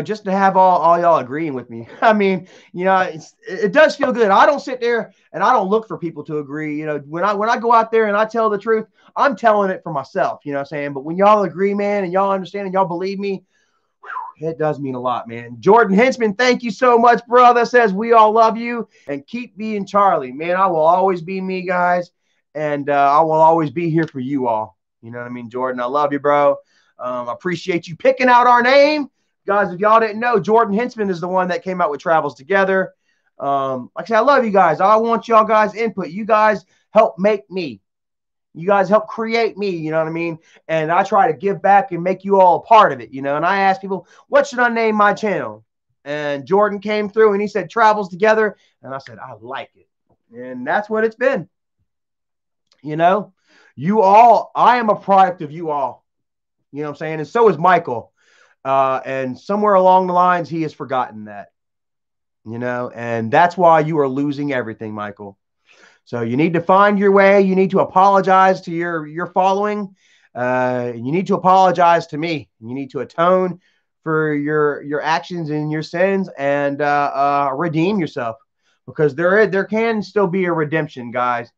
just to have all y'all agreeing with me. I mean, it does feel good. I don't sit there and I don't look for people to agree. When I go out there and I tell the truth, I'm telling it for myself, you know what I'm saying? But when y'all agree, man, and y'all understand and y'all believe me, it does mean a lot, man. Jordan Hinchman, thank you so much, brother. Says we all love you and keep being Charlie, man. I will always be me, guys, and I will always be here for you all. You know what I mean, Jordan? I love you, bro. I appreciate you picking out our name, guys. If y'all didn't know, Jordan Hinchman is the one that came out with Travels Together. Like I said, I love you guys. I want y'all guys' input. You guys help make me. You guys help create me, you know what I mean? And I try to give back and make you all a part of it, And I ask people, what should I name my channel? And Jordan came through and he said, Travels Together. And I said, I like it. And that's what it's been. You all, I am a product of you all. You know what I'm saying? And so is Michael. And somewhere along the lines, he has forgotten that, and that's why you are losing everything, Michael. So you need to find your way. You need to apologize to your following. You need to apologize to me. You need to atone for your actions and your sins and redeem yourself, because there can still be a redemption, guys.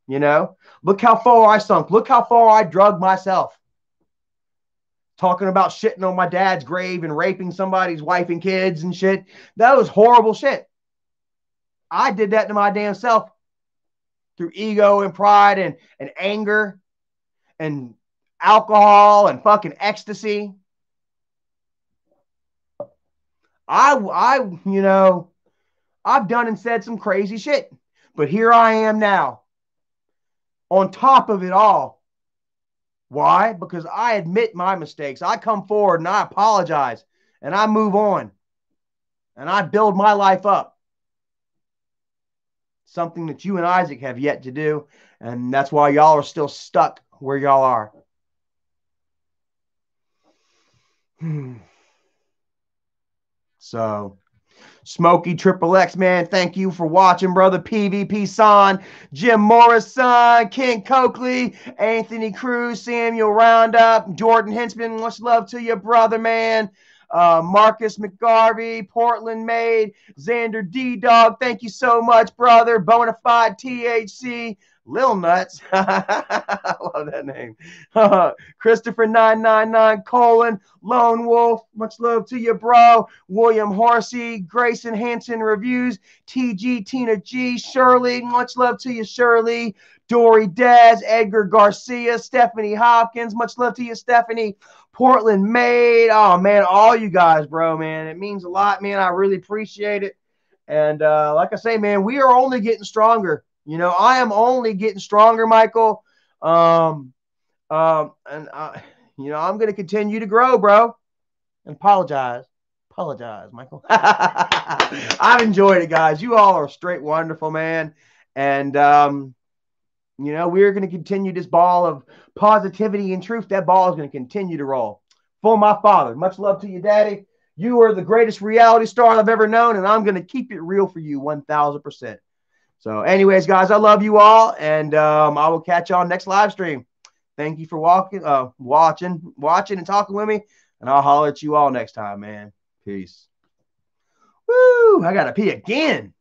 Look how far I sunk. Look how far I drugged myself. Talking about shitting on my dad's grave and raping somebody's wife and kids and shit. That was horrible shit. I did that to my damn self through ego and pride and anger and alcohol and fucking ecstasy. I've done and said some crazy shit, but here I am now on top of it all. Why? Because I admit my mistakes. I come forward and I apologize and I move on and I build my life up. Something that you and Isaac have yet to do. And that's why y'all are still stuck where y'all are. So, Smokey Triple X, man, thank you for watching, brother. PvP Son, Jim Morrison, Ken Coakley, Anthony Cruz, Samuel Roundup, Jordan Hinchman, much love to you, brother, man. Marcus McGarvey, Portland Made, Xander D-Dog, thank you so much, brother. Bonafide THC, Lil Nuts. I love that name. Christopher 999 Colon, Lone Wolf, much love to you, bro. William Horsey, Grayson Hanson Reviews, TG Tina G, Shirley, much love to you, Shirley. Dory Dez, Edgar Garcia, Stephanie Hopkins, much love to you, Stephanie. Portland Made, oh man, all you guys, bro, man, it means a lot, man. I really appreciate it. And like I say, man, we are only getting stronger. I am only getting stronger, Michael. And I'm going to continue to grow, bro. And apologize, Michael. I've enjoyed it, guys. You all are straight wonderful, man. And we're going to continue this ball of positivity and truth. That ball is going to continue to roll. For my father, much love to you, Daddy. You are the greatest reality star I've ever known, and I'm going to keep it real for you 1,000%. So anyways, guys, I love you all, and I will catch y'all next live stream. Thank you for watching and talking with me, and I'll holler at you all next time, man. Peace. Woo! I got to pee again.